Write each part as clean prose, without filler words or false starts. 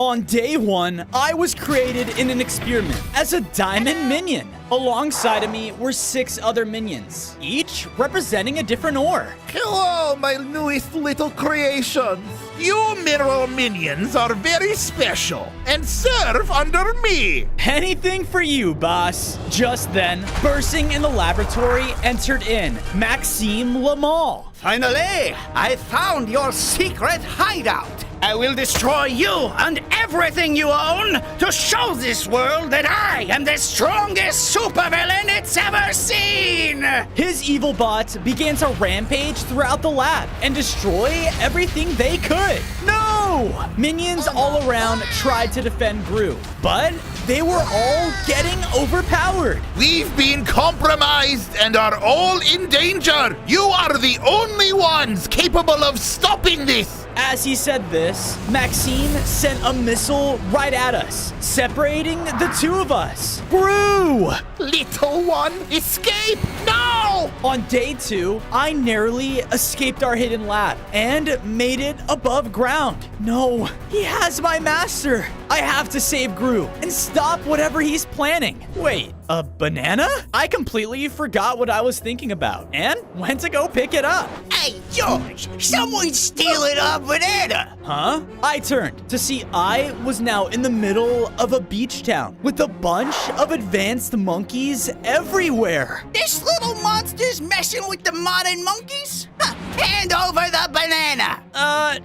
On day 1, I was created in an experiment as a Diamond Minion. Alongside of me were 6 other minions, each representing a different ore. Hello, my newest little creations. You mineral minions are very special and serve under me. Anything for you, boss. Just then, bursting in the laboratory, entered in Maxime Lamal. Finally, I found your secret hideout. I will destroy you and everything you own to show this world that I am the strongest supervillain it's ever seen! His evil bots began to rampage throughout the lab and destroy everything they could. No! Minions all around tried to defend Gru, but they were all getting overpowered. We've been compromised and are all in danger. You are the only ones capable of stopping this. As he said this, Maxine sent a missile right at us, separating the 2 of us. Gru! Little one, escape now! On day 2, I narrowly escaped our hidden lab and made it above ground. No, he has my master. I have to save Gru and stop whatever he's planning. Wait, a banana? I completely forgot what I was thinking about and went to go pick it up. Hey, George, someone's stealing our banana! Huh? I turned to see I was now in the middle of a beach town with a bunch of advanced monkeys everywhere. This little monster's messing with the modern monkeys? Huh, hand over the banana!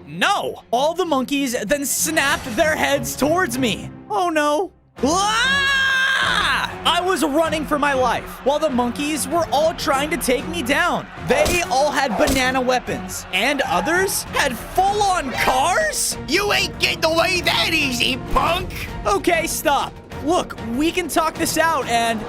No. All the monkeys then snapped their heads towards me. Oh no. Ah! I was running for my life while the monkeys were all trying to take me down. They all had banana weapons and others had full-on cars? You ain't getting away that easy, punk! Okay, stop. Look, we can talk this out and...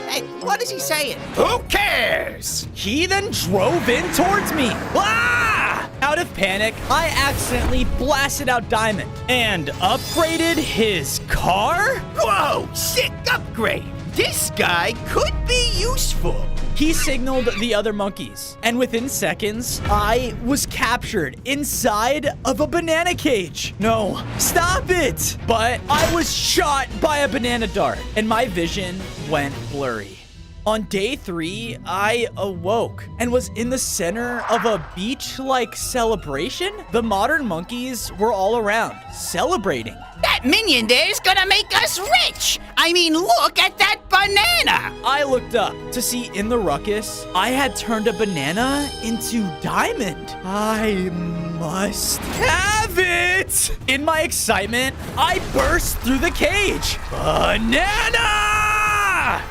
Hey, what is he saying? Who cares? He then drove in towards me. Ah! Out of panic, I accidentally blasted out Diamond and upgraded his car? Whoa, sick upgrade! This guy could be useful. He signaled the other monkeys, and within seconds, I was captured inside of a banana cage. No, stop it! But I was shot by a banana dart, and my vision went blurry. On day 3, I awoke and was in the center of a beach-like celebration. The modern monkeys were all around, celebrating. That minion there is gonna make us rich! I mean, look at that banana! I looked up to see in the ruckus, I had turned a banana into Diamond. I must have it! In my excitement, I burst through the cage. Banana!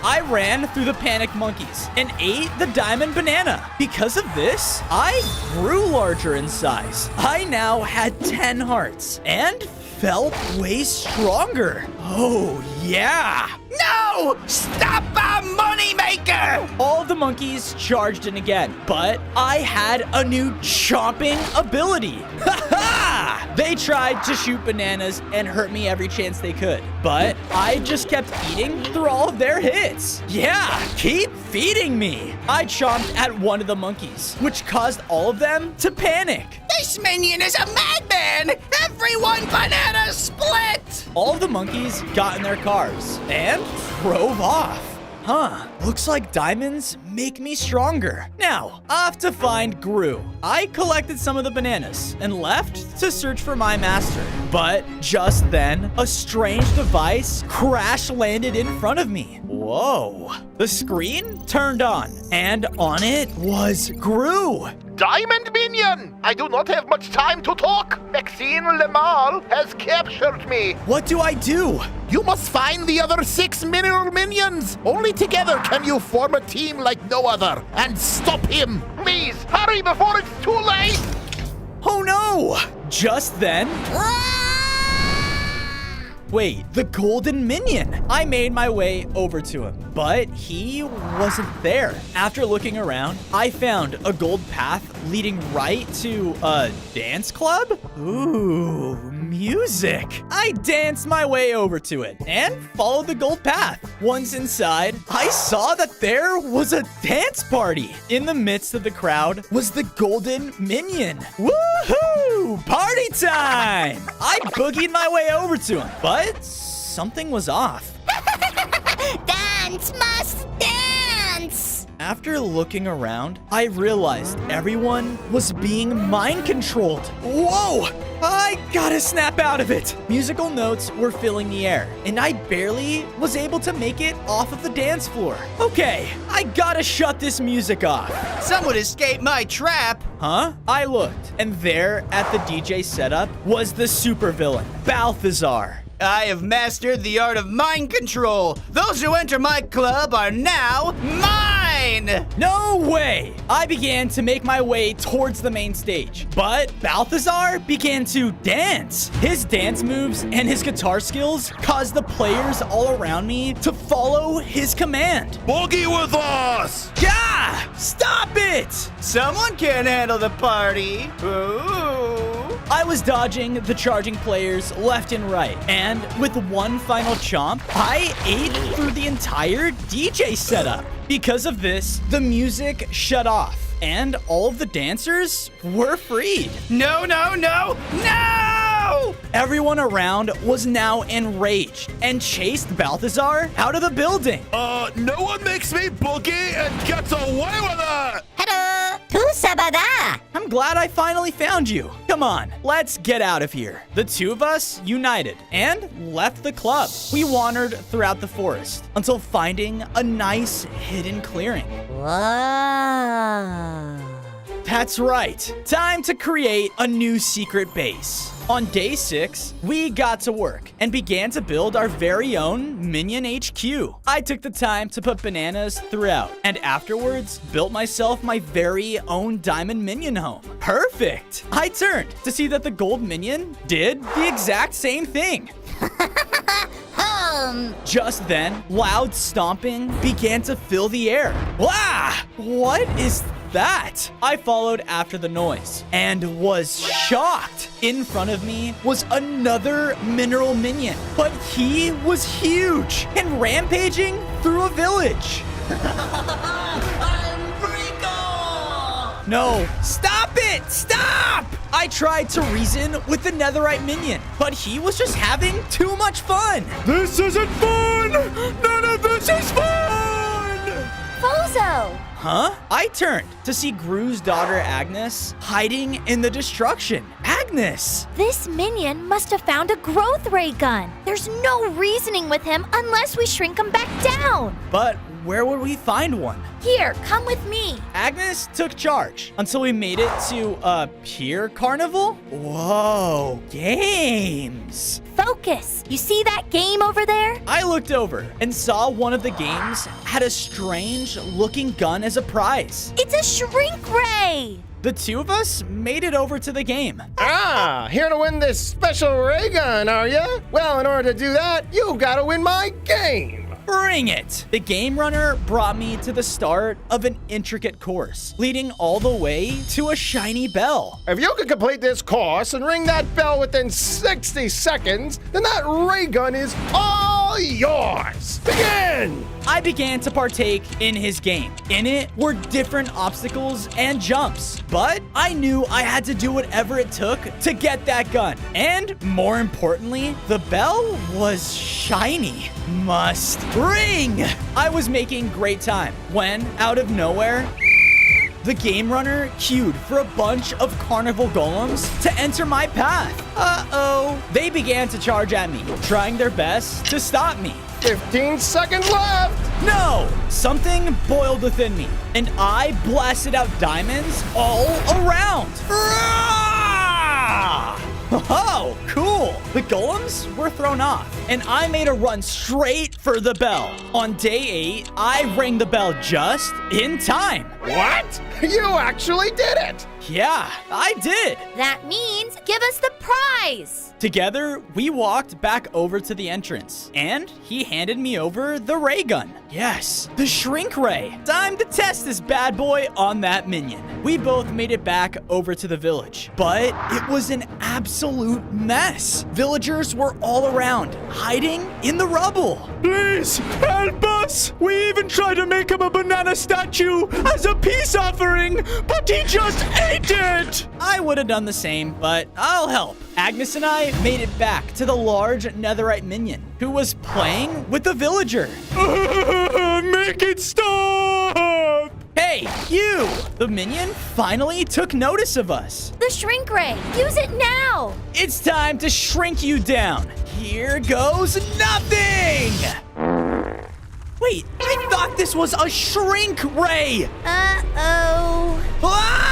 I ran through the panicked monkeys and ate the diamond banana. Because of this, I grew larger in size. I now had 10 hearts and felt way stronger. Oh, yeah. No! Stop our moneymaker! All of the monkeys charged in again, but I had a new chomping ability. Ha ha! They tried to shoot bananas and hurt me every chance they could, but I just kept eating through all of their hits. Yeah, keep feeding me. I chomped at one of the monkeys, which caused all of them to panic. This minion is a madman! Everyone banana split! All of the monkeys got in their cars and drove off. Huh, looks like diamonds make me stronger. Now, off to find Gru. I collected some of the bananas and left to search for my master. But just then, a strange device crash landed in front of me. Whoa. The screen turned on, and on it was Gru. Diamond Minion! I do not have much time to talk. Maxine Lemal has captured me. What do I do? You must find the other 6 mineral minions. Only together can you form a team like no other and stop him. Please, hurry before it's too late. Oh no! Just then... Wait, the golden minion! I made my way over to him, but he wasn't there. After looking around, I found a gold path leading right to a dance club? Ooh, music. I danced my way over to it and followed the gold path. Once inside, I saw that there was a dance party. In the midst of the crowd was the golden minion. Woohoo! time! I boogied my way over to him, but something was off. Dance must dance! After looking around, I realized everyone was being mind-controlled. Whoa! I gotta snap out of it! Musical notes were filling the air, and I barely was able to make it off of the dance floor. Okay, I gotta shut this music off. Someone escaped my trap. Huh? I looked, and there at the DJ setup was the supervillain, Balthazar. I have mastered the art of mind control. Those who enter my club are now mine! No way! I began to make my way towards the main stage, but Balthazar began to dance. His dance moves and his guitar skills caused the players all around me to follow his command. Boogie with us! Gah! Stop it! Someone can't handle the party. Ooh. I was dodging the charging players left and right, and with one final chomp, I ate through the entire DJ setup. Because of this, the music shut off, and all of the dancers were freed. No, no, no, no! Everyone around was now enraged and chased Balthazar out of the building. No one makes me boogie and gets away with it! Hello! Tusabada! I'm glad I finally found you. Come on, let's get out of here. The two of us united and left the club. We wandered throughout the forest until finding a nice hidden clearing. Whoa! That's right. Time to create a new secret base. On day 6, we got to work and began to build our very own Minion HQ. I took the time to put bananas throughout and afterwards built myself my very own Diamond Minion home. Perfect! I turned to see that the Gold Minion did the exact same thing. Just then, loud stomping began to fill the air. Wow! What is that? I followed after the noise and was shocked. In front of me was another mineral minion, but he was huge and rampaging through a village. No, stop it! Stop! I tried to reason with the netherite minion, but he was just having too much fun. This isn't fun! None of this is fun! Bozo! Huh? I turned to see Gru's daughter Agnes hiding in the destruction. Agnes! This minion must have found a growth ray gun. There's no reasoning with him unless we shrink him back down. But where would we find one? Here, come with me. Agnes took charge until we made it to a pier carnival? Whoa, games! Focus. You see that game over there? I looked over and saw one of the games had a strange looking gun as a prize. It's a shrink ray. The two of us made it over to the game. Ah, here to win this special ray gun, are ya? Well, in order to do that, you gotta win my game. Bring it! The game runner brought me to the start of an intricate course, leading all the way to a shiny bell. If you can complete this course and ring that bell within 60 seconds, then that ray gun is all yours. Begin! I began to partake in his game. In it were different obstacles and jumps, but I knew I had to do whatever it took to get that gun. And more importantly, the bell was shiny. Must ring! I was making great time when, out of nowhere, the game runner queued for a bunch of carnival golems to enter my path. Uh-oh. They began to charge at me, trying their best to stop me. 15 seconds left. No! Something boiled within me, and I blasted out diamonds all around. Oh, cool! The golems were thrown off, and I made a run straight for the bell. On day 8, I rang the bell just in time. What? You actually did it. Yeah, I did. That means give us the prize. Together, we walked back over to the entrance, and he handed me over the ray gun. Yes, the shrink ray. Time to test this bad boy on that minion. We both made it back over to the village, but it was an absolute mess. Villagers were all around, hiding in the rubble. Please, help us! We even tried to make him a banana statue as a peace offering, but he just ate it! I would have done the same, but I'll help. Agnes and I made it back to the large netherite minion, who was playing with the villager. Make it stop! Hey, you! The minion finally took notice of us. The shrink ray. Use it now. It's time to shrink you down. Here goes nothing! Wait, I thought this was a shrink ray! Uh-oh. Ah!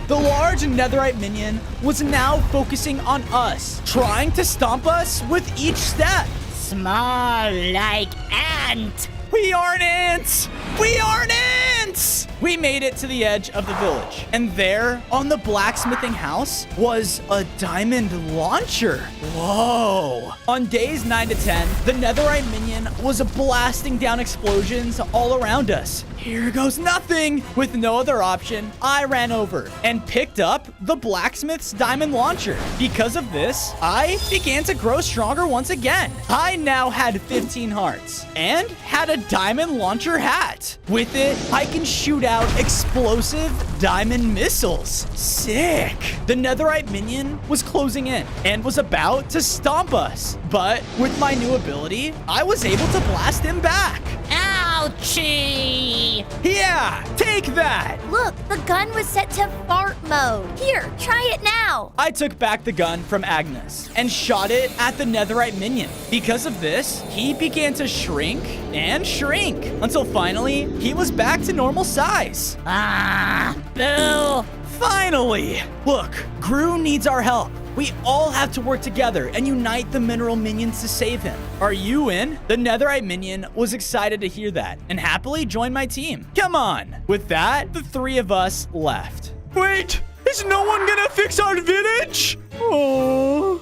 The large netherite minion was now focusing on us, trying to stomp us with each step. Small like ant. We aren't ants! We aren't ants! We made it to the edge of the village, and there, on the blacksmithing house, was a diamond launcher. Whoa! On days 9 to 10, the netherite minion was blasting down explosions all around us. Here goes nothing! With no other option, I ran over and picked up the blacksmith's diamond launcher. Because of this, I began to grow stronger once again. I now had 15 hearts and had a diamond launcher hat. With it, I can shoot out explosive diamond missiles. Sick! The netherite minion was closing in and was about to stomp us. But with my new ability, I was able to blast him back. Ouchie! Yeah, take that! Look, the gun was set to fart mode. Here, try it now. I took back the gun from Agnes and shot it at the netherite minion. Because of this, he began to shrink and shrink until finally he was back to normal size. Ah, boo! Finally! Look, Gru needs our help. We all have to work together and unite the mineral minions to save him. Are you in? The netherite minion was excited to hear that and happily joined my team. Come on. With that, the three of us left. Wait, is no one gonna fix our village? Oh.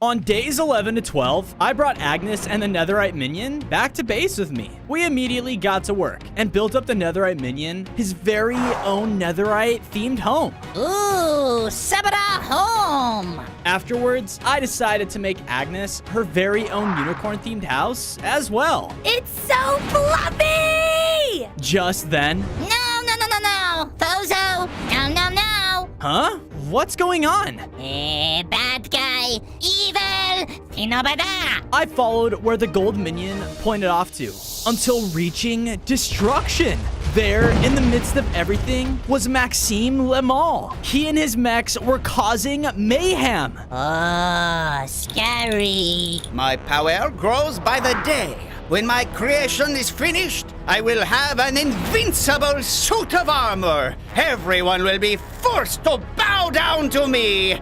On days 11 to 12, I brought Agnes and the netherite minion back to base with me. We immediately got to work and built up the netherite minion his very own netherite themed home. Ooh, Sabada home! Afterwards, I decided to make Agnes her very own unicorn themed house as well. It's so fluffy! Just then, No! Bozo! No! huh? What's going on? Bad guy! Evil! Pinobada! I followed where the gold minion pointed off to until reaching destruction. There, in the midst of everything, was Maxime Lemal. He and his mechs were causing mayhem. Oh, scary. My power grows by the day. When my creation is finished, I will have an invincible suit of armor. Everyone will be forced to bow down to me.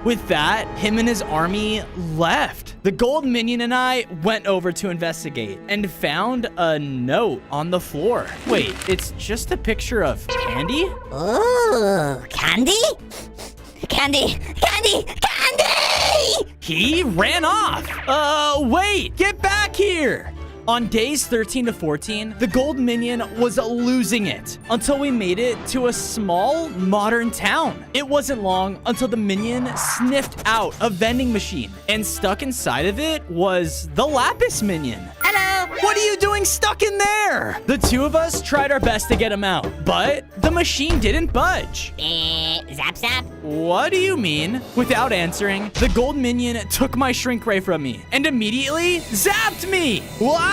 With that, him and his army left. The gold minion and I went over to investigate and found a note on the floor. Wait, it's just a picture of Candy? Ooh, candy? Candy! He ran off. Wait, get back here. On days 13 to 14, the gold minion was losing it until we made it to a small modern town. It wasn't long until the minion sniffed out a vending machine, and stuck inside of it was the lapis minion. Hello! What are you doing stuck in there? The two of us tried our best to get him out, but the machine didn't budge. Zap? What do you mean? Without answering, the gold minion took my shrink ray from me and immediately zapped me. Wow!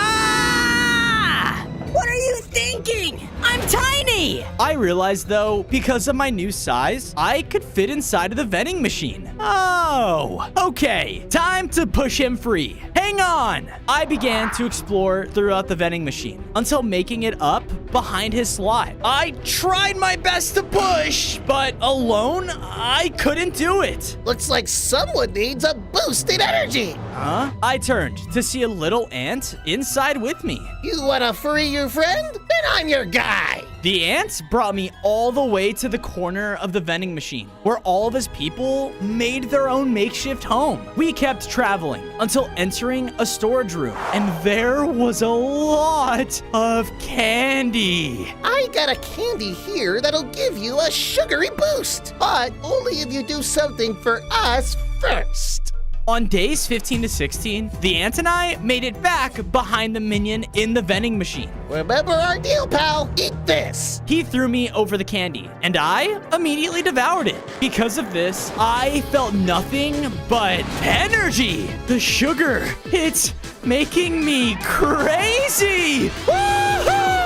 What are you thinking? I'm tiny! I realized, though, because of my new size, I could fit inside of the vending machine. Oh, okay. Time to push him free. Hang on! I began to explore throughout the vending machine until making it up behind his slot. I tried my best to push, but alone, I couldn't do it. Looks like someone needs a boost in energy. Huh? I turned to see a little ant inside with me. You wanna free your friend? Then I'm your guy. The ants brought me all the way to the corner of the vending machine, where all of his people made their own makeshift home. We kept traveling until entering a storage room, and there was a lot of candy. I got a candy here that'll give you a sugary boost, but only if you do something for us first. On days 15 to 16, the ant and I made it back behind the minion in the vending machine. Remember our deal, pal. Eat this. He threw me over the candy, and I immediately devoured it. Because of this, I felt nothing but energy. The sugar, it's making me crazy. Woohoo!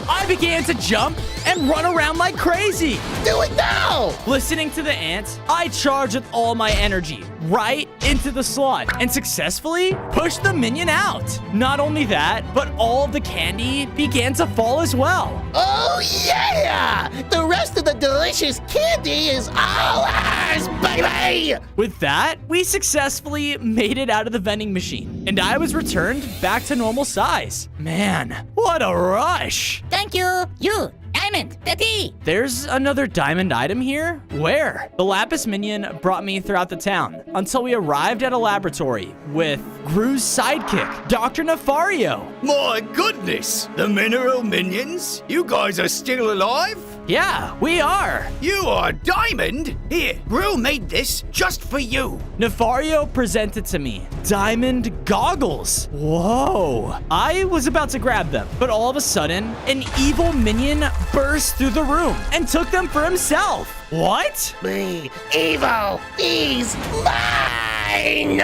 I began to jump and run around like crazy. Do it now. Listening to the ants, I charged with all my energy right into the slot and successfully pushed the minion out. Not only that, but all of the candy began to fall as well. Oh, yeah. The rest of the delicious candy is all ours, baby. With that, we successfully made it out of the vending machine, and I was returned back to normal size. Man, what a rush. Thank you. You, Diamond, the tea. There's another diamond item here? Where? The Lapis Minion brought me throughout the town until we arrived at a laboratory with Gru's sidekick, Dr. Nefario. My goodness! The mineral minions? You guys are still alive? Yeah, we are. You are Diamond? Here, Gru made this just for you. Nefario presented to me diamond goggles. Whoa. I was about to grab them, but all of a sudden, an evil minion burst through the room and took them for himself. What? Me, evil, he's mine.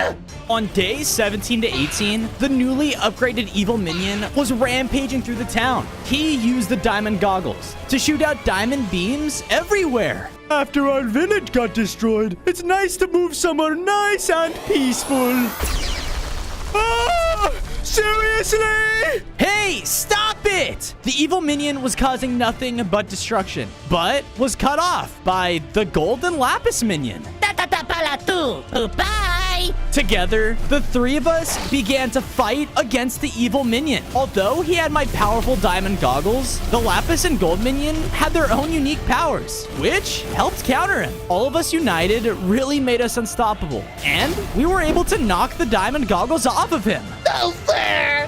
On days 17 to 18, the newly upgraded evil minion was rampaging through the town. He used the diamond goggles to shoot out diamond beams everywhere. After our village got destroyed, it's nice to move somewhere nice and peaceful. Ah! Seriously? Hey, stop it! The evil minion was causing nothing but destruction, but was cut off by the golden lapis minion. Bye. Together, the three of us began to fight against the evil minion. Although he had my powerful diamond goggles, the lapis and gold minion had their own unique powers, which helped counter him. All of us united really made us unstoppable, and we were able to knock the diamond goggles off of him. No fair.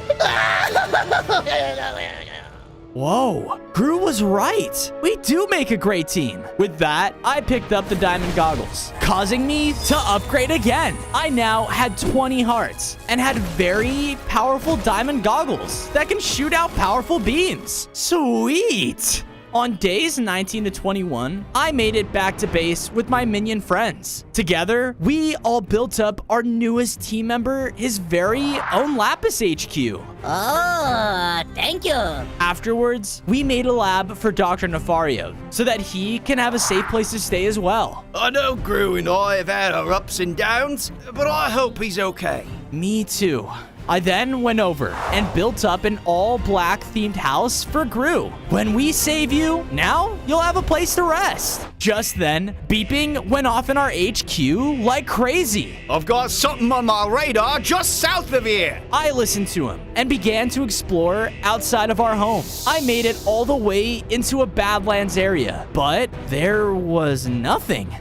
Whoa, Gru was right. We do make a great team. With that, I picked up the diamond goggles, causing me to upgrade again. I now had 20 hearts and had very powerful diamond goggles that can shoot out powerful beams. Sweet. On days 19 to 21, I made it back to base with my minion friends. Together, we all built up our newest team member, his very own Lapis HQ. Oh, thank you. Afterwards, we made a lab for Dr. Nefario so that he can have a safe place to stay as well. I know Gru and I have had our ups and downs, but I hope he's okay. Me too. I then went over and built up an all-black themed house for Gru. When we save you, now you'll have a place to rest. Just then, beeping went off in our HQ like crazy. I've got something on my radar just south of here. I listened to him and began to explore outside of our home. I made it all the way into a Badlands area, but there was nothing.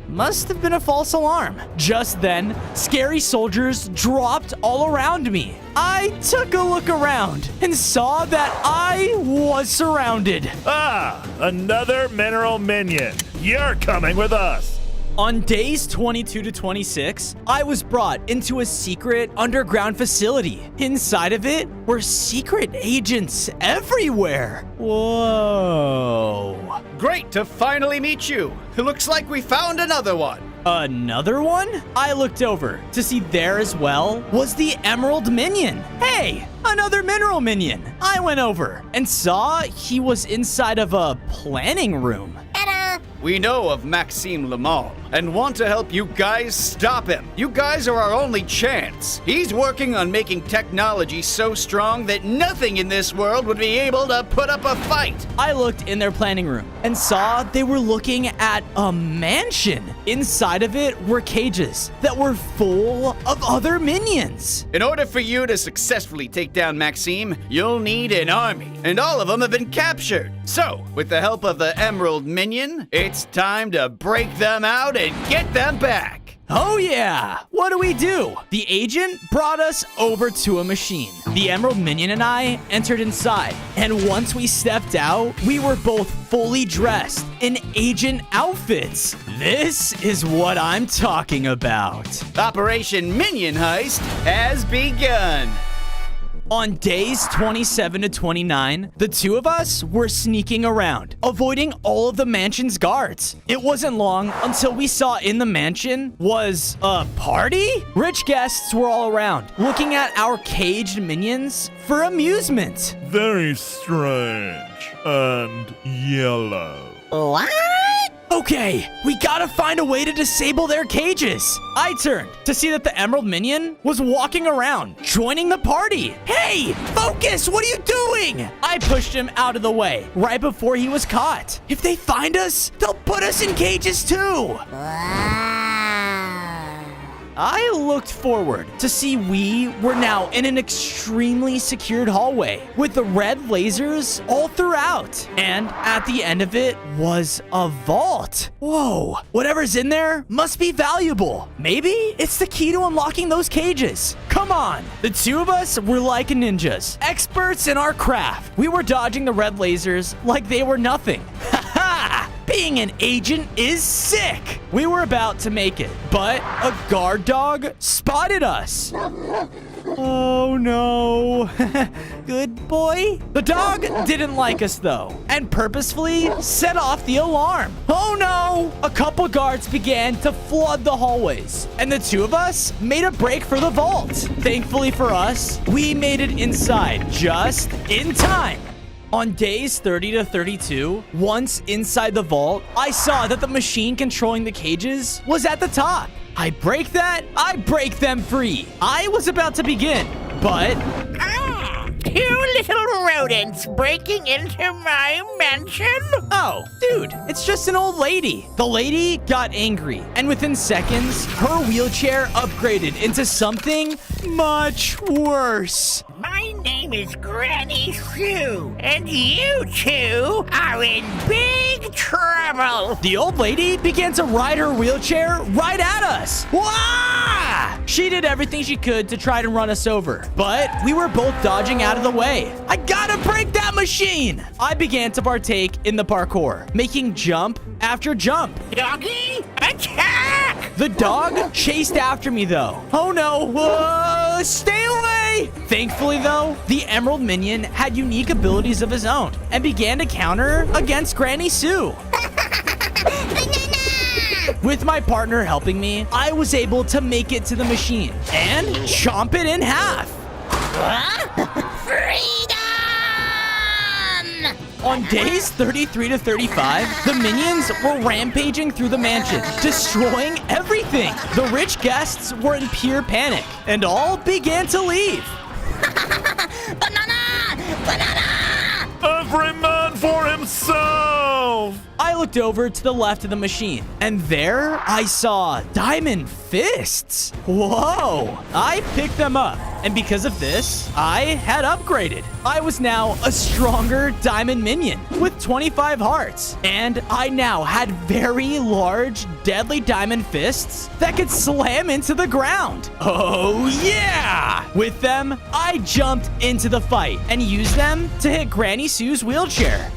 Must have been a false alarm. Just then, scary soldiers dropped all around me. I took a look around and saw that I was surrounded. Another mineral minion. You're coming with us. On days 22 to 26, I was brought into a secret underground facility. Inside of it were secret agents everywhere. Whoa. Great to finally meet you. It looks like we found another one. Another one? I looked over to see there as well was the Emerald Minion. Hey, another mineral minion. I went over and saw he was inside of a planning room. Ta-da. We know of Maxime Lemall and want to help you guys stop him. You guys are our only chance. He's working on making technology so strong that nothing in this world would be able to put up a fight. I looked in their planning room and saw they were looking at a mansion. Inside of it were cages that were full of other minions. In order for you to successfully take down Maxime, you'll need an army, and all of them have been captured. So, with the help of the Emerald Minion, it's time to break them out and get them back. Oh yeah! What do? The agent brought us over to a machine. The Emerald Minion and I entered inside, and once we stepped out, we were both fully dressed in agent outfits. This is what I'm talking about. Operation Minion Heist has begun. On days 27 to 29, the two of us were sneaking around, avoiding all of the mansion's guards. It wasn't long until we saw in the mansion was a party? Rich guests were all around, looking at our caged minions for amusement. Very strange and yellow. What? Okay, we gotta find a way to disable their cages. I turned to see that the Emerald Minion was walking around, joining the party. Hey, focus, what are you doing? I pushed him out of the way right before he was caught. If they find us, they'll put us in cages too. I looked forward to see we were now in an extremely secured hallway with the red lasers all throughout. And at the end of it was a vault. Whoa, whatever's in there must be valuable. Maybe it's the key to unlocking those cages. Come on. The two of us were like ninjas, experts in our craft. We were dodging the red lasers like they were nothing. Ha ha! Being an agent is sick. We were about to make it, but a guard dog spotted us. Oh no. Good boy. The dog didn't like us though, and purposefully set off the alarm. Oh no. A couple guards began to flood the hallways, and the two of us made a break for the vault. Thankfully for us, we made it inside just in time. On days 30 to 32, once inside the vault, I saw that the machine controlling the cages was at the top. I break that, I break them free. I was about to begin, but... Two little rodents breaking into my mansion? Oh, dude, it's just an old lady. The lady got angry, and within seconds, her wheelchair upgraded into something much worse. My name is Granny Sue, and you two are in big trouble. The old lady began to ride her wheelchair right at us. Wah! She did everything she could to try to run us over, but we were both dodging out of the way. I gotta break that machine! I began to partake in the parkour, making jump after jump. Doggy, attack! The dog chased after me though. Oh no, stay away! Thankfully though, the Emerald Minion had unique abilities of his own and began to counter against Granny Sue. With my partner helping me, I was able to make it to the machine and chomp it in half. Freedom! On days 33 to 35, the minions were rampaging through the mansion, destroying everything. The rich guests were in pure panic, and all began to leave. Banana! Banana! Every man for himself! I looked over to the left of the machine, and there I saw diamond fists. Whoa! I picked them up, and because of this, I had upgraded. I was now a stronger diamond minion with 25 hearts, and I now had very large, deadly diamond fists that could slam into the ground. Oh yeah! With them, I jumped into the fight and used them to hit Granny Sue's wheelchair.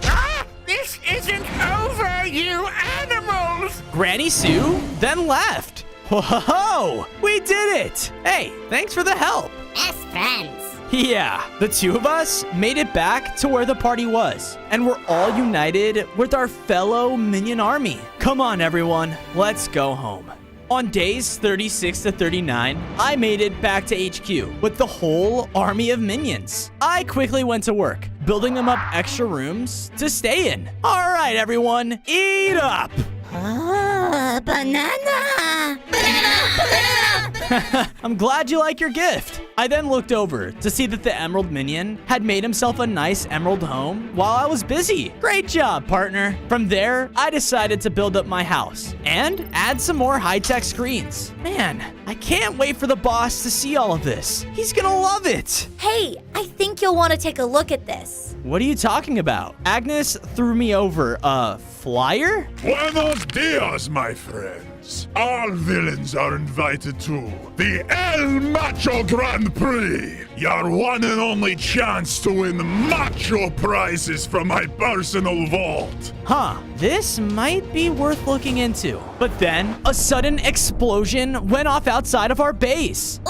This isn't over, you animals! Granny Sue then left. Whoa, we did it! Hey, thanks for the help. Best friends. Yeah, the two of us made it back to where the party was, and we're all united with our fellow minion army. Come on, everyone, let's go home. On days 36 to 39, I made it back to HQ with the whole army of minions. I quickly went to work, building them up extra rooms to stay in. All right, everyone, eat up! Oh, banana! Banana! Banana! I'm glad you like your gift. I then looked over to see that the Emerald Minion had made himself a nice emerald home while I was busy. Great job, partner. From there, I decided to build up my house and add some more high-tech screens. Man, I can't wait for the boss to see all of this. He's gonna love it. Hey, I think you'll want to take a look at this. What are you talking about? Agnes threw me over a flyer? Buenos dias, my friend. friends, all villains are invited to the El Macho Grand Prix, your one and only chance to win macho prizes from my personal vault. Huh, this might be worth looking into. But then, a sudden explosion went off outside of our base.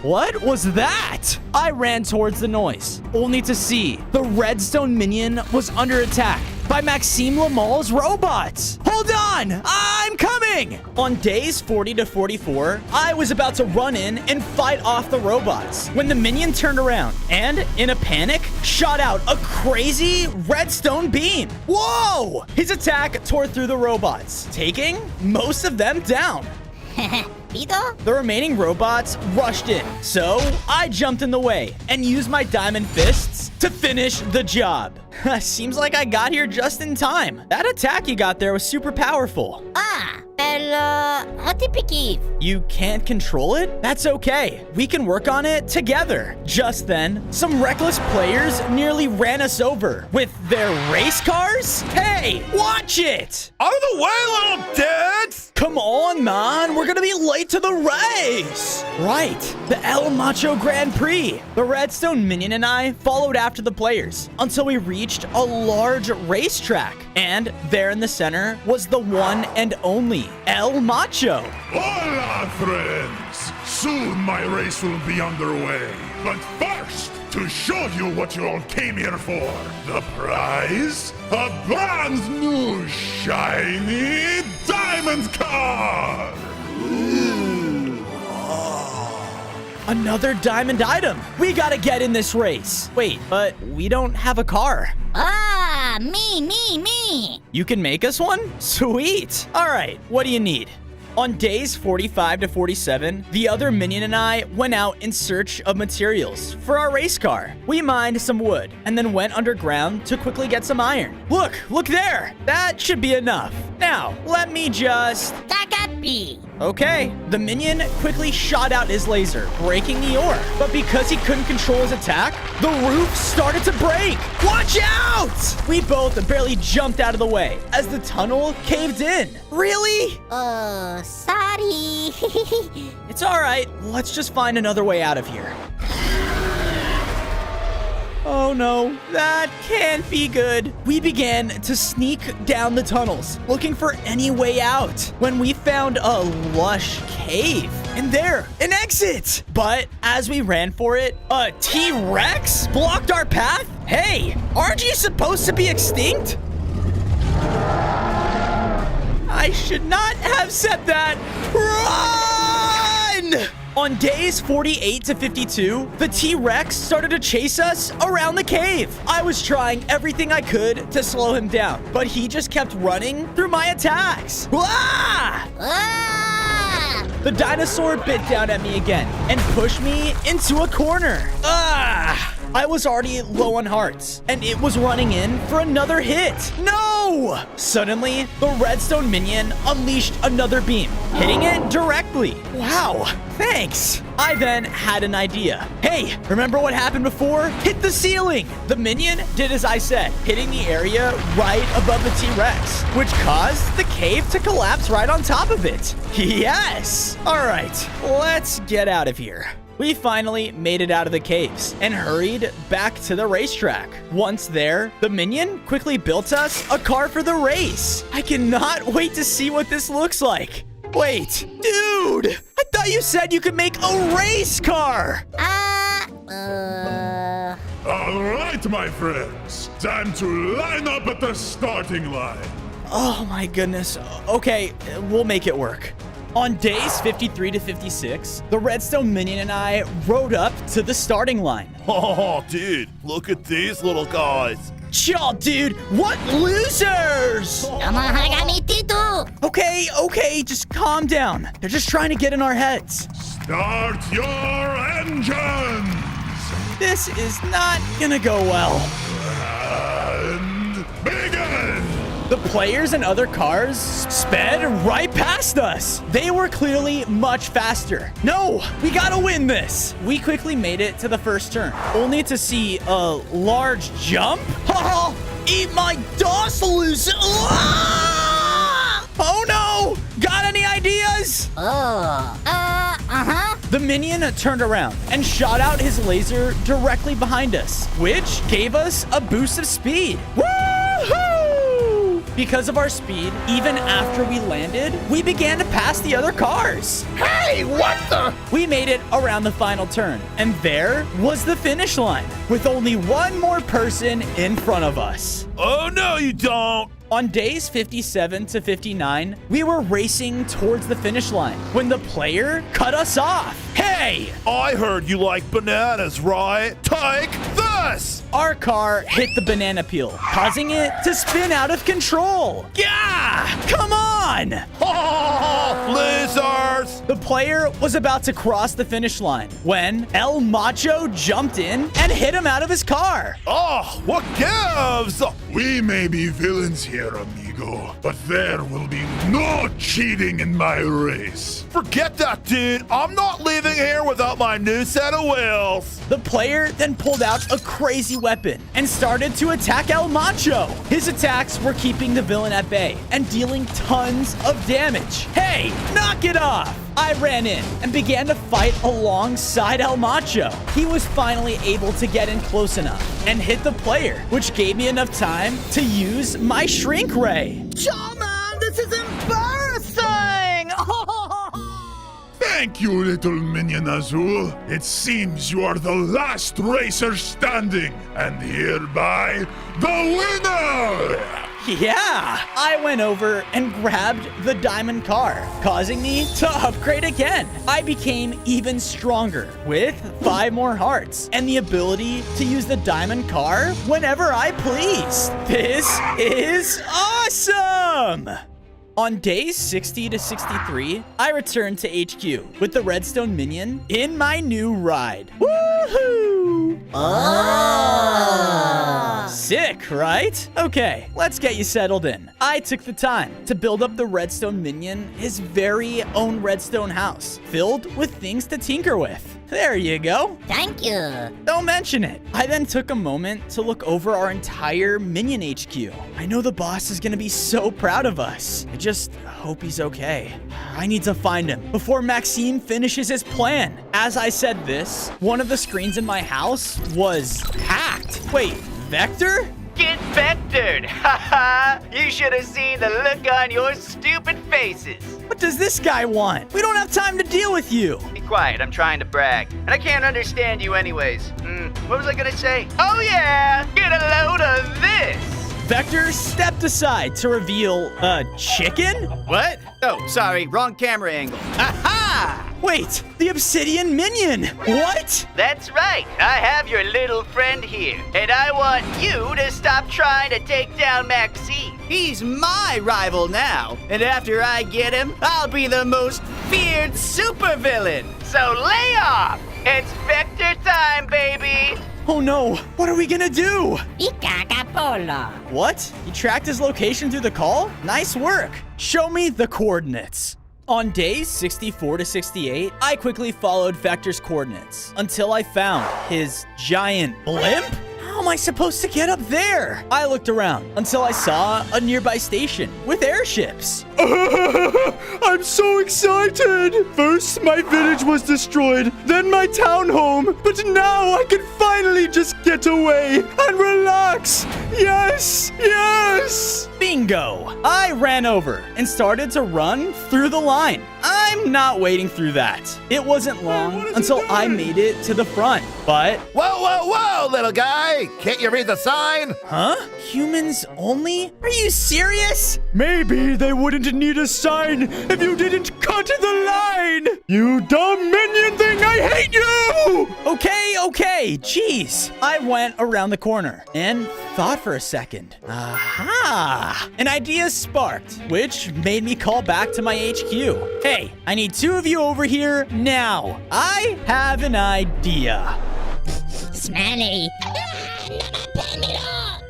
What was that? I ran towards the noise, only to see the redstone minion was under attack by Maxime Lamal's robots. Hold on, I'm coming! On days 40 to 44, I was about to run in and fight off the robots when the minion turned around and, in a panic, shot out a crazy redstone beam. Whoa! His attack tore through the robots, taking most of them down. Pito? The remaining robots rushed in, so I jumped in the way and used my diamond fists to finish the job. Seems like I got here just in time. That attack you got there was super powerful. Atipikif. You can't control it? That's okay. We can work on it together. Just then, some reckless players nearly ran us over with their race cars. Hey, watch it! Out of the way, little dudes! Come on, man. We're gonna be late to the race. Right, the El Macho Grand Prix. The redstone minion and I followed after the players until we reached a large racetrack. And there in the center was the one and only El Macho. Hola, friends! Soon my race will be underway. But first, to show you what you all came here for, the prize? A brand new, shiny diamond car! Another diamond item. We gotta get in this race. Wait, but we don't have a car. Me. You can make us one? Sweet. All right, what do you need? On days 45 to 47, the other minion and I went out in search of materials for our race car. We mined some wood and then went underground to quickly get some iron. Look there. That should be enough. Now, let me just... Takapi. Okay, the minion quickly shot out his laser, breaking the ore. But because he couldn't control his attack, the roof started to break. Watch out! We both barely jumped out of the way as the tunnel caved in. Really? Sorry. It's all right. Let's just find another way out of here. Oh no, that can't be good. We began to sneak down the tunnels, looking for any way out, when we found a lush cave. And there, an exit! But as we ran for it, a T-Rex blocked our path? Hey, aren't you supposed to be extinct? I should not have said that. Run! On days 48 to 52, the T-Rex started to chase us around the cave. I was trying everything I could to slow him down, but he just kept running through my attacks. The dinosaur bit down at me again and pushed me into a corner. I was already low on hearts, and it was running in for another hit. No! Suddenly, the redstone minion unleashed another beam, hitting it directly. Wow, thanks. I then had an idea. Hey, remember what happened before? Hit the ceiling. The minion did as I said, hitting the area right above the T-Rex, which caused the cave to collapse right on top of it. Yes! All right, let's get out of here. We finally made it out of the caves and hurried back to the racetrack. Once there, the minion quickly built us a car for the race. I cannot wait to see what this looks like. Wait, dude, I thought you said you could make a race car. All right, my friends. Time to line up at the starting line. Oh my goodness. Okay, we'll make it work. On days 53 to 56, the redstone minion and I rode up to the starting line. Oh, dude, look at these little guys. Chill, dude. What losers? Okay, just calm down. They're just trying to get in our heads. Start your engines! This is not gonna go well. And begin! The players and other cars sped right past us. They were clearly much faster. No, we gotta win this. We quickly made it to the first turn, only to see a large jump. Eat my DOS, loser. Oh no! Got any ideas? The minion turned around and shot out his laser directly behind us, which gave us a boost of speed. Woohoo! Because of our speed, even after we landed, we began to pass the other cars. Hey, what the? We made it around the final turn, and there was the finish line, with only one more person in front of us. Oh, no, you don't. On days 57 to 59, we were racing towards the finish line when the player cut us off. Hey! I heard you like bananas, right? Take this! Our car hit the banana peel, causing it to spin out of control. Yeah! Come on! Losers! The player was about to cross the finish line when El Macho jumped in and hit him out of his car. Oh, what gives? We may be villains here, amigo, but there will be no cheating in my race. Forget that, dude. I'm not leaving here without my new set of wheels. The player then pulled out a crazy weapon and started to attack El Macho. His attacks were keeping the villain at bay and dealing tons of damage. Hey, knock it off! I ran in and began to fight alongside El Macho. He was finally able to get in close enough and hit the player, which gave me enough time to use my shrink ray. Showman, this is embarrassing! Thank you, little minion Azul. It seems you are the last racer standing, and hereby the winner! Yeah, I went over and grabbed the diamond car, causing me to upgrade again. I became even stronger with 5 more hearts and the ability to use the diamond car whenever I please. This is awesome! On days 60 to 63, I returned to HQ with the redstone minion in my new ride. Woohoo! Sick, right? Okay, let's get you settled in. I took the time to build up the redstone minion his very own redstone house, filled with things to tinker with. There you go. Thank you. Don't mention it. I then took a moment to look over our entire minion HQ. I know the boss is gonna be so proud of us. I just hope he's okay. I need to find him before Maxime finishes his plan. As I said this, one of the screens in my house was hacked. Wait, Vector? Get vectored! Haha! You should have seen the look on your stupid faces. What does this guy want? We don't have time to deal with you. Be quiet, I'm trying to brag. And I can't understand you anyways. What was I gonna say? Oh yeah! Get a load of this! Vector stepped aside to reveal a chicken? What? Oh, sorry, wrong camera angle. Aha! Wait, the obsidian minion. What? That's right, I have your little friend here. And I want you to stop trying to take down Maxime. He's my rival now, and after I get him, I'll be the most feared supervillain. So lay off! It's Vector time, baby! Oh no, what are we gonna do? Ikakapolo. What? You tracked his location through the call? Nice work. Show me the coordinates. On days 64 to 68, I quickly followed Vector's coordinates until I found his giant blimp. How am I supposed to get up there? I looked around until I saw a nearby station with airships. I'm so excited! First, my village was destroyed, then my town home, but now I can finally just get away and relax! Yes! Yes! Bingo! I ran over and started to run through the line. I'm not waiting through that. It wasn't long until I made it to the front, but... Whoa, whoa, whoa, little guy! Can't you read the sign? Huh? Humans only? Are you serious? Maybe they wouldn't need a sign if you didn't cut the line! You dumb minion thing, I hate you! Okay, jeez. I went around the corner and thought for a second. Aha! An idea sparked, which made me call back to my HQ. Hey, I need 2 of you over here now. I have an idea. Smelly.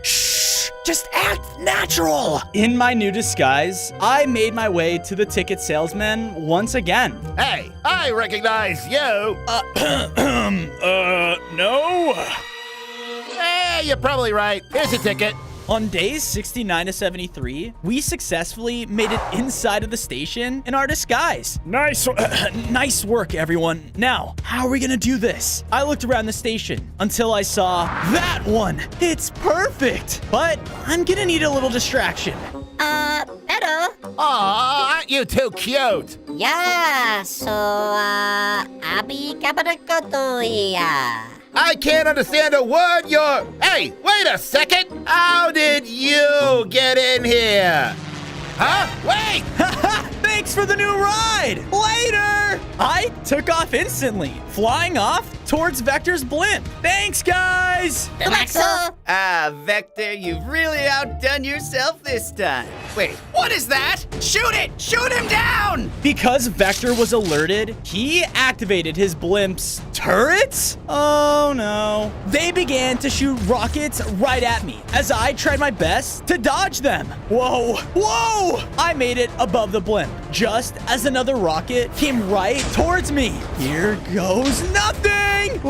Shh! Just act natural! In my new disguise, I made my way to the ticket salesman once again. Hey, I recognize you! No? You're probably right. Here's your ticket. On days 69 to 73, we successfully made it inside of the station in our disguise. Nice. Nice work, everyone. Now, how are we gonna do this? I looked around the station until I saw that one. It's perfect, but I'm gonna need a little distraction. Pero, Aw, aren't you too cute? yeah, so, abi kabarot ko to, I can't understand a word you're... Hey, wait a second! How did you get in here? Huh? Wait! Thanks for the new ride! Later! I took off instantly, flying off towards Vector's blimp. Thanks, guys! Tumakso! Ah, Vector, you've really outdone yourself this time. Wait, what is that? Shoot it! Shoot him down! Because Vector was alerted, he activated his blimp's turrets? Oh no. They began to shoot rockets right at me as I tried my best to dodge them. Whoa, whoa! I made it above the blimp just as another rocket came right towards me. Here goes nothing!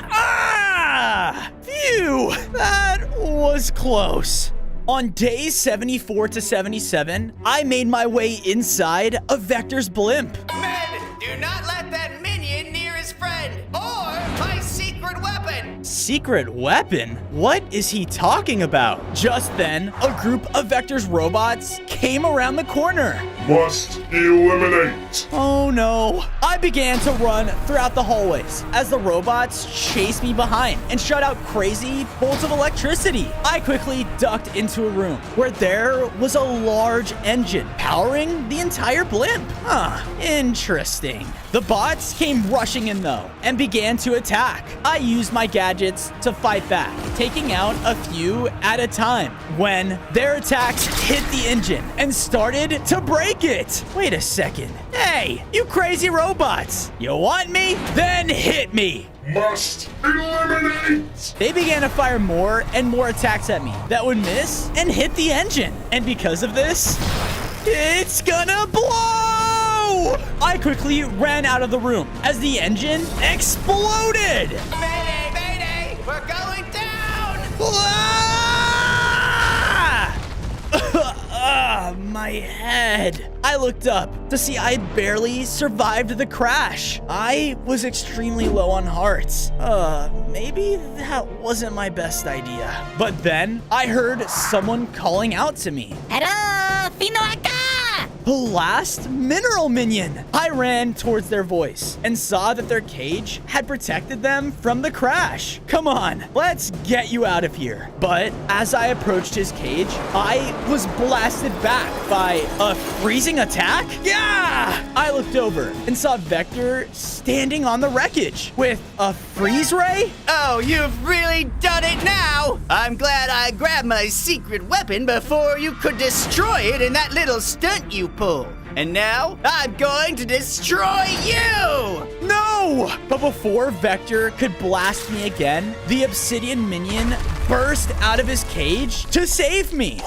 Ah! Phew! That was close. On days 74 to 77, I made my way inside of Vector's blimp. Men, do not let that minion near his friend or my secret weapon. Secret weapon? What is he talking about? Just then, a group of Vector's robots came around the corner. Must eliminate. Oh no. I began to run throughout the hallways as the robots chased me behind and shot out crazy bolts of electricity. I quickly ducked into a room where there was a large engine powering the entire blimp. Huh, interesting. The bots came rushing in though and began to attack. I used my gadgets to fight back, taking out a few at a time when their attacks hit the engine and started to break it. Wait a second. Hey, you crazy robots. You want me? Then hit me. Must eliminate. They began to fire more and more attacks at me that would miss and hit the engine. And because of this, it's gonna blow! I quickly ran out of the room as the engine exploded. Mayday, mayday! We're going down! My head. I looked up to see I barely survived the crash. I was extremely low on hearts. Maybe that wasn't my best idea. But then I heard someone calling out to me. Pero, Pinoaka! The last mineral minion. I ran towards their voice and saw that their cage had protected them from the crash. Come on, let's get you out of here. But as I approached his cage, I was blasted back by a freezing attack. Yeah! I looked over and saw Vector standing on the wreckage with a freeze ray. Oh, you've really done it now! I'm glad I grabbed my secret weapon before you could destroy it in that little stunt you pulled. And now, I'm going to destroy you! No! But before Vector could blast me again, the obsidian minion burst out of his cage to save me.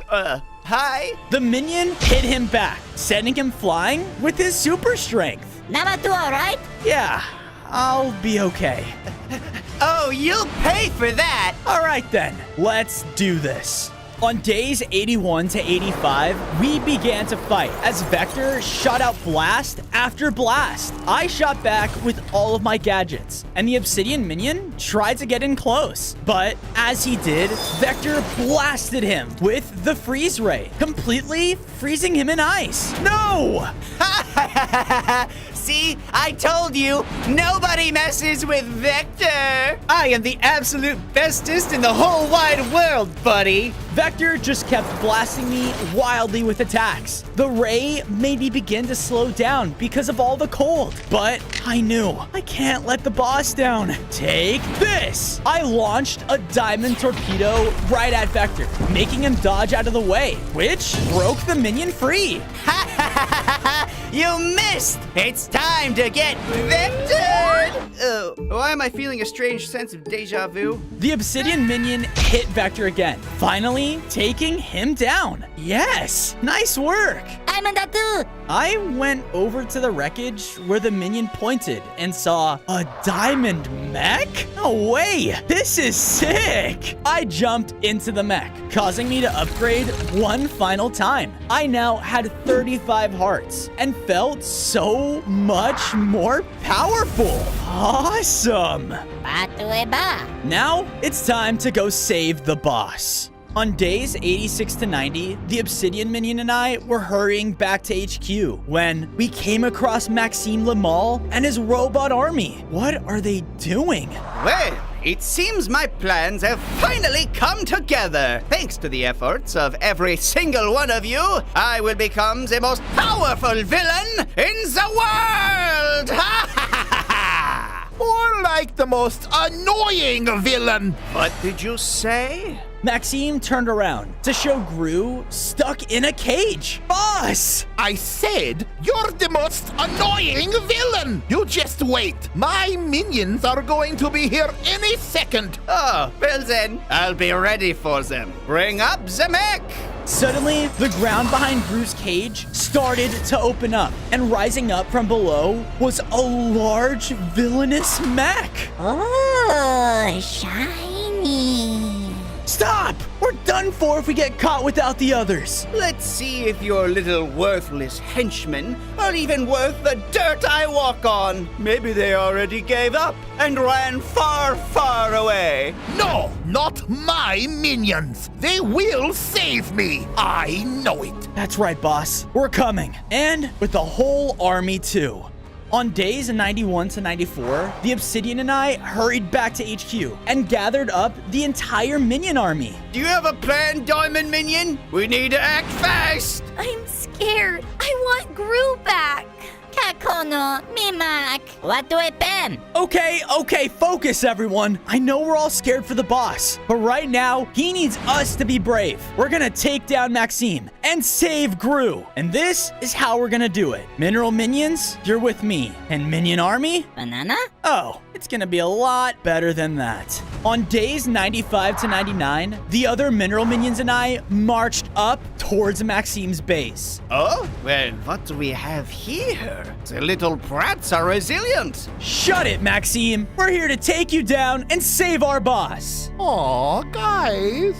Hi? The minion hit him back, sending him flying with his super strength. Number 2, alright? Yeah, I'll be okay. Oh, you'll pay for that! All right then, let's do this. On days 81 to 85, we began to fight as Vector shot out blast after blast. I shot back with all of my gadgets, and the obsidian minion tried to get in close. But as he did, Vector blasted him with the freeze ray, completely freezing him in ice. No! See, I told you, nobody messes with Vector. I am the absolute bestest in the whole wide world, buddy. Vector just kept blasting me wildly with attacks. The ray made me begin to slow down because of all the cold. But I knew I can't let the boss down. Take this! I launched a diamond torpedo right at Vector, making him dodge out of the way, which broke the minion free. You missed! It's time to get Vector! Oh, why am I feeling a strange sense of deja vu? The obsidian minion hit Vector again, finally taking him down. Yes, nice work. Diamond too. I went over to the wreckage where the minion pointed and saw a diamond mech? No way! This is sick! I jumped into the mech, causing me to upgrade one final time. I now had 35 hearts and felt so much more powerful. Awesome! Patueba. Now it's time to go save the boss. On days 86 to 90, the Obsidian Minion and I were hurrying back to HQ when we came across Maxime Lamal and his robot army. What are they doing? Well, it seems my plans have finally come together. Thanks to the efforts of every single one of you, I will become the most powerful villain in the world! More like the most annoying villain. What did you say? Maxime turned around to show Gru stuck in a cage. Boss! I said you're the most annoying villain. You just wait. My minions are going to be here any second. Oh, well then, I'll be ready for them. Bring up the mech! Suddenly, the ground behind Gru's cage started to open up, and rising up from below was a large villainous mech. Oh, shiny. Stop! We're done for if we get caught without the others. Let's see if your little worthless henchmen are even worth the dirt I walk on. Maybe they already gave up and ran far, far away. No, not my minions. They will save me. I know it. That's right, boss. We're coming. And with the whole army, too. On days 91 to 94, the Obsidian and I hurried back to HQ and gathered up the entire minion army. Do you have a plan, Diamond Minion? We need to act fast. I'm scared. I want Gru back. Kakono, Mimak. What do I pen? Okay, focus, everyone. I know we're all scared for the boss, but right now, he needs us to be brave. We're gonna take down Maxime and save Gru. And this is how we're gonna do it. Mineral Minions, you're with me. And Minion Army? Banana? Oh, it's gonna be a lot better than that. On days 95 to 99, the other Mineral Minions and I marched up towards Maxime's base. Oh, well, what do we have here? The little brats are resilient. Shut it, Maxime. We're here to take you down and save our boss. Aw, guys.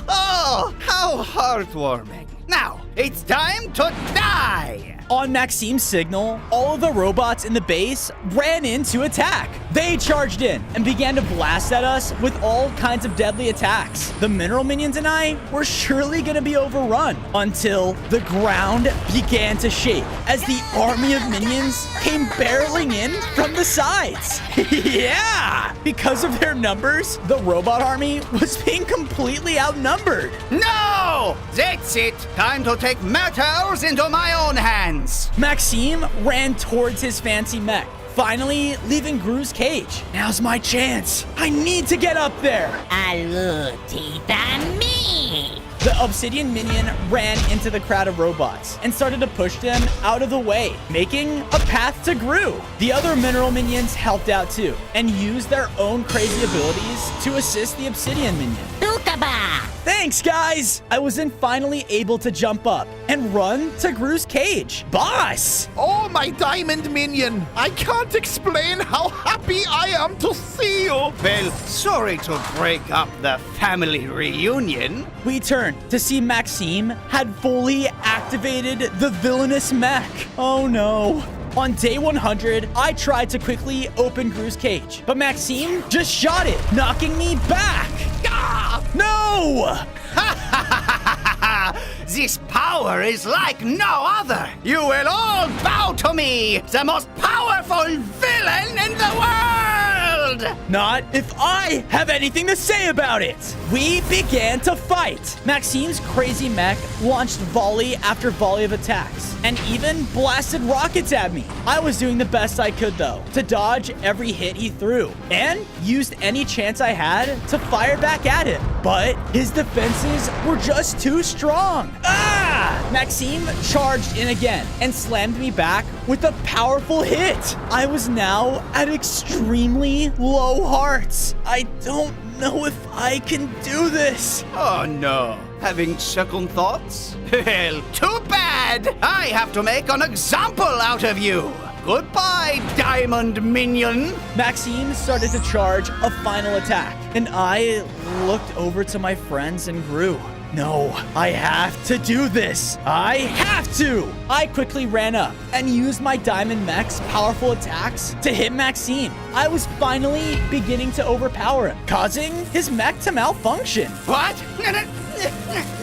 Oh, how heartwarming. Now, it's time to die. On Maxime's signal, all of the robots in the base ran in to attack. They charged in and began to blast at us with all kinds of deadly attacks. The Mineral Minions and I were surely going to be overrun until the ground began to shake as the army of minions came barreling in from the sides. Yeah! Because of their numbers, the robot army was being completely outnumbered. No! That's it. Time to take matters into my own hands. Maxime ran towards his fancy mech, finally leaving Gru's cage. Now's my chance. I need to get up there. Alutita me. The Obsidian Minion ran into the crowd of robots and started to push them out of the way, making a path to Gru. The other Mineral Minions helped out too and used their own crazy abilities to assist the Obsidian Minion. Tukaba. Thanks, guys! I was then finally able to jump up and run to Gru's cage. Boss! Oh, my Diamond Minion. I can't explain how happy I am to see you. Well, sorry to break up the family reunion. We turned to see Maxime had fully activated the villainous mech. Oh no. On day 100, I tried to quickly open Gru's cage, but Maxime just shot it, knocking me back. Ah! No! This power is like no other. You will all bow to me, the most powerful villain in the world! Not if I have anything to say about it. We began to fight. Maxime's crazy mech launched volley after volley of attacks and even blasted rockets at me. I was doing the best I could, though, to dodge every hit he threw and used any chance I had to fire back at him. But his defenses were just too strong. Ah! Maxime charged in again and slammed me back with a powerful hit. I was now at extremely low hearts. I don't know if I can do this. Oh no. Having second thoughts? Well, too bad. I have to make an example out of you. Goodbye, Diamond Minion. Maxime started to charge a final attack, and I looked over to my friends and grew. No, I have to do this. I have to. I quickly ran up and used my Diamond Mech's powerful attacks to hit Maxime. I was finally beginning to overpower him, causing his mech to malfunction. What?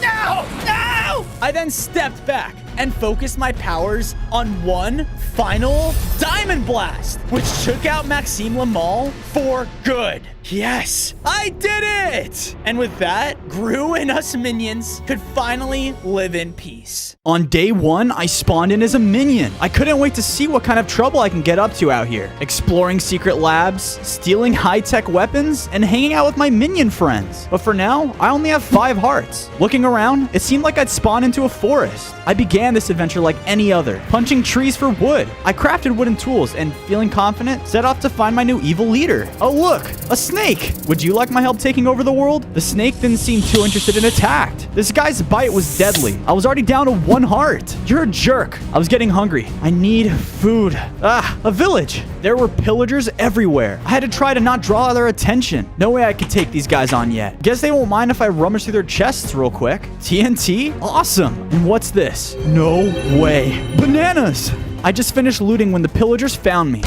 No! No! I then stepped back and focused my powers on one final Diamond Blast, which took out Maxime Lamal for good. Yes, I did it! And with that, Gru and us minions could finally live in peace. On day 1, I spawned in as a minion. I couldn't wait to see what kind of trouble I can get up to out here. Exploring secret labs, stealing high-tech weapons, and hanging out with my minion friends. But for now, I only have 5 hearts. Looking around, it seemed like I'd spawned into a forest. I began this adventure like any other, punching trees for wood. I crafted wooden tools and, feeling confident, set off to find my new evil leader. Oh look, a snake! Would you like my help taking over the world? The snake didn't seem too interested and attacked. This guy's bite was deadly. I was already down to 1 heart. You're a jerk. I was getting hungry. I need food. A village. There were pillagers everywhere. I had to try to not draw their attention. No way I could take these guys on yet. Guess they won't mind if I rummage through their chests real quick. TNT? Awesome. And what's this? No way. Bananas! I just finished looting when the pillagers found me.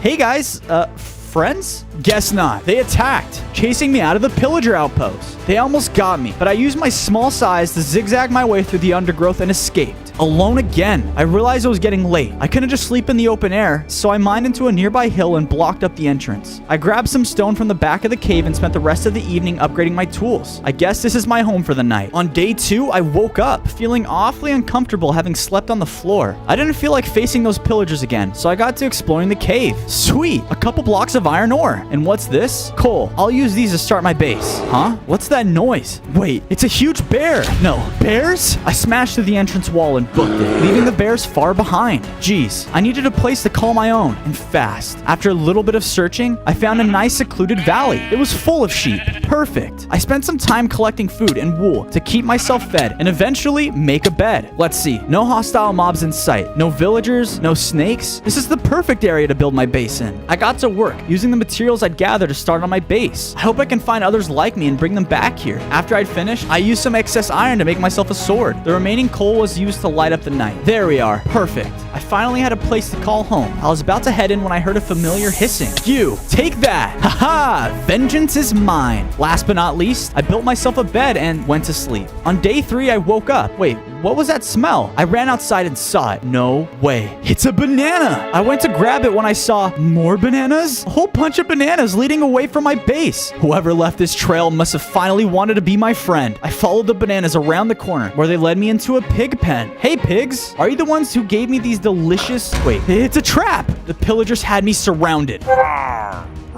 Hey guys, friends? Guess not. They attacked, chasing me out of the pillager outpost. They almost got me, but I used my small size to zigzag my way through the undergrowth and escaped. Alone again. I realized it was getting late. I couldn't just sleep in the open air, so I mined into a nearby hill and blocked up the entrance. I grabbed some stone from the back of the cave and spent the rest of the evening upgrading my tools. I guess this is my home for the night. On day 2, I woke up, feeling awfully uncomfortable having slept on the floor. I didn't feel like facing those pillagers again, so I got to exploring the cave. Sweet! A couple blocks of iron ore. And what's this? Coal. I'll use these to start my base. Huh? What's that noise? Wait, it's a huge bear. No, bears? I smashed through the entrance wall and booked it, leaving the bears far behind. Jeez, I needed a place to call my own, and fast. After a little bit of searching, I found a nice secluded valley. It was full of sheep. Perfect. I spent some time collecting food and wool to keep myself fed and eventually make a bed. Let's see. No hostile mobs in sight. No villagers. No snakes. This is the perfect area to build my base in. I got to work using the materials I'd gathered to start on my base. I hope I can find others like me and bring them back here. After I'd finished, I used some excess iron to make myself a sword. The remaining coal was used to light up the night. There we are. Perfect. I finally had a place to call home. I was about to head in when I heard a familiar hissing. You, take that! Haha! Vengeance is mine. Last but not least, I built myself a bed and went to sleep. On day 3, I woke up. Wait, what was that smell? I ran outside and saw it. No way. It's a banana! I went to grab it when I saw more bananas? A whole bunch of bananas leading away from my base. Whoever left this trail must have finally wanted to be my friend. I followed the bananas around the corner where they led me into a pig pen. Hey pigs, are you the ones who gave me these delicious... Wait, it's a trap! The pillagers had me surrounded.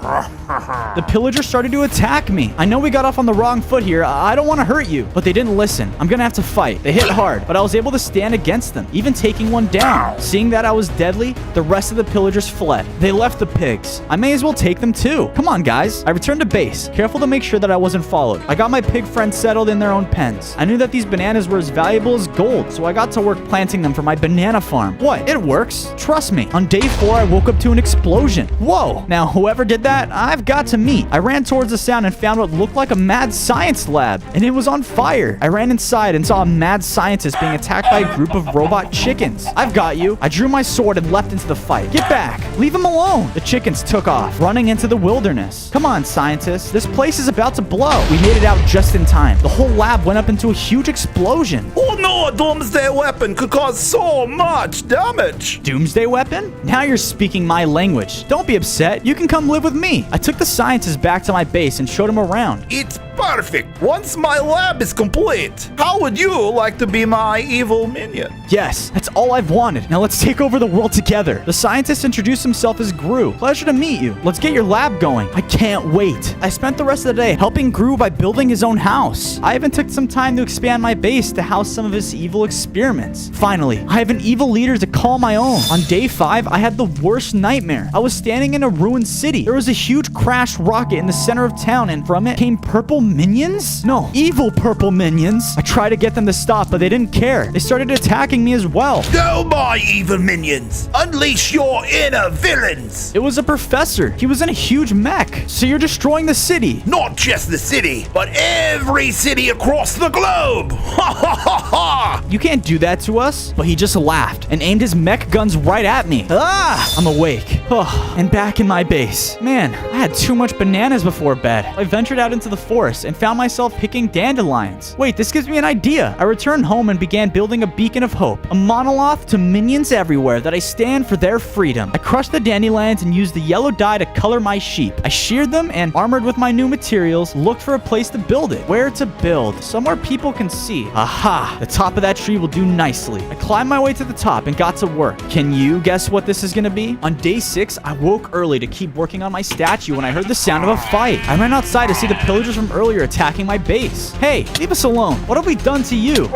The pillagers started to attack me. I know we got off on the wrong foot here. I don't want to hurt you, but they didn't listen. I'm gonna have to fight. They hit hard, but I was able to stand against them, even taking one down. Seeing that I was deadly, the rest of the pillagers fled. They left the pigs. I may as well take them too. Come on, guys. I returned to base, careful to make sure that I wasn't followed. I got my pig friends settled in their own pens. I knew that these bananas were as valuable as gold, so I got to work planting them for my banana farm. What? It works. Trust me. On day 4, I woke up to an explosion. Whoa. Now, whoever did that, I've got to meet. I ran towards the sound and found what looked like a mad science lab, and it was on fire. I ran inside and saw a mad scientist being attacked by a group of robot chickens. I've got you. I drew my sword and leapt into the fight. Get back. Leave him alone. The chickens took off, running into the wilderness. Come on, scientists. This place is about to blow. We made it out just in time. The whole lab went up into a huge explosion. Oh no, a doomsday weapon could cause so much damage. Doomsday weapon? Now you're speaking my language. Don't be upset. You can come live with me. I took the scientist back to my base and showed him around. It's Perfect! Once my lab is complete, how would you like to be my evil minion? Yes, that's all I've wanted. Now let's take over the world together. The scientist introduced himself as Gru. Pleasure to meet you. Let's get your lab going. I can't wait. I spent the rest of the day helping Gru by building his own house. I even took some time to expand my base to house some of his evil experiments. Finally, I have an evil leader to call my own. On day 5, I had the worst nightmare. I was standing in a ruined city. There was a huge crashed rocket in the center of town, and from it came purple minions? No, evil purple minions. I tried to get them to stop, but they didn't care. They started attacking me as well. Go, my evil minions! Unleash your inner villains! It was a professor. He was in a huge mech. So you're destroying the city. Not just the city, but every city across the globe! Ha ha ha ha! You can't do that to us. But he just laughed and aimed his mech guns right at me. Ah! I'm awake. Oh, and back in my base. Man, I had too much bananas before bed. I ventured out into the forest and found myself picking dandelions. Wait, this gives me an idea. I returned home and began building a beacon of hope. A monolith to minions everywhere that I stand for their freedom. I crushed the dandelions and used the yellow dye to color my sheep. I sheared them and, armored with my new materials, looked for a place to build it. Where to build? Somewhere people can see. Aha! The top of that tree will do nicely. I climbed my way to the top and got to work. Can you guess what this is gonna be? On day 6, I woke early to keep working on my statue when I heard the sound of a fight. I ran outside to see the pillagers from earlier attacking my base. Hey, leave us alone. What have we done to you?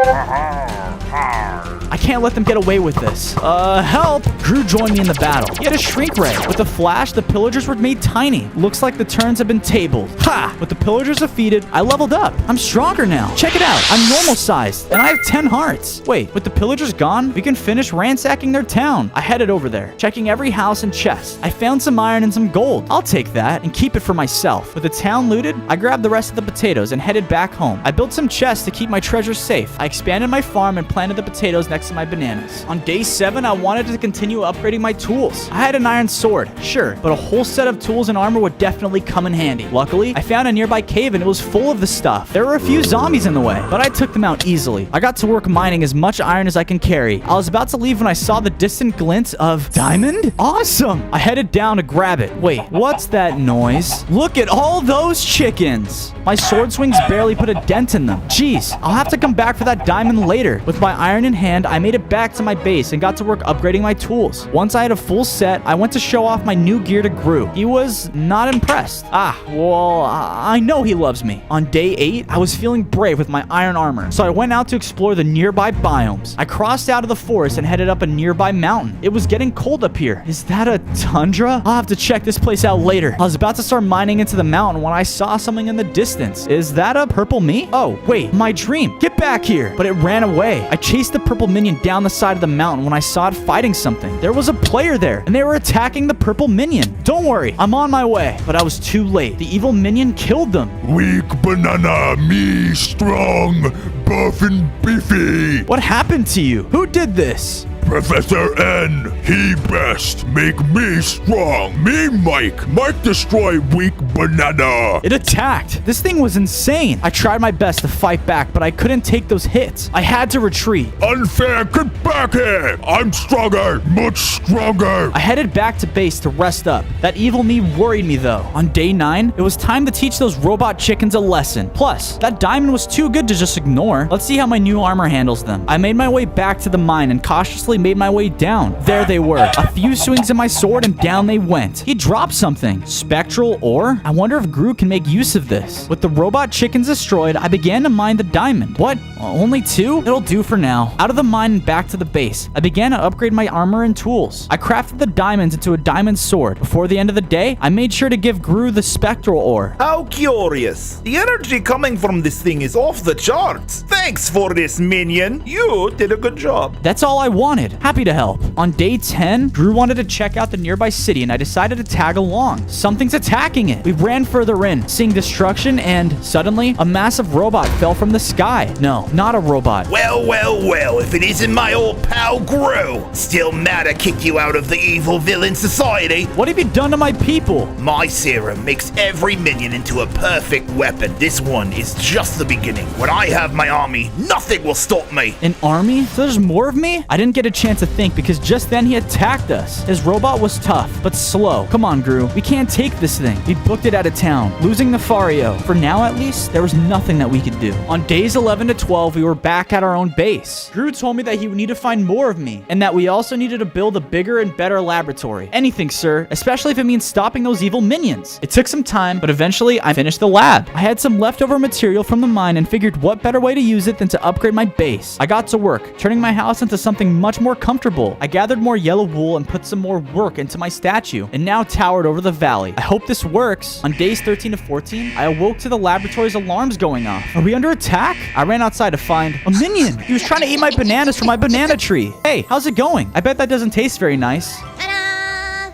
I can't let them get away with this. Help! Gru joined me in the battle. He had a shrink ray. With a flash, the pillagers were made tiny. Looks like the turns have been tabled. Ha! With the pillagers defeated, I leveled up. I'm stronger now. Check it out. I'm normal sized, and I have 10 hearts. Wait, with the pillagers gone, we can finish ransacking their town. I headed over there, checking every house and chest. I found some iron and some gold. I'll take that and keep it for myself. With the town looted, I grabbed the rest of the potatoes and headed back home. I built some chests to keep my treasures safe. I expanded my farm and planted the potatoes next to my bananas. On day 7, I wanted to continue upgrading my tools. I had an iron sword, sure, but a whole set of tools and armor would definitely come in handy. Luckily, I found a nearby cave and it was full of the stuff. There were a few zombies in the way, but I took them out easily. I got to work mining as much iron as I can carry. I was about to leave when I saw the distant glint of diamond. Awesome! I headed down to grab it. Wait, what's that noise? Look at all those chickens! My sword swings barely put a dent in them. Jeez, I'll have to come back for that diamond later. With my iron in hand, I made it back to my base and got to work upgrading my tools. Once I had a full set, I went to show off my new gear to Gru. He was not impressed. Well, I know he loves me. On day 8, I was feeling brave with my iron armor, so I went out to explore the nearby biomes. I crossed out of the forest and headed up a nearby mountain. It was getting cold up here. Is that a tundra? I'll have to check this place out later. I was about to start mining into the mountain when I saw something in the distance. Is that a purple me? Oh, wait, my dream. Get back here. But it ran away. I chased the purple minion down the side of the mountain when I saw it fighting something. There was a player there, and they were attacking the purple minion. Don't worry, I'm on my way. But I was too late. The evil minion killed them. Weak banana, me strong, buff and beefy. What happened to you? Who did this? Professor N, he best make me strong. Me, Mike destroy weak banana. It attacked. This thing was insane. I tried my best to fight back, but I couldn't take those hits. I had to retreat. Unfair, get back here. I'm stronger, much stronger. I headed back to base to rest up. That evil me worried me though. On day 9, it was time to teach those robot chickens a lesson. Plus, that diamond was too good to just ignore. Let's see how my new armor handles them. I made my way back to the mine and cautiously made my way down. There they were. A few swings of my sword and down they went. He dropped something. Spectral ore? I wonder if Gru can make use of this. With the robot chickens destroyed, I began to mine the diamond. What? Only 2? It'll do for now. Out of the mine and back to the base, I began to upgrade my armor and tools. I crafted the diamonds into a diamond sword. Before the end of the day, I made sure to give Gru the spectral ore. How curious. The energy coming from this thing is off the charts. Thanks for this, minion. You did a good job. That's all I wanted. Happy to help. On day 10, Gru wanted to check out the nearby city and I decided to tag along. Something's attacking it. We ran further in, seeing destruction, and suddenly a massive robot fell from the sky. No, not a robot. Well, if it isn't my old pal Gru. Still mad I kicked you out of the evil villain society. What have you done to my people? My serum makes every minion into a perfect weapon. This one is just the beginning. When I have my armor army. Nothing will stop me. An army? So there's more of me? I didn't get a chance to think because just then he attacked us. His robot was tough, but slow. Come on, Gru. We can't take this thing. We booked it out of town, losing Nefario. For now, at least, there was nothing that we could do. On days 11 to 12, we were back at our own base. Gru told me that he would need to find more of me, and that we also needed to build a bigger and better laboratory. Anything, sir, especially if it means stopping those evil minions. It took some time, but eventually I finished the lab. I had some leftover material from the mine and figured what better way to use it than to upgrade my base. I got to work, turning my house into something much more comfortable. I gathered more yellow wool and put some more work into my statue, and now towered over the valley. I hope this works. On days 13 to 14, I awoke to the laboratory's alarms going off. Are we under attack? I ran outside to find a minion. He was trying to eat my bananas from my banana tree. Hey, how's it going? I bet that doesn't taste very nice.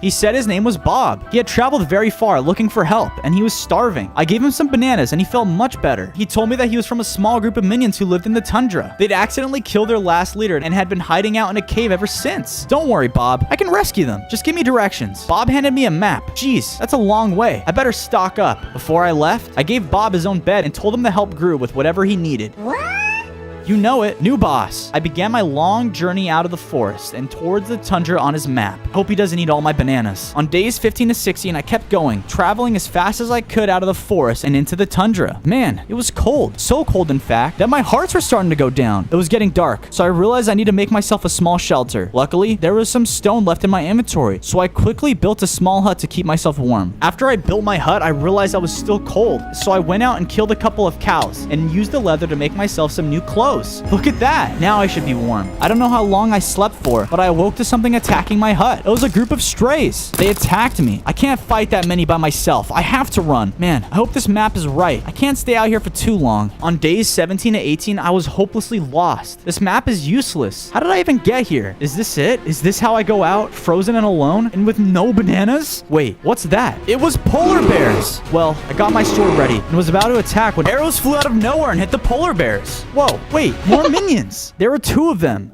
He said his name was Bob. He had traveled very far looking for help, and he was starving. I gave him some bananas, and he felt much better. He told me that he was from a small group of minions who lived in the tundra. They'd accidentally killed their last leader and had been hiding out in a cave ever since. Don't worry, Bob. I can rescue them. Just give me directions. Bob handed me a map. Jeez, that's a long way. I better stock up. Before I left, I gave Bob his own bed and told him to help Gru with whatever he needed. You know it, new boss. I began my long journey out of the forest and towards the tundra on his map. Hope he doesn't eat all my bananas. On days 15 to 16, I kept going, traveling as fast as I could out of the forest and into the tundra. Man, it was cold. So cold, in fact, that my hearts were starting to go down. It was getting dark, so I realized I need to make myself a small shelter. Luckily, there was some stone left in my inventory, so I quickly built a small hut to keep myself warm. After I built my hut, I realized I was still cold, so I went out and killed a couple of cows and used the leather to make myself some new clothes. Look at that. Now I should be warm. I don't know how long I slept for, but I awoke to something attacking my hut. It was a group of strays. They attacked me. I can't fight that many by myself. I have to run. Man, I hope this map is right. I can't stay out here for too long. On days 17 to 18, I was hopelessly lost. This map is useless. How did I even get here? Is this it? Is this how I go out, frozen and alone, and with no bananas? Wait, what's that? It was polar bears. Well, I got my sword ready and was about to attack when arrows flew out of nowhere and hit the polar bears. Whoa, wait, more minions. There were 2 of them.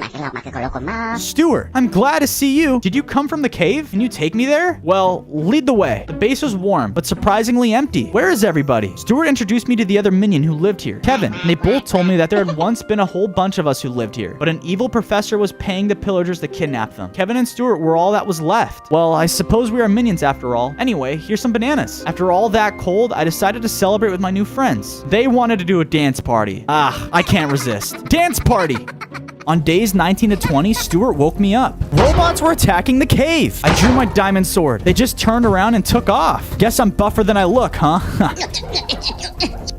Stuart, I'm glad to see you. Did you come from the cave? Can you take me there? Well, lead the way. The base was warm, but surprisingly empty. Where is everybody? Stuart introduced me to the other minion who lived here, Kevin, and they both told me that there had once been a whole bunch of us who lived here, but an evil professor was paying the pillagers to kidnap them. Kevin and Stuart were all that was left. Well, I suppose we are minions after all. Anyway, here's some bananas. After all that cold, I decided to celebrate with my new friends. They wanted to do a dance party. I can't resist. Dance party! On days 19 to 20, Stuart woke me up. Robots were attacking the cave. I drew my diamond sword. They just turned around and took off. Guess I'm buffer than I look, huh?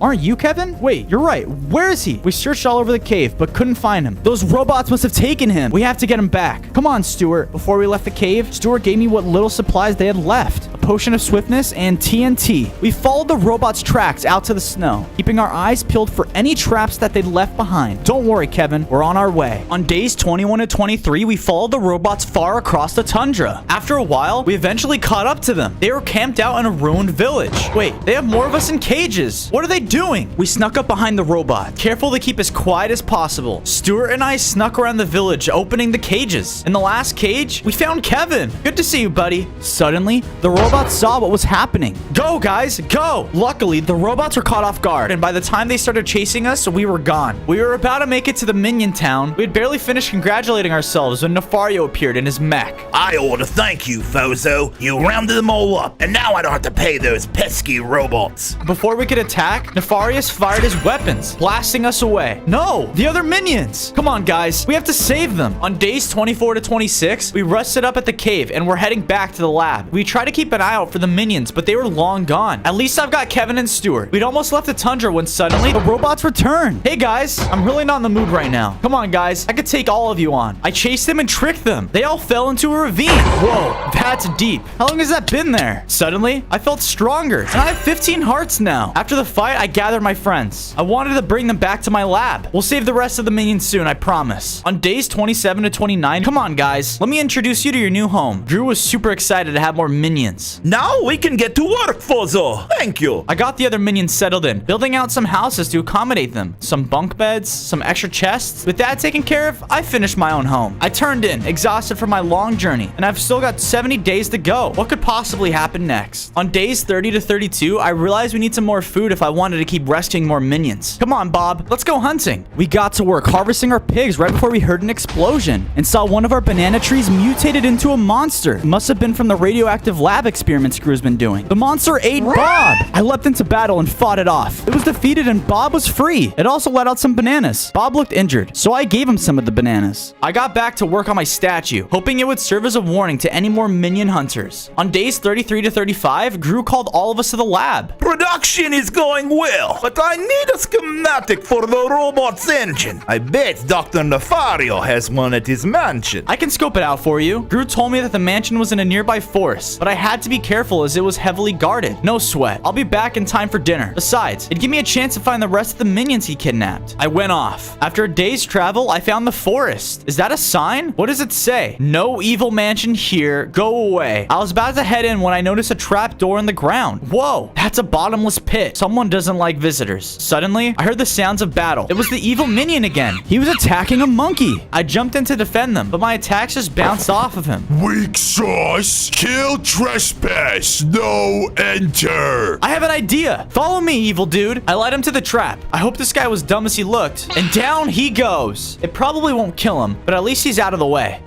Aren't you Kevin? Wait, you're right. Where is he? We searched all over the cave, but couldn't find him. Those robots must have taken him. We have to get him back. Come on, Stuart. Before we left the cave, Stuart gave me what little supplies they had left. A potion of swiftness and TNT. We followed the robots' tracks out to the snow, keeping our eyes peeled for any traps that they'd left behind. Don't worry, Kevin. We're on our way. On days 21 to 23, we followed the robots far across the tundra. After a while, we eventually caught up to them. They were camped out in a ruined village. Wait, they have more of us in cages. What are they doing? We snuck up behind the robot, careful to keep as quiet as possible. Stuart and I snuck around the village, opening the cages. In the last cage, we found Kevin. Good to see you, buddy. Suddenly, the robots saw what was happening. Go, guys, go! Luckily, the robots were caught off guard, and by the time they started chasing us, we were gone. We were about to make it to the minion town. We had barely finished congratulating ourselves when Nefario appeared in his mech. I ought to thank you, Fozo. You rounded them all up, and now I don't have to pay those pesky robots. Before we could attack, Nefarious fired his weapons, blasting us away. No, the other minions! Come on, guys, we have to save them. On days 24 to 26, we rested up at the cave and we're heading back to the lab. We tried to keep an eye out for the minions, but they were long gone. At least I've got Kevin and Stuart. We'd almost left the tundra when suddenly the robots returned. Hey guys, I'm really not in the mood right now. Come on, guys, I could take all of you on. I chased them and tricked them. They all fell into a ravine. Whoa, that's deep. How long has that been there? Suddenly, I felt stronger, and I have 15 hearts now. After the fight, I gathered my friends. I wanted to bring them back to my lab. We'll save the rest of the minions soon, I promise. On days 27 to 29, come on, guys. Let me introduce you to your new home. Drew was super excited to have more minions. Now we can get to work, Fozo. Thank you. I got the other minions settled in, building out some houses to accommodate them. Some bunk beds, some extra chests. With that taken care of, I finished my own home. I turned in, exhausted from my long journey, and I've still got 70 days to go. What could possibly happen next? On days 30 to 32, I realized we need some more food if I want wanted to keep rescuing more minions. Come on, Bob. Let's go hunting. We got to work harvesting our pigs right before we heard an explosion and saw one of our banana trees mutated into a monster. It must have been from the radioactive lab experiments Crew's been doing. The monster ate Bob. I leapt into battle and fought it off. It was defeated and Bob was free. It also let out some bananas. Bob looked injured, so I gave him some of the bananas. I got back to work on my statue, hoping it would serve as a warning to any more minion hunters. On days 33 to 35, Gru called all of us to the lab. Production is going well, but I need a schematic for the robot's engine. I bet Dr. Nefario has one at his mansion. I can scope it out for you. Gru told me that the mansion was in a nearby forest, but I had to be careful as it was heavily guarded. No sweat. I'll be back in time for dinner. Besides, it'd give me a chance to find the rest of the minions he kidnapped. I went off. After a day's travel, I found the forest. Is that a sign? What does it say? No evil mansion here. Go away. I was about to head in when I noticed a trap door in the ground. Whoa, that's a bottomless pit. Someone doesn't like visitors. Suddenly, I heard the sounds of battle. It was the evil minion again. He was attacking a monkey. I jumped in to defend them, but my attacks just bounced off of him. Weak sauce. Kill trespass. No enter. I have an idea. Follow me, evil dude. I led him to the trap. I hope this guy was dumb as he looked. And down he goes. It probably won't kill him, but at least he's out of the way.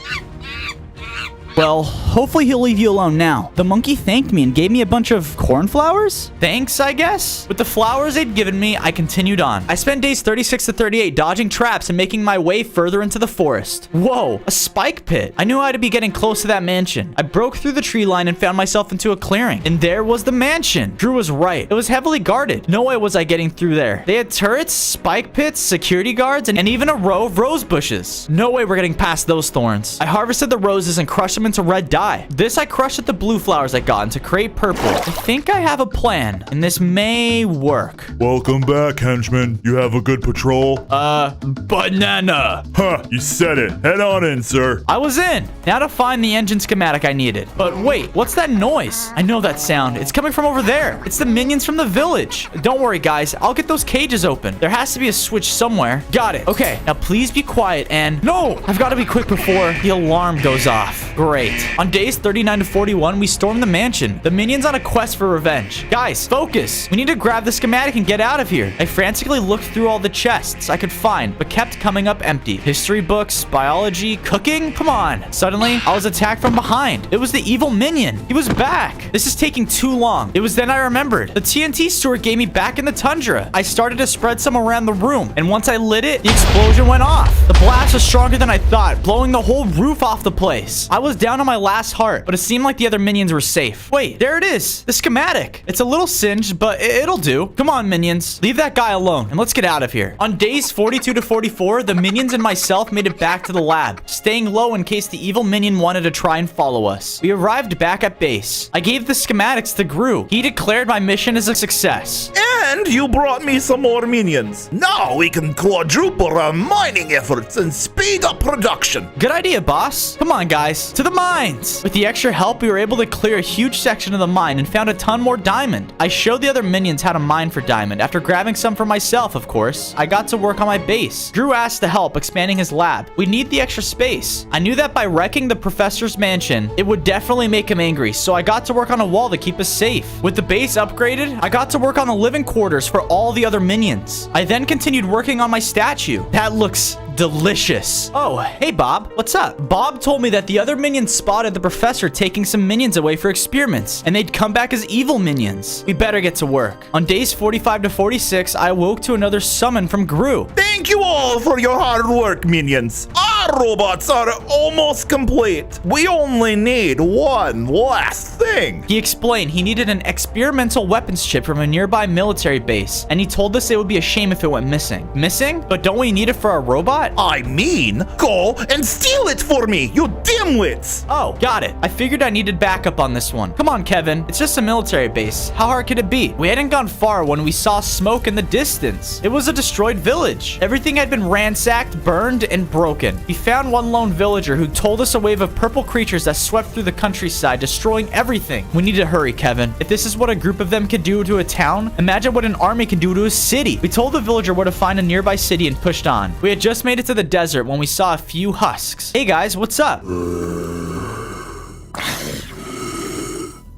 Well, hopefully he'll leave you alone now. The monkey thanked me and gave me a bunch of cornflowers? Thanks, I guess? With the flowers they'd given me, I continued on. I spent days 36 to 38 dodging traps and making my way further into the forest. Whoa, a spike pit. I knew I had to be getting close to that mansion. I broke through the tree line and found myself into a clearing. And there was the mansion. Drew was right. It was heavily guarded. No way was I getting through there. They had turrets, spike pits, security guards, and even a row of rose bushes. No way we're getting past those thorns. I harvested the roses and crushed them into red dye. This I crushed with the blue flowers I got to create purple. I think I have a plan, and this may work. Welcome back, henchman. You have a good patrol? Banana. Huh, you said it. Head on in, sir. I was in. Now to find the engine schematic I needed. But wait, what's that noise? I know that sound. It's coming from over there. It's the minions from the village. Don't worry, guys. I'll get those cages open. There has to be a switch somewhere. Got it. Okay, now please be quiet and... No! I've got to be quick before the alarm goes off. Great. On days 39 to 41, we stormed the mansion. The minions on a quest for revenge. Guys, focus. We need to grab the schematic and get out of here. I frantically looked through all the chests I could find, but kept coming up empty. History books, biology, cooking? Come on. Suddenly, I was attacked from behind. It was the evil minion. He was back. This is taking too long. It was then I remembered. The TNT store gave me back in the tundra. I started to spread some around the room, and once I lit it, the explosion went off. The blast was stronger than I thought, blowing the whole roof off the place. I was down on my last heart, but it seemed like the other minions were safe. Wait, there it is. The schematic. It's a little singed, but it'll do. Come on, minions. Leave that guy alone, and let's get out of here. On days 42 to 44, the minions and myself made it back to the lab, staying low in case the evil minion wanted to try and follow us. We arrived back at base. I gave the schematics to Gru. He declared my mission as a success. And you brought me some more minions. Now we can quadruple our mining efforts and speed up production. Good idea, boss. Come on, guys. To the mines. With the extra help, we were able to clear a huge section of the mine and found a ton more diamond. I showed the other minions how to mine for diamond after grabbing some for myself, of course. I got to work on my base. Drew asked to help expanding his lab. We need the extra space. I knew that by wrecking the professor's mansion, it would definitely make him angry, so I got to work on a wall to keep us safe. With the base upgraded, I got to work on the living quarters for all the other minions. I then continued working on my statue. That looks delicious. Oh, hey Bob, what's up? Bob told me that the other minions spotted the professor taking some minions away for experiments, and they'd come back as evil minions. We better get to work. On days 45 to 46, I awoke to another summon from Gru. Thank you all for your hard work, minions. Our robots are almost complete. We only need one last thing. He explained he needed an experimental weapons chip from a nearby military base, and he told us it would be a shame if it went missing. Missing? But don't we need it for our robot? I mean, go and steal it for me, you dimwits! Oh, got it. I figured I needed backup on this one. Come on, Kevin. It's just a military base. How hard could it be? We hadn't gone far when we saw smoke in the distance. It was a destroyed village. Everything had been ransacked, burned, and broken. We found one lone villager who told us a wave of purple creatures that swept through the countryside, destroying everything. We need to hurry, Kevin. If this is what a group of them could do to a town, imagine what an army can do to a city. We told the villager where to find a nearby city and pushed on. We had just made it to the desert when we saw a few husks. Hey guys, what's up?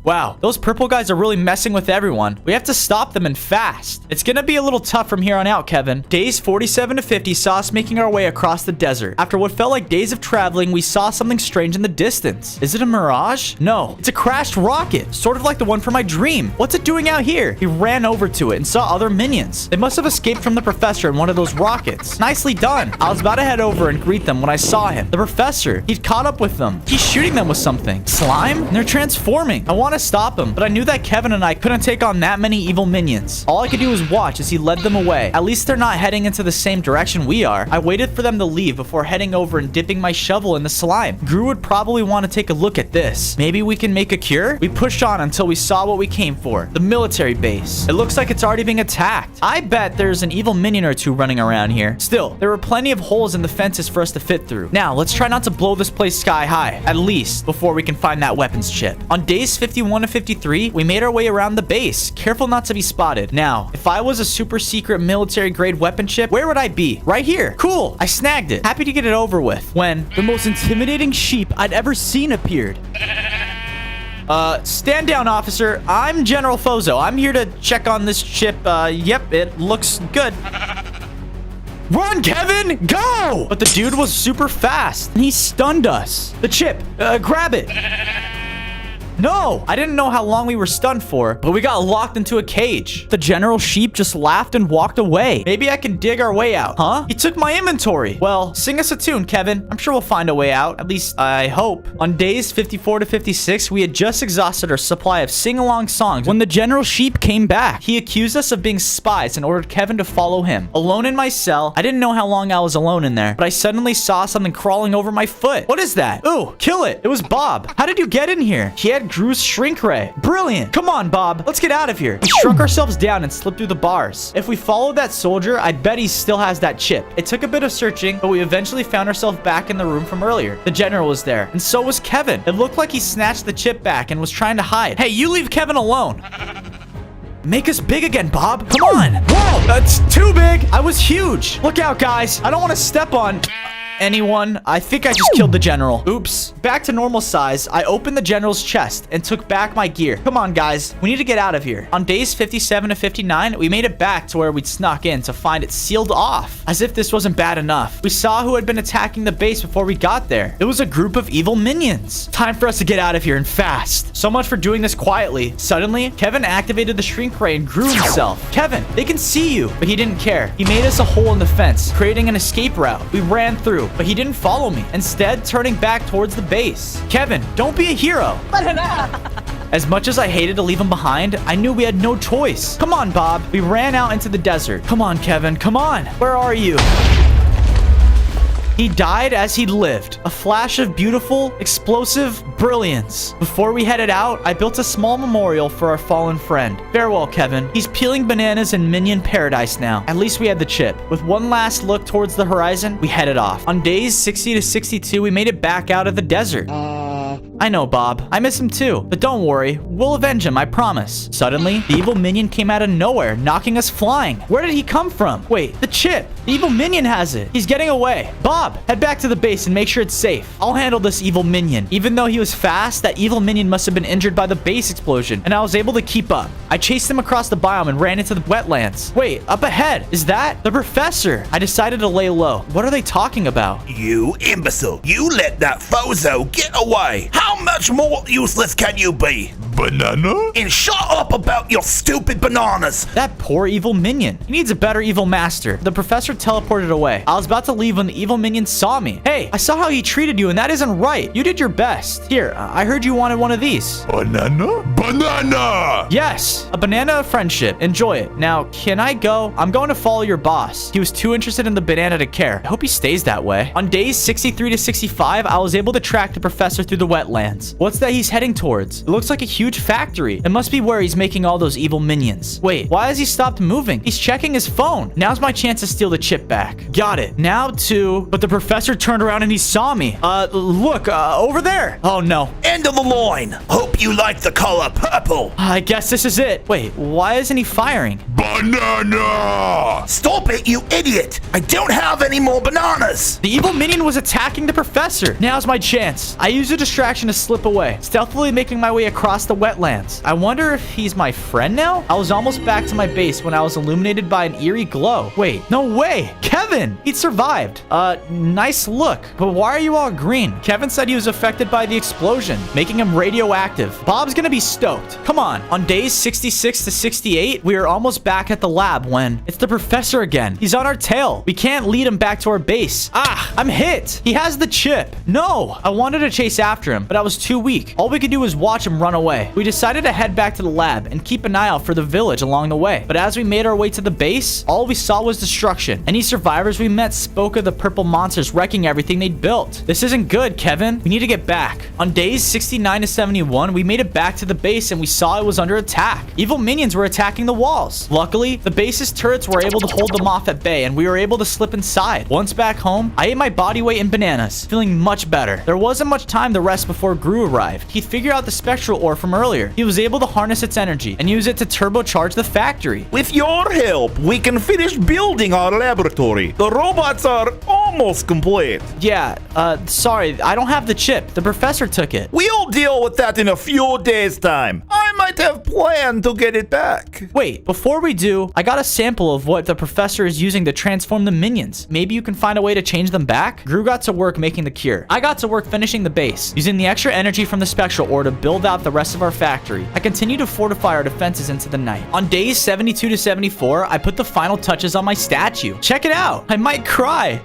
Wow, those purple guys are really messing with everyone. We have to stop them and fast. It's gonna be a little tough from here on out, Kevin. Days 47 to 50 saw us making our way across the desert. After what felt like days of traveling, we saw something strange in the distance. Is it a mirage? No, it's a crashed rocket, sort of like the one from my dream. What's it doing out here? He ran over to it and saw other minions. They must have escaped from the professor in one of those rockets. Nicely done. I was about to head over and greet them when I saw him. The professor, he'd caught up with them. He's shooting them with something. Slime? And they're transforming. I want to stop him, but I knew that Kevin and I couldn't take on that many evil minions. All I could do was watch as he led them away. At least they're not heading into the same direction we are. I waited for them to leave before heading over and dipping my shovel in the slime. Gru would probably want to take a look at this. Maybe we can make a cure? We pushed on until we saw what we came for. The military base. It looks like it's already being attacked. I bet there's an evil minion or two running around here. Still, there were plenty of holes in the fences for us to fit through. Now, let's try not to blow this place sky high, at least before we can find that weapons chip. On days 51 to 53, we made our way around the base, careful not to be spotted. Now, if I was a super secret military grade weapon chip, where would I be? Right here. Cool, I snagged it. Happy to get it over with. When the most intimidating sheep I'd ever seen appeared. Stand down, officer. I'm General Fozo. I'm here to check on this chip. Yep, it looks good. Run, Kevin! Go! But the dude was super fast, and he stunned us. The chip, grab it. No, I didn't know how long we were stunned for, but we got locked into a cage. The general sheep just laughed and walked away. Maybe I can dig our way out, huh? He took my inventory. Well, sing us a tune, Kevin. I'm sure we'll find a way out. At least, I hope. On days 54 to 56, we had just exhausted our supply of sing-along songs when the general sheep came back. He accused us of being spies and ordered Kevin to follow him. Alone in my cell, I didn't know how long I was alone in there, but I suddenly saw something crawling over my foot. What is that? Ooh, kill it. It was Bob. How did you get in here? He had Gru's shrink ray. Brilliant. Come on, Bob. Let's get out of here. We shrunk ourselves down and slipped through the bars. If we followed that soldier, I'd bet he still has that chip. It took a bit of searching, but we eventually found ourselves back in the room from earlier. The general was there, and so was Kevin. It looked like he snatched the chip back and was trying to hide. Hey, you leave Kevin alone. Make us big again, Bob. Come on. Whoa, that's too big. I was huge. Look out, guys. I don't want to step on anyone. I think I just killed the general. Oops. Back to normal size, I opened the general's chest and took back my gear. Come on, guys. We need to get out of here. On days 57 to 59, we made it back to where we'd snuck in to find it sealed off. As if this wasn't bad enough. We saw who had been attacking the base before we got there. It was a group of evil minions. Time for us to get out of here and fast. So much for doing this quietly. Suddenly, Kevin activated the shrink ray and grew himself. Kevin, they can see you. But he didn't care. He made us a hole in the fence, creating an escape route. We ran through, but he didn't follow me, instead turning back towards the base. Kevin, don't be a hero. As much as I hated to leave him behind, I knew we had no choice. Come on, Bob. We ran out into the desert. Come on, Kevin. Come on. Where are you? He died as he'd lived. A flash of beautiful, explosive brilliance. Before we headed out, I built a small memorial for our fallen friend. Farewell, Kevin. He's peeling bananas in Minion Paradise now. At least we had the chip. With one last look towards the horizon, we headed off. On days 60 to 62, we made it back out of the desert. I know, Bob. I miss him too. But don't worry. We'll avenge him, I promise. Suddenly, the evil minion came out of nowhere, knocking us flying. Where did he come from? Wait, the chip. The evil minion has it. He's getting away. Bob, head back to the base and make sure it's safe. I'll handle this evil minion. Even though he was fast, that evil minion must have been injured by the base explosion, and I was able to keep up. I chased him across the biome and ran into the wetlands. Wait, up ahead. Is that the professor? I decided to lay low. What are they talking about? You imbecile. You let that Fozo get away. How much more useless can you be? Banana? And shut up about your stupid bananas. That poor evil minion. He needs a better evil master. The professor teleported away. I was about to leave when the evil minion saw me. Hey, I saw how he treated you, and that isn't right. You did your best. Here, I heard you wanted one of these. Banana? Banana! Yes, a banana of friendship. Enjoy it. Now, can I go? I'm going to follow your boss. He was too interested in the banana to care. I hope he stays that way. On days 63 to 65, I was able to track the professor through the wetlands. What's that he's heading towards? It looks like a huge factory. It must be where he's making all those evil minions. Wait, why has he stopped moving? He's checking his phone. Now's my chance to steal the chip back. Got it. Now to... But the professor turned around and he saw me. Look, over there. Oh, no. End of the line. Hope you like the color purple. I guess this is it. Wait, why isn't he firing? Banana! Stop it, you idiot. I don't have any more bananas. The evil minion was attacking the professor. Now's my chance. I used a distraction to slip away, stealthily making my way across the wetlands. I wonder if he's my friend now? I was almost back to my base when I was illuminated by an eerie glow. Wait, no way. Kevin, he'd survived. Nice look. But why are you all green? Kevin said he was affected by the explosion, making him radioactive. Bob's gonna be stoked. Come on. On days 66 to 68, we are almost back at the lab when it's the professor again. He's on our tail. We can't lead him back to our base. Ah, I'm hit. He has the chip. No, I wanted to chase after him, but I was too weak. All we could do was watch him run away. We decided to head back to the lab and keep an eye out for the village along the way. But as we made our way to the base, all we saw was destruction. Any survivors we met spoke of the purple monsters wrecking everything they'd built. This isn't good, Kevin. We need to get back. On days 69 to 71, we made it back to the base and we saw it was under attack. Evil minions were attacking the walls. Luckily, the base's turrets were able to hold them off at bay and we were able to slip inside. Once back home, I ate my body weight in bananas, feeling much better. There wasn't much time to rest before Gru arrived. He'd figured out the spectral ore from earlier. He was able to harness its energy and use it to turbocharge the factory. With your help, we can finish building our laboratory. The robots are almost complete. Yeah, sorry, I don't have the chip. The professor took it. We'll deal with that in a few days' time. I might have planned to get it back. Wait, before we do, I got a sample of what the professor is using to transform the minions. Maybe you can find a way to change them back? Gru got to work making the cure. I got to work finishing the base, using the extra energy from the spectral ore to build out the rest of our factory. I continue to fortify our defenses into the night. On days 72 to 74, I put the final touches on my statue. Check it out. I might cry.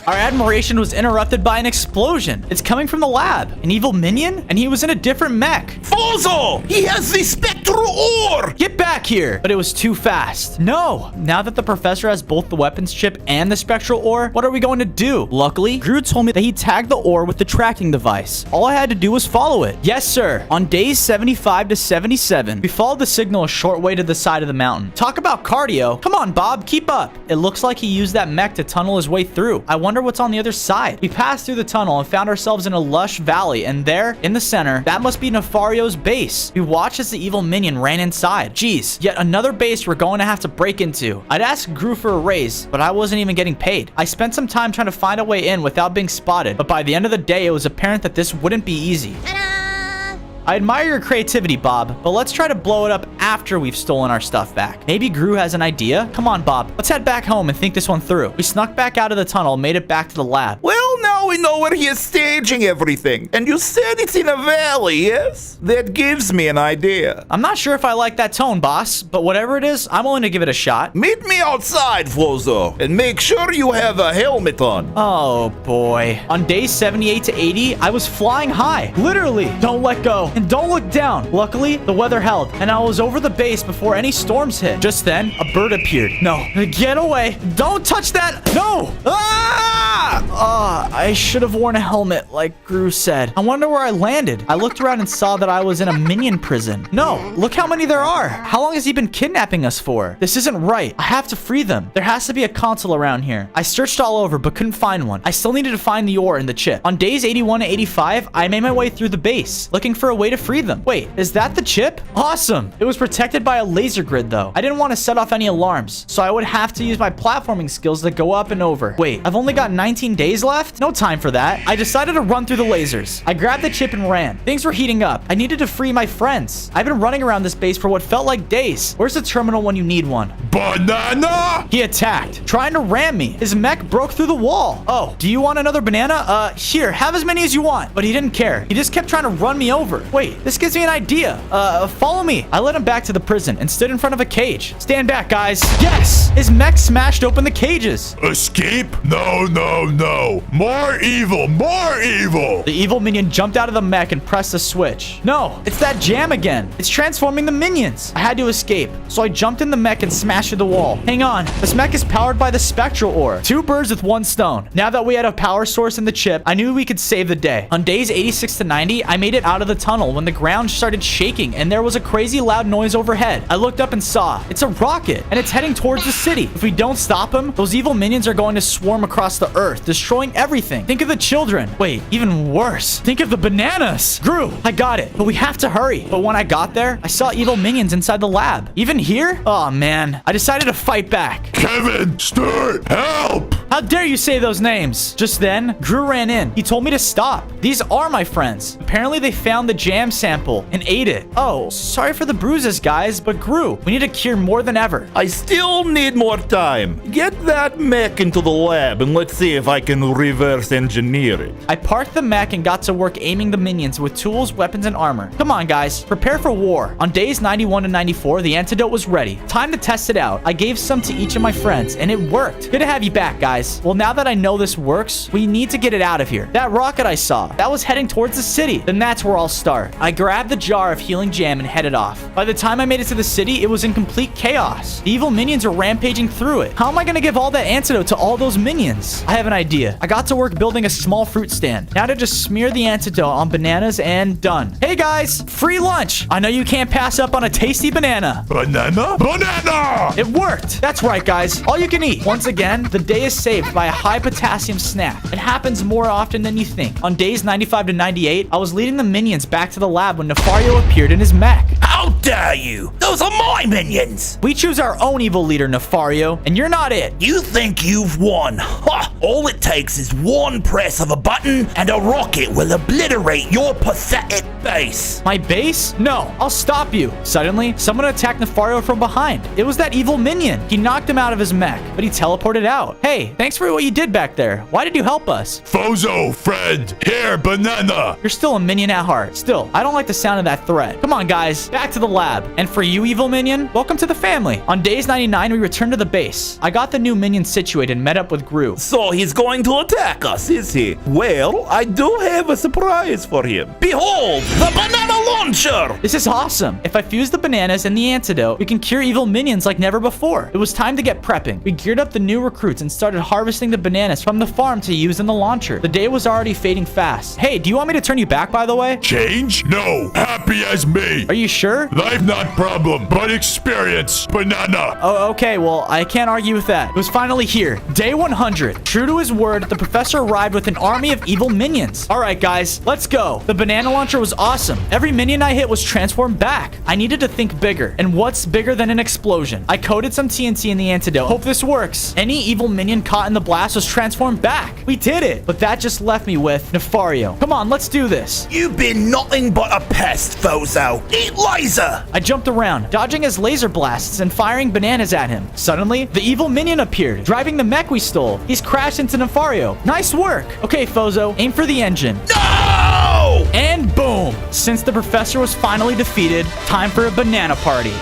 Our admiration was interrupted by an explosion. It's coming from the lab. An evil minion? And he was in a different mech. Fozo! He has the spectral ore! Get back here! But it was too fast. No! Now that the professor has both the weapons chip and the spectral ore, what are we going to do? Luckily, Gru told me that he tagged the ore with the tracking device. All I had to do was follow it. Yes, sir. On days 75 to 77, we followed the signal a short way to the side of the mountain. Talk about cardio. Come on, Bob, keep up. It looks like he used that mech to tunnel his way through. I wonder what's on the other side. We passed through the tunnel and found ourselves in a lush valley, and there, in the center, that must be Nefario's base. We watched as the evil minion ran inside. Jeez, yet another base we're going to have to break into. I'd asked Gru for a raise, but I wasn't even getting paid. I spent some time trying to find a way in without being spotted, but by the end of the day, it was apparent that this wouldn't be easy. I admire your creativity, Bob, but let's try to blow it up after we've stolen our stuff back. Maybe Gru has an idea? Come on, Bob. Let's head back home and think this one through. We snuck back out of the tunnel and made it back to the lab. Well, now we know where he is staging everything. And you said it's in a valley, yes? That gives me an idea. I'm not sure if I like that tone, boss, but whatever it is, I'm willing to give it a shot. Meet me outside, Flozo, and make sure you have a helmet on. Oh, boy. On days 78 to 80, I was flying high. Literally. Don't let go. And don't look down. Luckily, the weather held, and I was over the base before any storms hit. Just then, a bird appeared. No. Get away. Don't touch that. No. I should have worn a helmet, like Gru said. I wonder where I landed. I looked around and saw that I was in a minion prison. No. Look how many there are. How long has he been kidnapping us for? This isn't right. I have to free them. There has to be a console around here. I searched all over, but couldn't find one. I still needed to find the ore and the chip. On days 81 to 85, I made my way through the base, looking for a way to free them. Wait, is that the chip? Awesome. It was protected by a laser grid, though. I didn't want to set off any alarms, so I would have to use my platforming skills to go up and over. Wait, I've only got 19 days left? No time for that. I decided to run through the lasers. I grabbed the chip and ran. Things were heating up. I needed to free my friends. I've been running around this base for what felt like days. Where's the terminal when you need one? Banana! He attacked, trying to ram me. His mech broke through the wall. Oh, do you want another banana? Here, have as many as you want. But he didn't care. He just kept trying to run me over. Wait, this gives me an idea. Follow me. I led him back to the prison and stood in front of a cage. Stand back, guys. Yes! His mech smashed open the cages. Escape? No, no, no. More evil, more evil. The evil minion jumped out of the mech and pressed the switch. No, it's that jam again. It's transforming the minions. I had to escape, so I jumped in the mech and smashed through the wall. Hang on, this mech is powered by the spectral ore. 2 birds with 1 stone. Now that we had a power source in the chip, I knew we could save the day. On days 86 to 90, I made it out of the tunnel when the ground started shaking and there was a crazy loud noise overhead. I looked up and saw it's a rocket and it's heading towards the city. If we don't stop them, those evil minions are going to swarm across the earth, destroying everything. Think of the children. Wait, even worse. Think of the bananas. Gru, I got it, but we have to hurry. But when I got there, I saw evil minions inside the lab. Even here? Oh man, I decided to fight back. Kevin, Stuart, help! How dare you say those names? Just then, Gru ran in. He told me to stop. These are my friends. Apparently they found the jam sample and ate it. Oh, sorry for the bruises, guys, but Gru, we need a cure more than ever. I still need more time. Get that mech into the lab and let's see if I can reverse engineer it. I parked the mech and got to work aiming the minions with tools, weapons, and armor. Come on, guys. Prepare for war. On days 91 to 94, the antidote was ready. Time to test it out. I gave some to each of my friends, and it worked. Good to have you back, guys. Well, now that I know this works, we need to get it out of here. That rocket I saw, that was heading towards the city. Then that's where I'll start. I grabbed the jar of healing jam and headed off. By the time I made it to the city, it was in complete chaos. The evil minions are rampaging through it. How am I going to give all that antidote to all those minions? I have an idea. I got to work building a small fruit stand. Now to just smear the antidote on bananas and done. Hey guys, free lunch. I know you can't pass up on a tasty banana. Banana? Banana! It worked. That's right, guys. All you can eat. Once again, the day is saved by a high potassium snack. It happens more often than you think. On days 95 to 98, I was leading the minions back to the lab when Nefario appeared in his mech. How dare you? Those are my minions! We choose our own evil leader, Nefario, and you're not it. You think you've won? Ha! All it takes is one press of a button and a rocket will obliterate your pathetic base. My base? No, I'll stop you. Suddenly, someone attacked Nefario from behind. It was that evil minion. He knocked him out of his mech, but he teleported out. Hey, thanks for what you did back there. Why did you help us? Fozo, friend, here, banana. You're still a minion at heart. Still, I don't like the sound of that threat. Come on, guys, back to the lab. And for you, evil minion, welcome to the family. On days 99, we returned to the base. I got the new minion situated and met up with Gru. So he's going to attack us, is he? Well, I do have a surprise for him. Behold, the banana launcher! This is awesome. If I fuse the bananas and the antidote, we can cure evil minions like never before. It was time to get prepping. We geared up the new recruits and started harvesting the bananas from the farm to use in the launcher. The day was already fading fast. Hey, do you want me to turn you back, by the way? Change? No. Happy as me. Are you sure? Life not problem, but experience. Banana. Oh, okay. Well, I can't argue with that. It was finally here. Day 100. True to his word, the professor arrived with an army of evil minions. All right, guys, let's go. The banana launcher was awesome. Every minion I hit was transformed back. I needed to think bigger. And what's bigger than an explosion? I coated some TNT in the antidote. Hope this works. Any evil minion caught in the blast was transformed back. We did it. But that just left me with Nefario. Come on, let's do this. You've been nothing but a pest, Fozo. Eat laser! I jumped around, dodging his laser blasts and firing bananas at him. Suddenly, the evil minion appeared, driving the mech we stole. He's crashed into Nefario. Nice work. Okay, Fozo, aim for the engine. No! And boom! Since the professor was finally defeated, time for a banana party.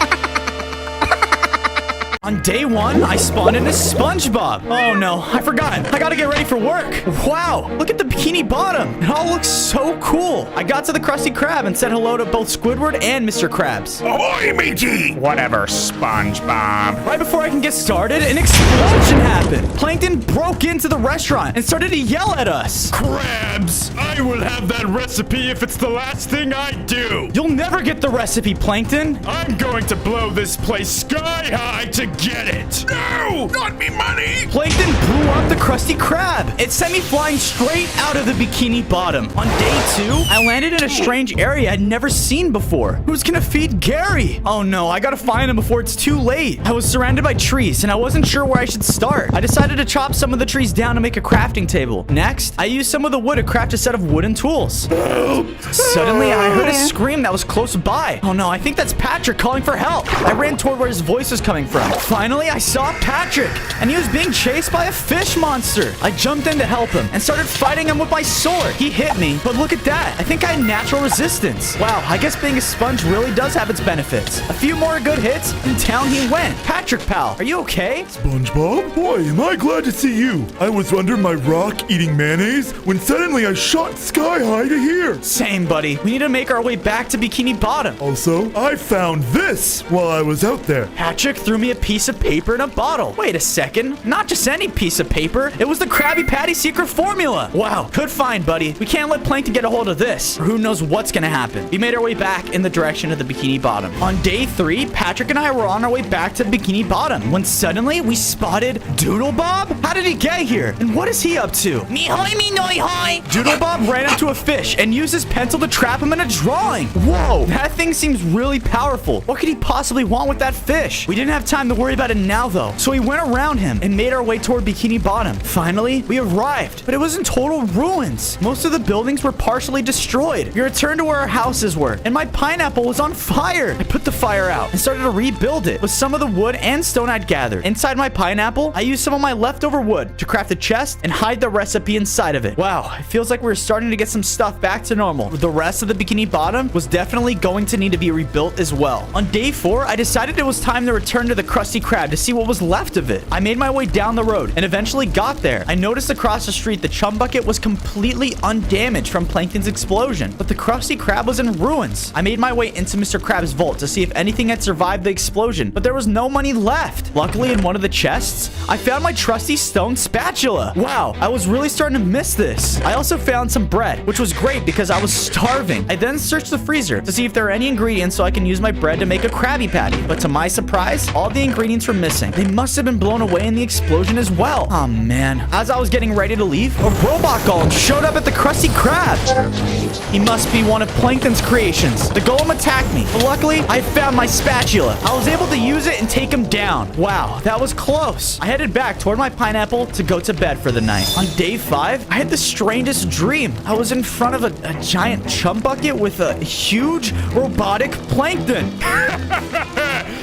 On day 1, I spawned into SpongeBob. Oh no, I forgot. I gotta get ready for work. Wow, look at the Bikini Bottom. It all looks so cool. I got to the Krusty Krab and said hello to both Squidward and Mr. Krabs. Ahoy, matey! Whatever, SpongeBob. Right before I can get started, an explosion happened. Plankton broke into the restaurant and started to yell at us. Crabs! I will have that recipe if it's the last thing I do. You'll never get the recipe, Plankton. I'm going to blow this place sky high to get it. No! Not me money! Plankton blew up the Krusty Krab. It sent me flying straight out of the Bikini Bottom. On day 2, I landed in a strange area I'd never seen before. Who's gonna feed Gary? Oh no, I gotta find him before it's too late. I was surrounded by trees and I wasn't sure where I should start. I decided to chop some of the trees down to make a crafting table. Next, I used some of the wood to craft a set of wooden tools. Suddenly, I heard a scream that was close by. Oh no, I think that's Patrick calling for help. I ran toward where his voice was coming from. Finally, I saw Patrick, and he was being chased by a fish fish monster. I jumped in to help him and started fighting him with my sword. He hit me, but look at that. I think I had natural resistance. Wow, I guess being a sponge really does have its benefits. A few more good hits, and down he went. Patrick, pal, are you okay? SpongeBob? Boy, am I glad to see you. I was under my rock eating mayonnaise when suddenly I shot sky high to here. Same, buddy. We need to make our way back to Bikini Bottom. Also, I found this while I was out there. Patrick threw me a piece of paper in a bottle. Wait a second. Not just any piece of paper. It was the Krabby Patty secret formula. Wow. Good find, buddy. We can't let Plankton get a hold of this, or who knows what's gonna happen. We made our way back in the direction of the Bikini Bottom. On day 3, Patrick and I were on our way back to Bikini Bottom when suddenly we spotted Doodle Bob. How did he get here? And what is he up to? Me hoy, me noy hoy. Doodle Bob ran up to a fish and used his pencil to trap him in a drawing. Whoa, that thing seems really powerful. What could he possibly want with that fish? We didn't have time to worry about it now, though, so we went around him and made our way toward Bikini Bottom. Finally, we arrived, but it was in total ruins. Most of the buildings were partially destroyed. We returned to where our houses were, and my pineapple was on fire. I put the fire out and started to rebuild it with some of the wood and stone I'd gathered. Inside my pineapple, I used some of my leftover wood to craft a chest and hide the recipe inside of it. Wow, it feels like we're starting to get some stuff back to normal. The rest of the Bikini Bottom was definitely going to need to be rebuilt as well. On day 4, I decided it was time to return to the Krusty Krab to see what was left of it. I made my way down the road and eventually got there. I noticed across the street the chum bucket was completely undamaged from Plankton's explosion, but the Krusty Krab was in ruins. I made my way into Mr. Krab's vault to see if anything had survived the explosion, but there was no money left. Luckily, in one of the chests, I found my trusty stone spatula. Wow, I was really starting to miss this. I also found some bread, which was great because I was starving. I then searched the freezer to see if there are any ingredients so I can use my bread to make a Krabby Patty, but to my surprise, all the ingredients were missing. They must have been blown away in the explosion as well. Oh man. As I was getting ready to leave, a robot golem showed up at the Krusty Krab. He must be one of Plankton's creations. The golem attacked me, but luckily, I found my spatula. I was able to use it and take him down. Wow, that was close. I headed back toward my pineapple to go to bed for the night. On day 5, I had the strangest dream. I was in front of a giant chum bucket with a huge robotic Plankton.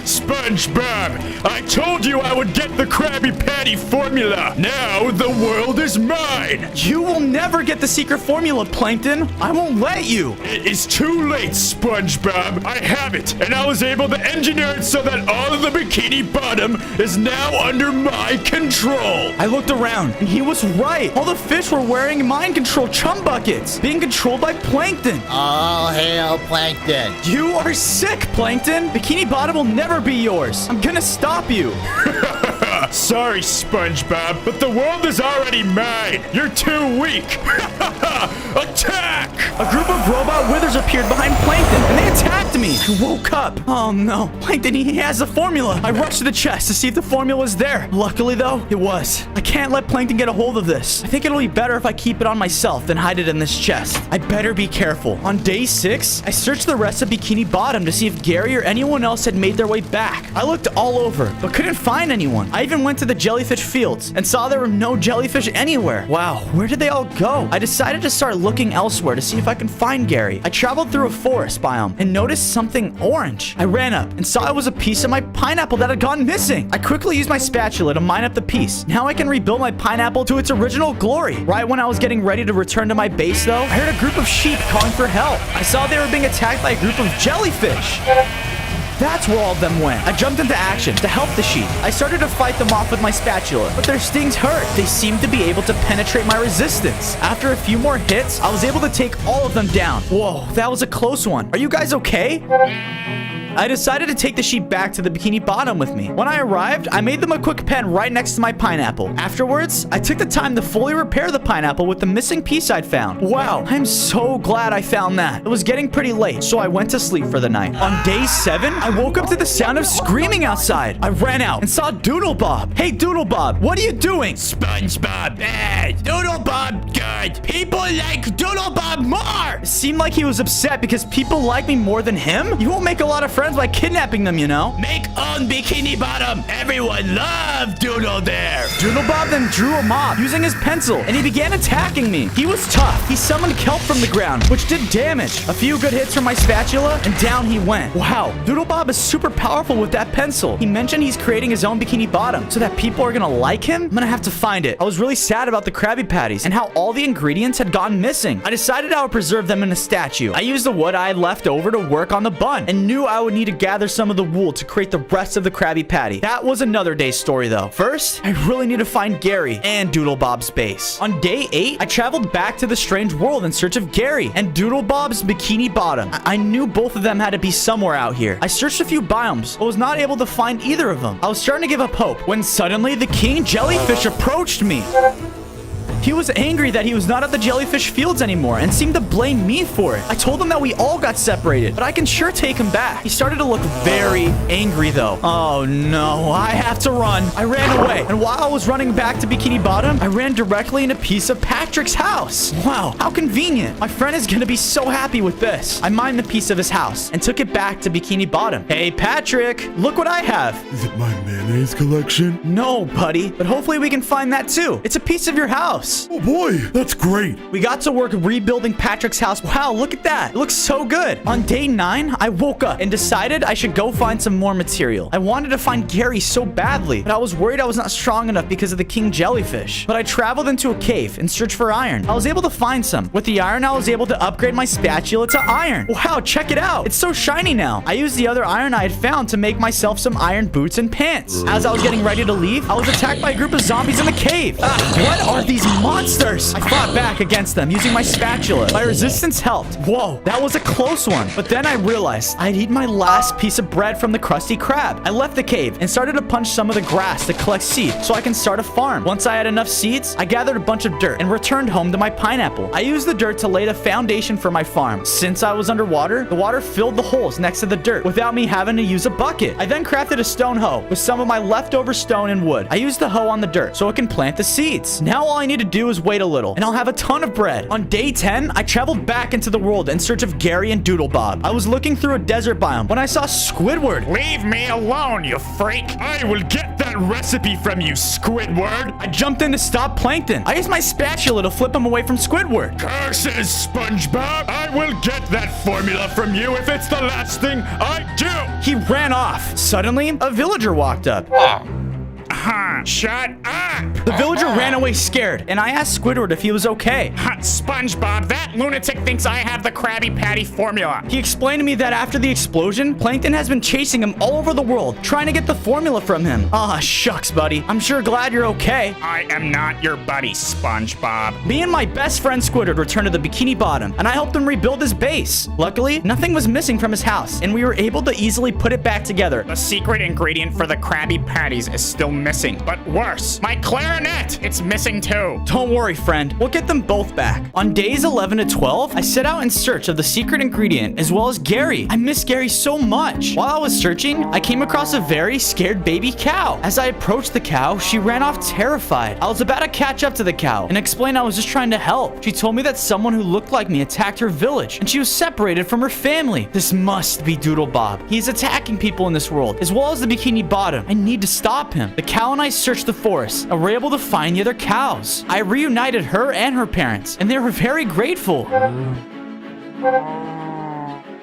SpongeBob, I told you I would get the Krabby Patty formula. Now the world is mine. You will never get the secret formula, Plankton. I won't let you. It is too late, SpongeBob. I have it, and I was able to engineer it so that all of the Bikini Bottom is now under my control. I looked around, and he was right. All the fish were wearing mind control chum buckets, being controlled by Plankton. All hail Plankton. You are sick, Plankton. Bikini Bottom will never be yours. I'm gonna stop you. Sorry, SpongeBob, but the world is already mine. You're too weak. Attack! A group of robot withers appeared behind Plankton, and they attacked me. I woke up. Oh no, Plankton, he has the formula. I rushed to the chest to see if the formula was there. Luckily, though, it was. I can't let Plankton get a hold of this. I think it'll be better if I keep it on myself than hide it in this chest. I better be careful. On day 6, I searched the rest of Bikini Bottom to see if Gary or anyone else had made their way back. I looked all over, but couldn't find anyone. I even went to the jellyfish fields and saw there were no jellyfish anywhere. Wow, where did they all go? I decided to start looking elsewhere to see if I can find Gary. I traveled through a forest biome and noticed something orange. I ran up and saw it was a piece of my pineapple that had gone missing. I quickly used my spatula to mine up the piece. Now I can rebuild my pineapple to its original glory. Right when I was getting ready to return to my base, though, I heard a group of sheep calling for help. I saw they were being attacked by a group of jellyfish. That's where all of them went. I jumped into action to help the sheep. I started to fight them off with my spatula, but their stings hurt. They seemed to be able to penetrate my resistance. After a few more hits, I was able to take all of them down. Whoa, that was a close one. Are you guys okay? I decided to take the sheep back to the Bikini Bottom with me. When I arrived, I made them a quick pen right next to my pineapple. Afterwards, I took the time to fully repair the pineapple with the missing piece I'd found. Wow, I'm so glad I found that. It was getting pretty late, so I went to sleep for the night. On day 7, I woke up to the sound of screaming outside. I ran out and saw Doodle Bob. Hey, Doodle Bob, what are you doing? SpongeBob bad. Doodle Bob good. People like Doodle Bob more. It seemed like he was upset because people like me more than him. You won't make a lot of friends friends by kidnapping them, you know? Make on Bikini Bottom. Everyone love Doodle there. Doodlebob then drew a mob using his pencil, and he began attacking me. He was tough. He summoned kelp from the ground, which did damage. A few good hits from my spatula, and down he went. Wow, Doodlebob is super powerful with that pencil. He mentioned he's creating his own Bikini Bottom, so that people are gonna like him. I'm gonna have to find it. I was really sad about the Krabby Patties and how all the ingredients had gone missing. I decided I would preserve them in a statue. I used the wood I had left over to work on the bun, and knew I would need to gather some of the wool to create the rest of the Krabby Patty. That was another day's story though. First, I really need to find Gary and Doodlebob's base. On day 8, I traveled back to the strange world in search of Gary and Doodlebob's Bikini Bottom. I knew both of them had to be somewhere out here. I searched a few biomes, but was not able to find either of them. I was starting to give up hope when suddenly the king jellyfish approached me. He was angry that he was not at the jellyfish fields anymore and seemed to blame me for it. I told him that we all got separated, but I can sure take him back. He started to look very angry though. Oh no, I have to run. I ran away, and while I was running back to Bikini Bottom, I ran directly into a piece of Patrick's house. Wow, how convenient. My friend is gonna be so happy with this. I mined the piece of his house and took it back to Bikini Bottom. Hey Patrick, look what I have. Is it my mayonnaise collection? No, buddy, but hopefully we can find that too. It's a piece of your house. Oh boy, that's great. We got to work rebuilding Patrick's house. Wow, look at that. It looks so good. On day 9, I woke up and decided I should go find some more material. I wanted to find Gary so badly, but I was worried I was not strong enough because of the king jellyfish. But I traveled into a cave and searched for iron. I was able to find some. With the iron, I was able to upgrade my spatula to iron. Wow, check it out. It's so shiny now. I used the other iron I had found to make myself some iron boots and pants. As I was getting ready to leave, I was attacked by a group of zombies in the cave. What are these monsters? I fought back against them using my spatula. My resistance helped. Whoa, that was a close one. But then I realized I had eaten my last piece of bread from the Krusty Krab. I left the cave and started to punch some of the grass to collect seeds so I can start a farm. Once I had enough seeds, I gathered a bunch of dirt and returned home to my pineapple. I used the dirt to lay the foundation for my farm. Since I was underwater, the water filled the holes next to the dirt without me having to use a bucket. I then crafted a stone hoe with some of my leftover stone and wood. I used the hoe on the dirt so it can plant the seeds. Now all I need to do is wait a little, and I'll have a ton of bread. On day 10, I traveled back into the world in search of Gary and Doodlebob. I was looking through a desert biome when I saw Squidward. Leave me alone, you freak. I will get that recipe from you, Squidward. I jumped in to stop Plankton. I used my spatula to flip him away from Squidward. Curses, SpongeBob. I will get that formula from you if it's the last thing I do. He ran off. Suddenly, a villager walked up. Shut up! The villager ran away scared, and I asked Squidward if he was okay. SpongeBob, that lunatic thinks I have the Krabby Patty formula. He explained to me that after the explosion, Plankton has been chasing him all over the world, trying to get the formula from him. Ah, shucks, buddy. I'm sure glad you're okay. I am not your buddy, SpongeBob. Me and my best friend Squidward returned to the Bikini Bottom, and I helped him rebuild his base. Luckily, nothing was missing from his house, and we were able to easily put it back together. The secret ingredient for the Krabby Patties is still missing, but worse, my clarinet, it's missing too. Don't worry, friend. We'll get them both back. On days 11 to 12, I set out in search of the secret ingredient as well as Gary. I miss Gary so much. While I was searching, I came across a very scared baby cow. As I approached the cow, she ran off terrified. I was about to catch up to the cow and explain I was just trying to help. She told me that someone who looked like me attacked her village and she was separated from her family. This must be Doodlebob. He's attacking people in this world as well as the Bikini Bottom. I need to stop him. The cow and I searched the forest and were able to find the other cows. I reunited her and her parents, and they were very grateful.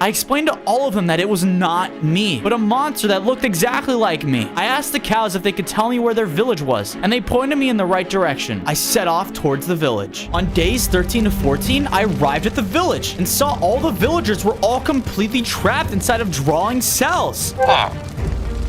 I explained to all of them that it was not me, but a monster that looked exactly like me. I asked the cows if they could tell me where their village was, and they pointed me in the right direction. I set off towards the village. On days 13 to 14, I arrived at the village and saw all the villagers were all completely trapped inside of drawing cells.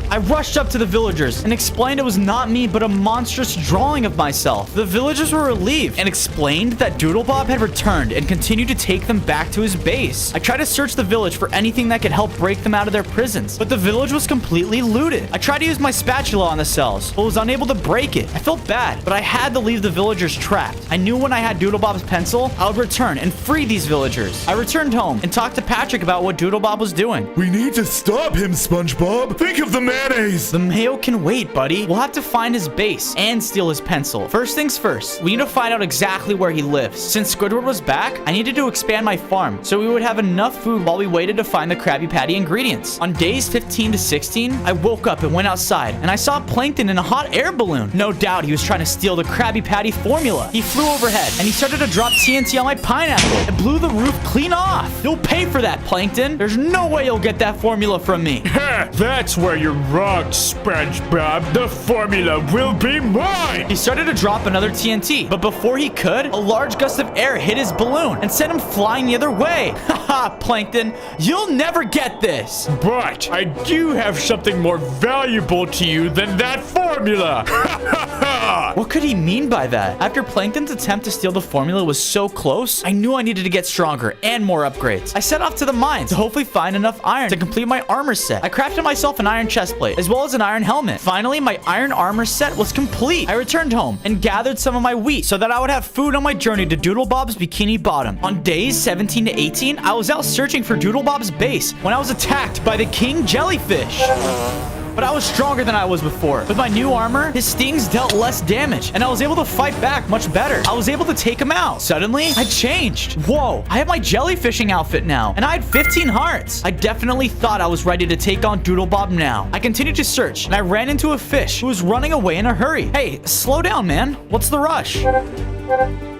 I rushed up to the villagers and explained it was not me, but a monstrous drawing of myself. The villagers were relieved and explained that Doodlebob had returned and continued to take them back to his base. I tried to search the village for anything that could help break them out of their prisons, but the village was completely looted. I tried to use my spatula on the cells, but was unable to break it. I felt bad, but I had to leave the villagers trapped. I knew when I had Doodlebob's pencil, I would return and free these villagers. I returned home and talked to Patrick about what Doodlebob was doing. We need to stop him, SpongeBob. Think of the man mayonnaise. The mayo can wait, buddy. We'll have to find his base and steal his pencil. First things first, we need to find out exactly where he lives. Since Squidward was back, I needed to expand my farm so we would have enough food while we waited to find the Krabby Patty ingredients. On days 15 to 16, I woke up and went outside, and I saw Plankton in a hot air balloon. No doubt he was trying to steal the Krabby Patty formula. He flew overhead, and he started to drop TNT on my pineapple. It blew the roof clean off. You'll pay for that, Plankton. There's no way you'll get that formula from me. That's where you're wrong, SpongeBob. The formula will be mine. He started to drop another TNT, but before he could, a large gust of air hit his balloon and sent him flying the other way. Haha, Plankton, you'll never get this. But I do have something more valuable to you than that formula. What could he mean by that? After Plankton's attempt to steal the formula was so close, I knew I needed to get stronger and more upgrades. I set off to the mines to hopefully find enough iron to complete my armor set. I crafted myself an iron chestplate as well as an iron helmet. Finally, my iron armor set was complete. I returned home and gathered some of my wheat so that I would have food on my journey to Doodlebob's Bikini Bottom. On days 17 to 18, I was out searching for Doodlebob's base when I was attacked by the king jellyfish. But I was stronger than I was before. With my new armor, his stings dealt less damage, and I was able to fight back much better. I was able to take him out. Suddenly, I changed. Whoa, I have my jellyfishing outfit now, and I had 15 hearts. I definitely thought I was ready to take on Doodlebob now. I continued to search, and I ran into a fish who was running away in a hurry. Hey, slow down, man. What's the rush?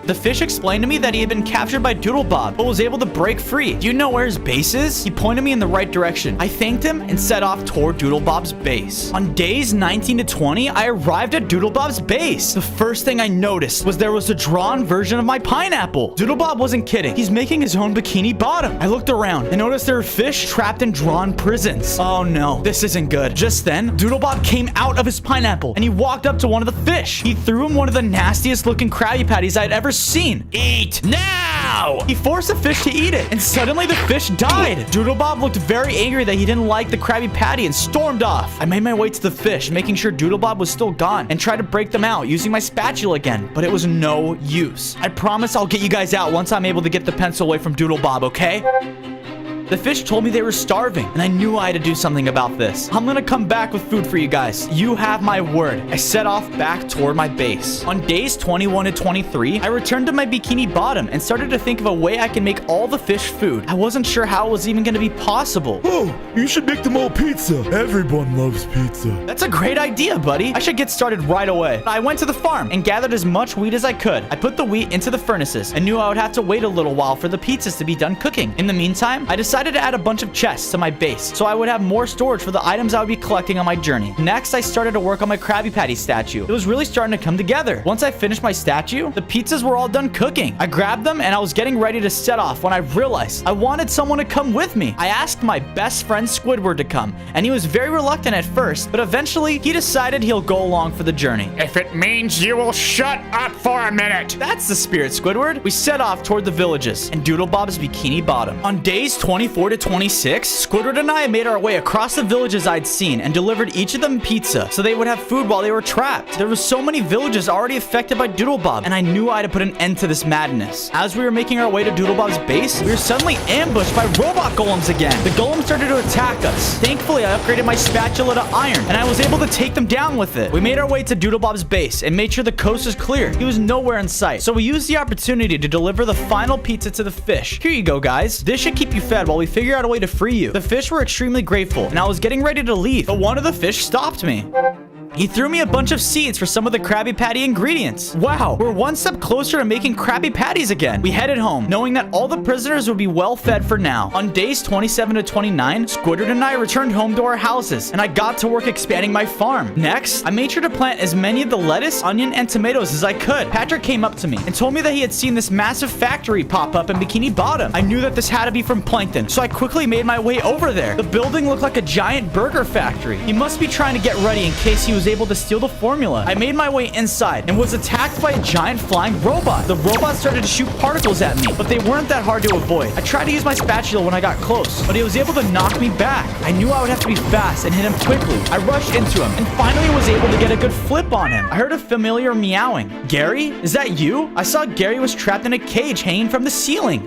The fish explained to me that he had been captured by Doodlebob, but was able to break free. Do you know where his base is? He pointed me in the right direction. I thanked him and set off toward Doodlebob's base. On days 19 to 20, I arrived at Doodlebob's base. The first thing I noticed was there was a drawn version of my pineapple. Doodlebob wasn't kidding. He's making his own Bikini Bottom. I looked around and noticed there were fish trapped in drawn prisons. Oh no, this isn't good. Just then, Doodlebob came out of his pineapple and he walked up to one of the fish. He threw him one of the nastiest looking Krabby Patties I'd ever seen. Eat now! He forced the fish to eat it, and suddenly the fish died. Doodlebob looked very angry that he didn't like the Krabby Patty and stormed off. I made my way to the fish, making sure Doodlebob was still gone, and tried to break them out using my spatula again, but it was no use. I promise I'll get you guys out once I'm able to get the pencil away from Doodlebob, okay? The fish told me they were starving, and I knew I had to do something about this. I'm gonna come back with food for you guys. You have my word. I set off back toward my base. On days 21 to 23, I returned to my Bikini Bottom and started to think of a way I can make all the fish food. I wasn't sure how it was even gonna be possible. Oh, you should make them all pizza. Everyone loves pizza. That's a great idea, buddy. I should get started right away. I went to the farm and gathered as much wheat as I could. I put the wheat into the furnaces and knew I would have to wait a little while for the pizzas to be done cooking. In the meantime, I decided to add a bunch of chests to my base so I would have more storage for the items I would be collecting on my journey. Next, I started to work on my Krabby Patty statue. It was really starting to come together. Once I finished my statue, the pizzas were all done cooking. I grabbed them and I was getting ready to set off when I realized I wanted someone to come with me. I asked my best friend Squidward to come, and he was very reluctant at first, but eventually he decided he'll go along for the journey. If it means you will shut up for a minute. That's the spirit, Squidward. We set off toward the villages and Doodlebob's Bikini Bottom. On days 24 to 26, Squidward and I made our way across the villages I'd seen and delivered each of them pizza so they would have food while they were trapped. There were so many villages already affected by Doodlebob, and I knew I had to put an end to this madness. As we were making our way to Doodlebob's base, we were suddenly ambushed by robot golems again. The golems started to attack us. Thankfully, I upgraded my spatula to iron, and I was able to take them down with it. We made our way to Doodlebob's base and made sure the coast was clear. He was nowhere in sight, so we used the opportunity to deliver the final pizza to the fish. Here you go, guys. This should keep you fed while we figure out a way to free you. The fish were extremely grateful, and I was getting ready to leave, but one of the fish stopped me. He threw me a bunch of seeds for some of the Krabby Patty ingredients. Wow, we're one step closer to making Krabby Patties again. We headed home, knowing that all the prisoners would be well fed for now. On days 27 to 29, Squidward and I returned home to our houses, and I got to work expanding my farm. Next, I made sure to plant as many of the lettuce, onion, and tomatoes as I could. Patrick came up to me and told me that he had seen this massive factory pop up in Bikini Bottom. I knew that this had to be from Plankton, so I quickly made my way over there. The building looked like a giant burger factory. He must be trying to get ready in case he was able to steal the formula. I made my way inside and was attacked by a giant flying robot. The robot started to shoot particles at me, but they weren't that hard to avoid. I tried to use my spatula when I got close, but he was able to knock me back. I knew I would have to be fast and hit him quickly. I rushed into him and finally was able to get a good flip on him. I heard a familiar meowing. Gary? Is that you? I saw Gary was trapped in a cage hanging from the ceiling.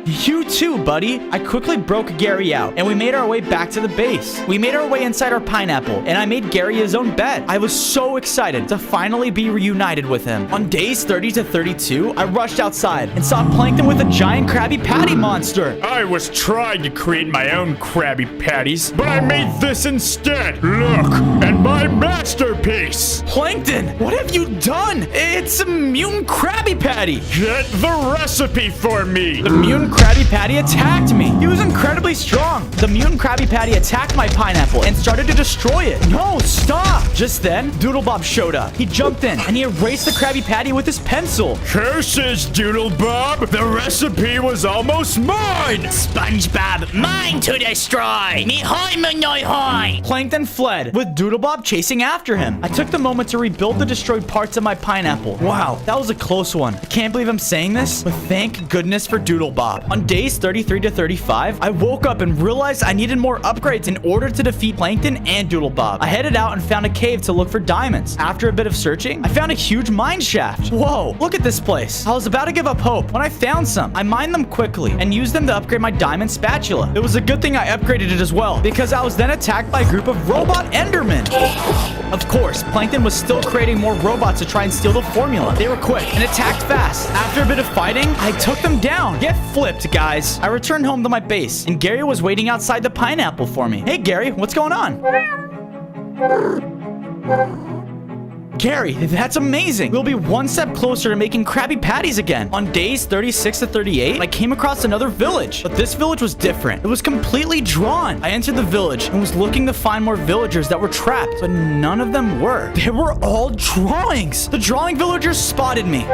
You too, buddy. I quickly broke Gary out, and we made our way back to the base. We made our way inside our pineapple, and I made Gary his own bed. I was so excited to finally be reunited with him. On days 30 to 32, I rushed outside and saw Plankton with a giant Krabby Patty monster. I was trying to create my own Krabby Patties, but I made this instead. Look, and my masterpiece. Plankton, what have you done? It's a mutant Krabby Patty. Get the recipe for me. The mutant Krabby Patty attacked me. He was incredibly strong. The mutant Krabby Patty attacked my pineapple and started to destroy it. No, stop. Just then, Doodle Bob showed up. He jumped in and he erased the Krabby Patty with his pencil. Curses, Doodle Bob. The recipe was almost mine. SpongeBob, mine to destroy. Me hoi manoi hoi. Plankton fled, with Doodle Bob chasing after him. I took the moment to rebuild the destroyed parts of my pineapple. Wow, that was a close one. I can't believe I'm saying this, but thank goodness for Doodle Bob. On days 33 to 35, I woke up and realized I needed more upgrades in order to defeat Plankton and Doodle Bob. I headed out and found a cave to look for diamonds. After a bit of searching, I found a huge mine shaft. Whoa, look at this place. I was about to give up hope when I found some. I mined them quickly and used them to upgrade my diamond spatula. It was a good thing I upgraded it as well, because I was then attacked by a group of robot Endermen. Of course, Plankton was still creating more robots to try and steal the formula. They were quick and attacked fast. After a bit of fighting, I took them down. Get flipped, guys. I returned home to my base, and Gary was waiting outside the pineapple for me. Hey, Gary, what's going on? Gary, that's amazing. We'll be one step closer to making Krabby Patties again. On days 36 to 38, I came across another village, but this village was different. It was completely drawn. I entered the village and was looking to find more villagers that were trapped, but none of them were. They were all drawings. The drawing villagers spotted me.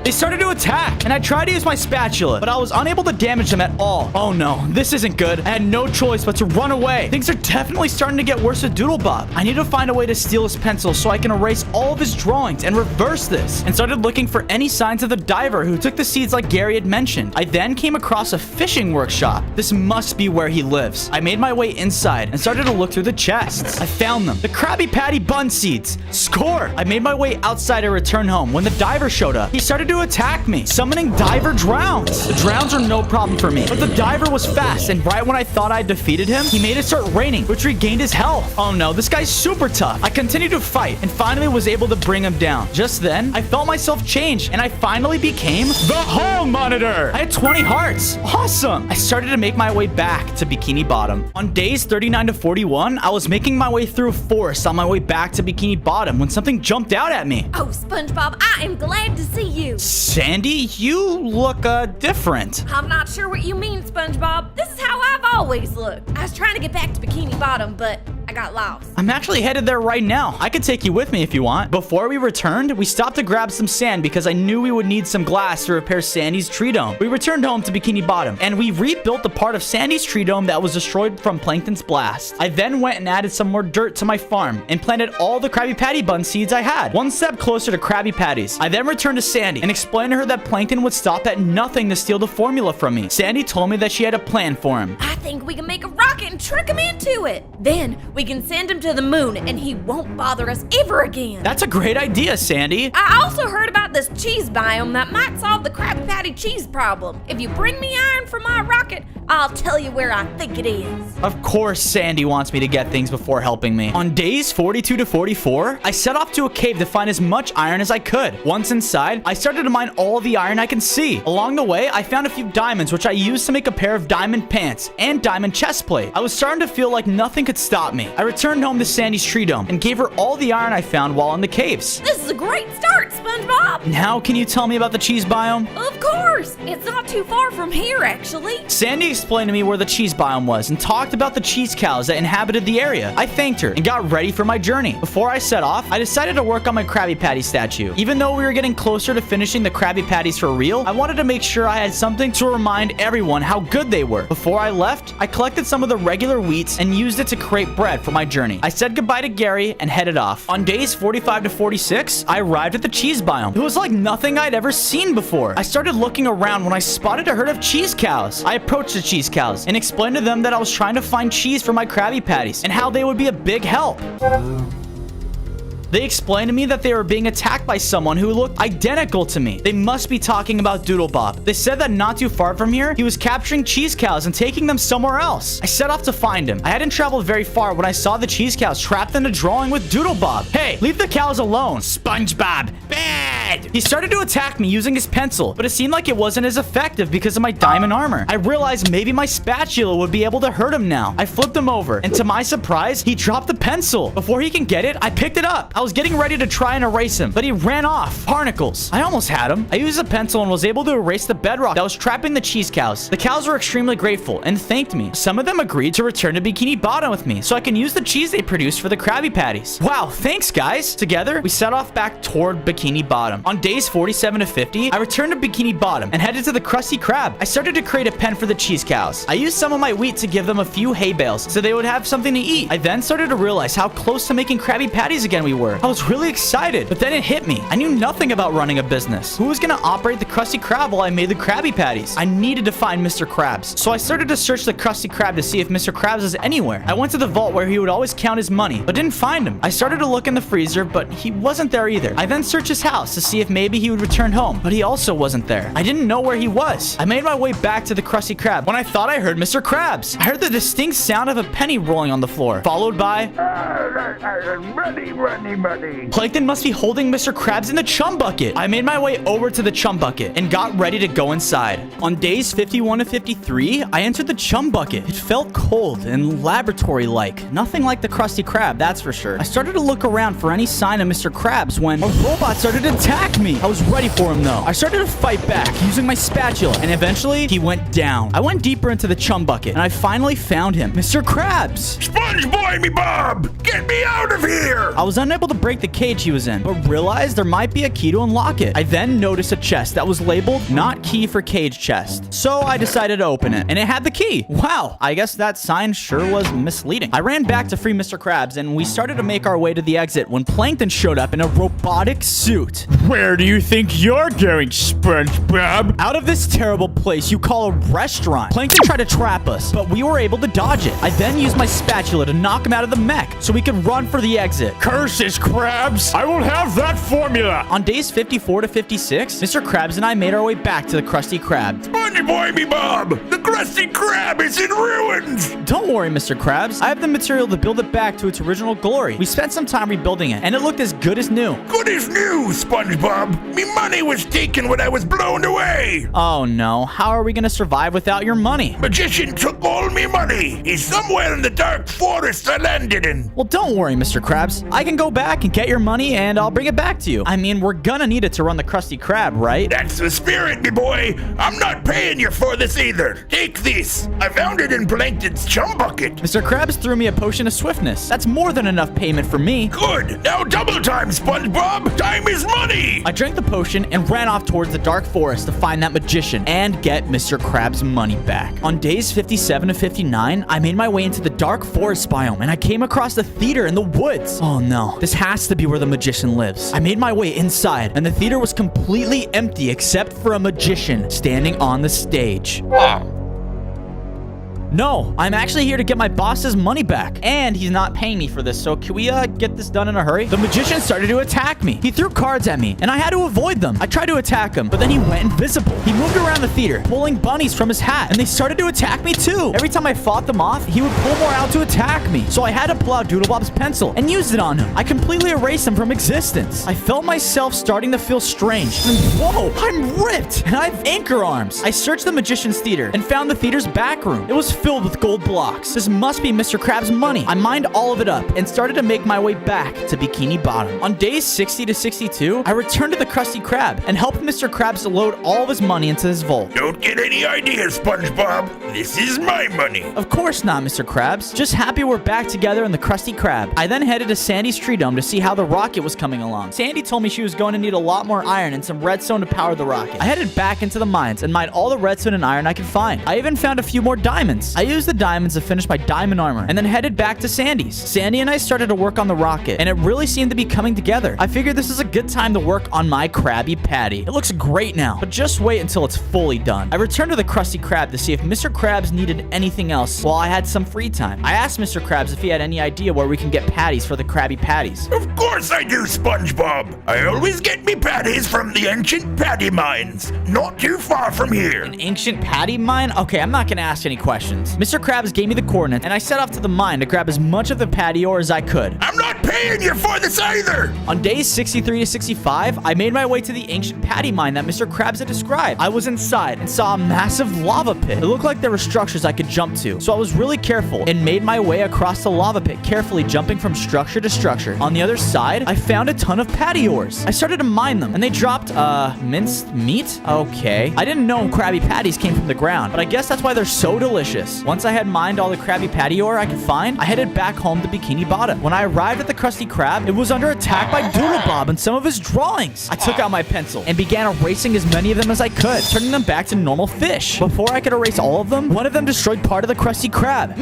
They started to attack, and I tried to use my spatula, but I was unable to damage them at all. Oh no, this isn't good. I had no choice but to run away. Things are definitely starting to get worse with Doodle Bob. I need to find a way to steal his pencil so I can erase all of his drawings and reverse this, and started looking for any signs of the diver who took the seeds like Gary had mentioned. I then came across a fishing workshop. This must be where he lives. I made my way inside and started to look through the chests. I found them. The Krabby Patty bun seeds. Score! I made my way outside to return home when the diver showed up. He started to attack me, summoning diver drowns. The drowns are no problem for me, but the diver was fast, and right when I thought I defeated him, he made it start raining, which regained his health. Oh no, this guy's super tough. I continued to fight and finally was able to bring him down. Just then, I felt myself change, and I finally became the Hall Monitor. I had 20 hearts. Awesome. I started to make my way back to Bikini Bottom. On days 39 to 41, I was making my way through a forest on my way back to Bikini Bottom when something jumped out at me. Oh, SpongeBob, I am glad to see you. Sandy, you look different. I'm not sure what you mean, SpongeBob. This is how I've always looked. I was trying to get back to Bikini Bottom, but I got lost. I'm actually headed there right now. I could take you with me if you want. Before we returned, we stopped to grab some sand because I knew we would need some glass to repair Sandy's tree dome. We returned home to Bikini Bottom, and we rebuilt the part of Sandy's tree dome that was destroyed from Plankton's blast. I then went and added some more dirt to my farm and planted all the Krabby Patty bun seeds I had, one step closer to Krabby Patties. I then returned to Sandy and explained to her that Plankton would stop at nothing to steal the formula from me. Sandy told me that she had a plan for him. I think we can make a rocket and trick him into it. Then we can send him to the moon and he won't bother us ever again. That's a great idea, Sandy. I also heard about this cheese biome that might solve the Krabby Patty cheese problem. If you bring me iron for my rocket, I'll tell you where I think it is. Of course, Sandy wants me to get things before helping me. On days 42 to 44, I set off to a cave to find as much iron as I could. Once inside, I started to mine all the iron I can see. Along the way, I found a few diamonds, which I used to make a pair of diamond pants and diamond chest plate. I was starting to feel like nothing could stop me. I returned home to Sandy's tree dome and gave her all the iron I found while in the caves. This is a great start, SpongeBob. Now, can you tell me about the cheese biome? Of course. It's not too far from here, actually. Sandy explained to me where the cheese biome was and talked about the cheese cows that inhabited the area. I thanked her and got ready for my journey. Before I set off, I decided to work on my Krabby Patty statue. Even though we were getting closer to finishing the Krabby Patties for real, I wanted to make sure I had something to remind everyone how good they were. Before I left, I collected some of the regular wheats and used it to create bread for my journey. I said goodbye to Gary and headed off. On days 45 to 46, I arrived at the cheese biome. It was like nothing I'd ever seen before. I started looking around when I spotted a herd of cheese cows. I approached the cheese cows and explained to them that I was trying to find cheese for my Krabby Patties and how they would be a big help. They explained to me that they were being attacked by someone who looked identical to me. They must be talking about Doodle Bob. They said that not too far from here, he was capturing cheese cows and taking them somewhere else. I set off to find him. I hadn't traveled very far when I saw the cheese cows trapped in a drawing with Doodle Bob. Hey, leave the cows alone. SpongeBob, bad. He started to attack me using his pencil, but it seemed like it wasn't as effective because of my diamond armor. I realized maybe my spatula would be able to hurt him now. I flipped him over, and to my surprise, he dropped the pencil. Before he can get it, I picked it up. I was getting ready to try and erase him, but he ran off. Barnacles. I almost had him. I used a pencil and was able to erase the bedrock that was trapping the cheese cows. The cows were extremely grateful and thanked me. Some of them agreed to return to Bikini Bottom with me so I can use the cheese they produced for the Krabby Patties. Wow, thanks guys. Together, we set off back toward Bikini Bottom. On days 47 to 50, I returned to Bikini Bottom and headed to the Krusty Krab. I started to create a pen for the cheese cows. I used some of my wheat to give them a few hay bales so they would have something to eat. I then started to realize how close to making Krabby Patties again we were. I was really excited, but then it hit me. I knew nothing about running a business. Who was gonna operate the Krusty Krab while I made the Krabby Patties? I needed to find Mr. Krabs, so I started to search the Krusty Krab to see if Mr. Krabs is anywhere. I went to the vault where he would always count his money, but didn't find him. I started to look in the freezer, but he wasn't there either. I then searched his house to see if maybe he would return home, but he also wasn't there. I didn't know where he was. I made my way back to the Krusty Krab when I thought I heard Mr. Krabs. I heard the distinct sound of a penny rolling on the floor, followed by money. Plankton must be holding Mr. Krabs in the chum bucket. I made my way over to the chum bucket and got ready to go inside. On days 51 to 53, I entered the chum bucket. It felt cold and laboratory-like. Nothing like the Krusty Krab, that's for sure. I started to look around for any sign of Mr. Krabs when a robot started to attack me. I was ready for him though. I started to fight back using my spatula, and eventually he went down. I went deeper into the chum bucket and I finally found him. Mr. Krabs! Sponge boy me Bob! Get me out of here! I was unable to break the cage he was in, but realized there might be a key to unlock it. I then noticed a chest that was labeled not key for cage chest. So I decided to open it, and it had the key. Wow, I guess that sign sure was misleading. I ran back to free Mr. Krabs, and we started to make our way to the exit when Plankton showed up in a robotic suit. Where do you think you're going, SpongeBob? Out of this terrible place you call a restaurant. Plankton tried to trap us, but we were able to dodge it. I then used my spatula to knock him out of the mech so we could run for the exit. Curses, Krabs! I will have that formula! On days 54 to 56, Mr. Krabs and I made our way back to the Krusty Krab. Sponge boy me Bob! The Krusty Krab is in ruins! Don't worry, Mr. Krabs. I have the material to build it back to its original glory. We spent some time rebuilding it, and it looked as good as new. Good as new, SpongeBob! Me money was taken when I was blown away! Oh no, how are we gonna survive without your money? Magician took all me money! He's somewhere in the dark forest I landed in! Well, don't worry, Mr. Krabs. I can go back and get your money, and I'll bring it back to you. I mean, we're gonna need it to run the Krusty Krab, right? That's the spirit, me boy! I'm not paying you for this either! Take this! I found it in Plankton's chum bucket! Mr. Krabs threw me a potion of swiftness. That's more than enough payment for me. Good! Now double time, SpongeBob! Time is money! I drank the potion and ran off towards the dark forest to find that magician and get Mr. Krabs' money back. On days 57 to 59, I made my way into the dark forest biome and I came across the theater in the woods. Oh no, this has to be where the magician lives. I made my way inside and the theater was completely empty except for a magician standing on the stage. No, I'm actually here to get my boss's money back. And he's not paying me for this, so can we get this done in a hurry? The magician started to attack me. He threw cards at me, and I had to avoid them. I tried to attack him, but then he went invisible. He moved around the theater, pulling bunnies from his hat, and they started to attack me too. Every time I fought them off, he would pull more out to attack me. So I had to pull out Doodle Bob's pencil and use it on him. I completely erased him from existence. I felt myself starting to feel strange. And whoa, I'm ripped, and I have anchor arms. I searched the magician's theater and found the theater's back room. It was filled with gold blocks. This must be Mr. Krabs' money. I mined all of it up and started to make my way back to Bikini Bottom. On days 60 to 62, I returned to the Krusty Krab and helped Mr. Krabs to load all of his money into his vault. Don't get any ideas, SpongeBob. This is my money. Of course not, Mr. Krabs. Just happy we're back together in the Krusty Krab. I then headed to Sandy's tree dome to see how the rocket was coming along. Sandy told me she was going to need a lot more iron and some redstone to power the rocket. I headed back into the mines and mined all the redstone and iron I could find. I even found a few more diamonds. patties. I used the diamonds to finish my diamond armor and then headed back to Sandy's. Sandy and I started to work on the rocket, and it really seemed to be coming together. I figured this is a good time to work on my Krabby Patty. It looks great now, but just wait until it's fully done. I returned to the Krusty Krab to see if Mr. Krabs needed anything else while I had some free time. I asked Mr. Krabs if he had any idea where we can get patties for the Krabby Patties. Of course I do, SpongeBob. I always get me patties from the ancient patty mines, not too far from here. An ancient patty mine? Okay, I'm not gonna ask any questions. Mr. Krabs gave me the coordinates, and I set off to the mine to grab as much of the patty ore as I could. I'm not paying you for this either. On days 63 to 65, I made my way to the ancient patty mine that Mr. Krabs had described. I was inside and saw a massive lava pit. It looked like there were structures I could jump to, so I was really careful and made my way across the lava pit, carefully jumping from structure to structure. On the other side, I found a ton of patty ores. I started to mine them, and they dropped, minced meat? Okay. I didn't know Krabby Patties came from the ground, but I guess that's why they're so delicious. Once I had mined all the Krabby Patty ore I could find, I headed back home to Bikini Bottom. When I arrived at the Krusty Krab, it was under attack by Doodlebob and some of his drawings. I took out my pencil and began erasing as many of them as I could, turning them back to normal fish. Before I could erase all of them, one of them destroyed part of the Krusty Krab.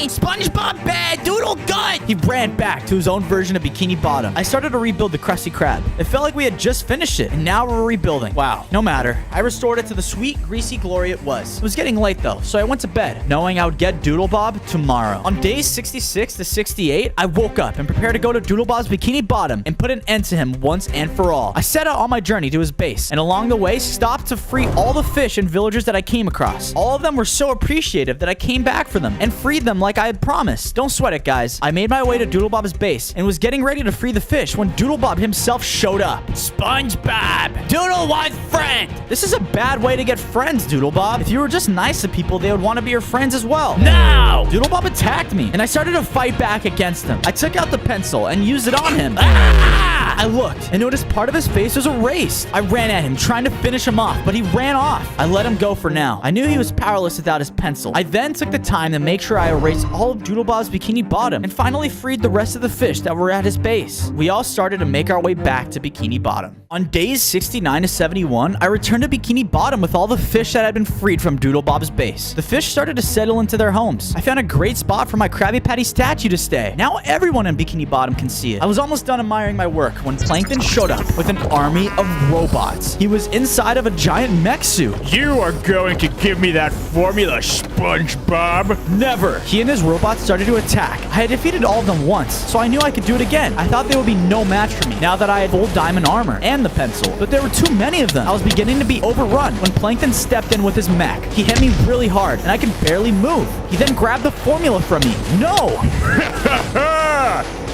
SpongeBob bad doodle gut. He ran back to his own version of Bikini Bottom. I started to rebuild the Krusty Krab. It felt like we had just finished it, and now we're rebuilding. Wow. No matter. I restored it to the sweet, greasy glory it was. It was getting late, though, so I went to bed, knowing I would get Doodlebob tomorrow. On days 66 to 68, I woke up and prepared to go to Doodlebob's Bikini Bottom and put an end to him once and for all. I set out on my journey to his base, and along the way, stopped to free all the fish and villagers that I came across. All of them were so appreciative that I came back for them and freed them like I had promised. Don't sweat it, guys. I made my way to Doodlebob's base and was getting ready to free the fish when Doodlebob himself showed up. SpongeBob, Doodle wants friend. This is a bad way to get friends, Doodlebob. If you were just nice to people, they would want to be your friends as well. No! Doodlebob attacked me, and I started to fight back against him. I took out the pencil and used it on him. I looked and noticed part of his face was erased. I ran at him, trying to finish him off, but he ran off. I let him go for now. I knew he was powerless without his pencil. I then took the time to make sure I erased all of Doodlebob's Bikini Bottom and finally freed the rest of the fish that were at his base. We all started to make our way back to Bikini Bottom. On days 69 to 71, I returned to Bikini Bottom with all the fish that had been freed from Doodlebob's base. The fish started to settle into their homes. I found a great spot for my Krabby Patty statue to stay. Now everyone in Bikini Bottom can see it. I was almost done admiring my work when Plankton showed up with an army of robots. He was inside of a giant mech suit. You are going to give me that formula, SpongeBob. Never. He and his robots started to attack. I had defeated all of them once, so I knew I could do it again. I thought they would be no match for me now that I had full diamond armor and the pencil, but there were too many of them. I was beginning to be overrun when Plankton stepped in with his mech. He hit me really hard, and I could barely move. He then grabbed the formula from me. No!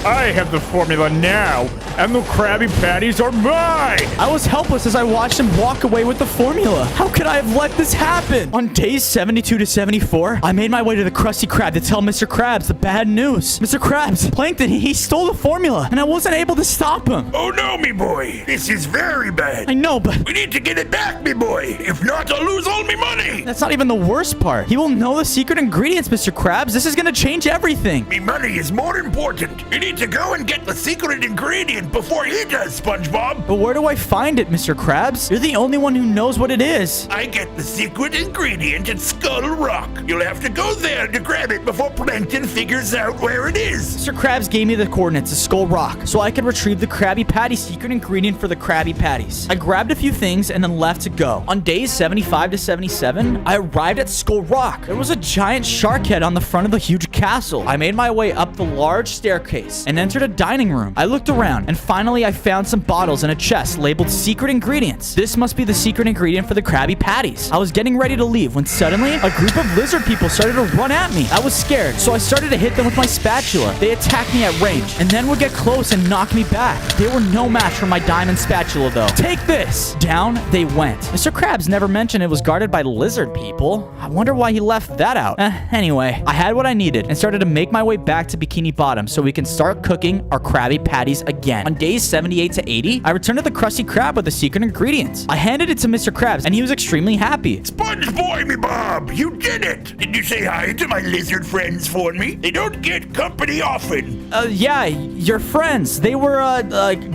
I have the formula now, and the Krabby Patties are mine! I was helpless as I watched him walk away with the formula. How could I have let this happen? On days 72 to 74, I made my way to the Krusty Krab to tell Mr. Krabs the bad news. Mr. Krabs, Plankton, he stole the formula, and I wasn't able to stop him. Oh no, me boy. This is very bad. I know, but we need to get it back, me boy. If not, I'll lose all me money. That's not even the worst part. He will know the secret ingredients, Mr. Krabs. This is gonna change everything. Me money is more important. You need to go and get the secret ingredient before he does, SpongeBob. But where do I find it, Mr. Krabs? You're the only one who knows what it is. I get the secret ingredient at Skull Rock. You'll have to go there to grab it before Plankton figures out where it is. Mr. Krabs gave me the coordinates to Skull Rock so I could retrieve the Krabby Patty secret ingredient for the Krabby Patties. I grabbed a few things and then left to go. On days 75 to 77, I arrived at Skull Rock. There was a giant shark head on the front of the huge castle. I made my way up the large staircase and entered a dining room. I looked around and finally I found some bottles in a chest labeled secret ingredients. This must be the secret ingredient for the Krabby Patties. I was getting ready to leave when suddenly a group of lizard people started to run at me. I was scared, so I started to hit them with my spatula. They attacked me at range and then would get close and knock me back. They were no match for my diamond spatula though. Take this! Down they went. Mr. Krabs never mentioned it was guarded by lizard people. I wonder why he left that out. Anyway, I had what I needed and started to make my way back to Bikini Bottom so we can start cooking our Krabby Patties again. On days 78 to 80, I returned to the Krusty Krab with the secret ingredients. I handed it to Mr. Krabs and he was extremely happy. Sponge boy, me Bob, you did it! Did you say hi to my lizard friends for me? They don't get company often. Yeah, your friends. They were,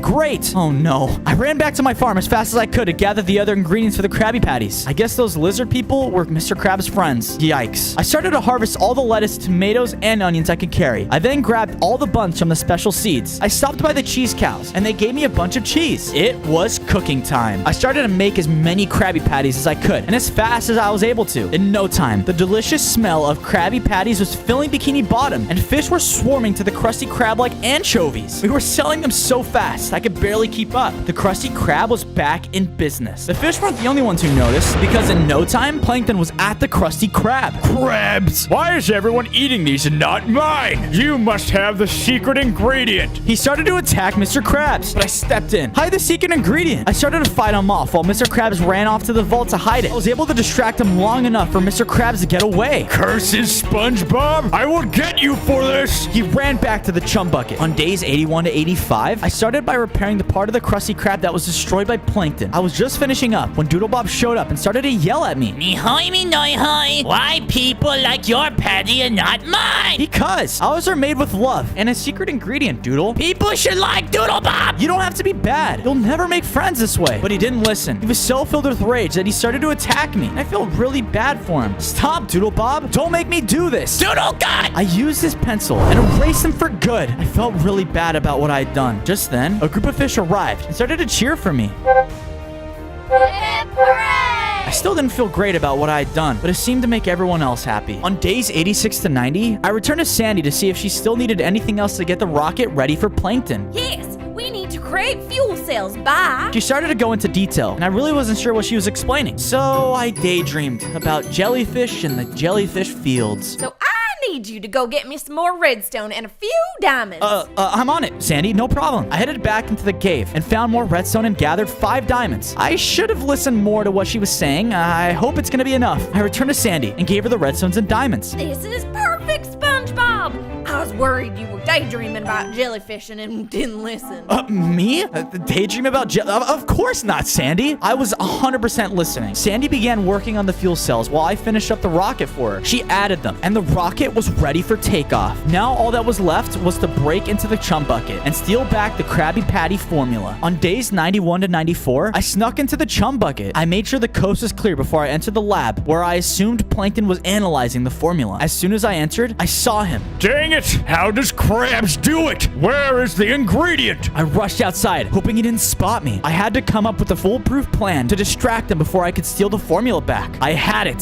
great. Oh, no. I ran back to my farm as fast as I could to gather the other ingredients for the Krabby Patties. I guess those lizard people were Mr. Krabs' friends. Yikes. I started to harvest all the lettuce, tomatoes, and onions I could carry. I then grabbed all the buns from the special seeds. I stopped by the cheese cows, and they gave me a bunch of cheese. It was cooking time. I started to make as many Krabby Patties as I could, and as fast as I was able to. In no time, the delicious smell of Krabby Patties was filling Bikini Bottom, and fish were swarming to the Krusty Krab like anchovies. We were selling them so fast, I could barely keep up. The Krusty Krab was back in business. The fish weren't the only ones who noticed, because in no time, Plankton was at the Krusty Krab. Krabs! Why is everyone eating these and not mine? You must have the secret ingredient. He started to attack Mr. Krabs, but I stepped in. Hide the secret ingredient. I started to fight him off while Mr. Krabs ran off to the vault to hide it. I was able to distract him long enough for Mr. Krabs to get away. Curses, SpongeBob! I will get you for this! He ran back to the chum bucket. On days 81 to 85, I started by repairing the part of the Krusty Krab that was destroyed by Plankton. I was just finishing up when Doodlebob showed up and started to yell at me. Me-hoy, me-noy-hoy. Why people like your patty and not mine? Because ours are made with love and a secret ingredient, Doodle. People should like Doodlebob. You don't have to be bad. You'll never make friends this way. But he didn't listen. He was so filled with rage that he started to attack me. I feel really bad for him. Stop, Doodlebob. Don't make me do this. Doodle God! I used his pencil and erased him for good. I felt really bad about what I had done. Just then, a group of fish arrived and started to cheer for me. I still didn't feel great about what I had done, but it seemed to make everyone else happy. On days 86 to 90, I returned to Sandy to see if she still needed anything else to get the rocket ready for Plankton. Yes, we need to create fuel cells by... She started to go into detail, and I really wasn't sure what she was explaining. So I daydreamed about jellyfish in the jellyfish fields. So I need you to go get me some more redstone and a few diamonds. I'm on it, Sandy. No problem. I headed back into the cave and found more redstone and gathered 5 diamonds. I should have listened more to what she was saying. I hope it's gonna be enough. I returned to Sandy and gave her the redstones and diamonds. This is perfect, SpongeBob. I was worried you were daydreaming about jellyfishing and didn't listen. Me? Daydream about Of course not, Sandy. I was 100% listening. Sandy began working on the fuel cells while I finished up the rocket for her. She added them, and the rocket was ready for takeoff. Now all that was left was to break into the chum bucket and steal back the Krabby Patty formula. On days 91 to 94, I snuck into the chum bucket. I made sure the coast was clear before I entered the lab, where I assumed Plankton was analyzing the formula. As soon as I entered, I saw him. Dang it! How does Krabs do it? Where is the ingredient? I rushed outside, hoping he didn't spot me. I had to come up with a foolproof plan to distract him before I could steal the formula back. I had it.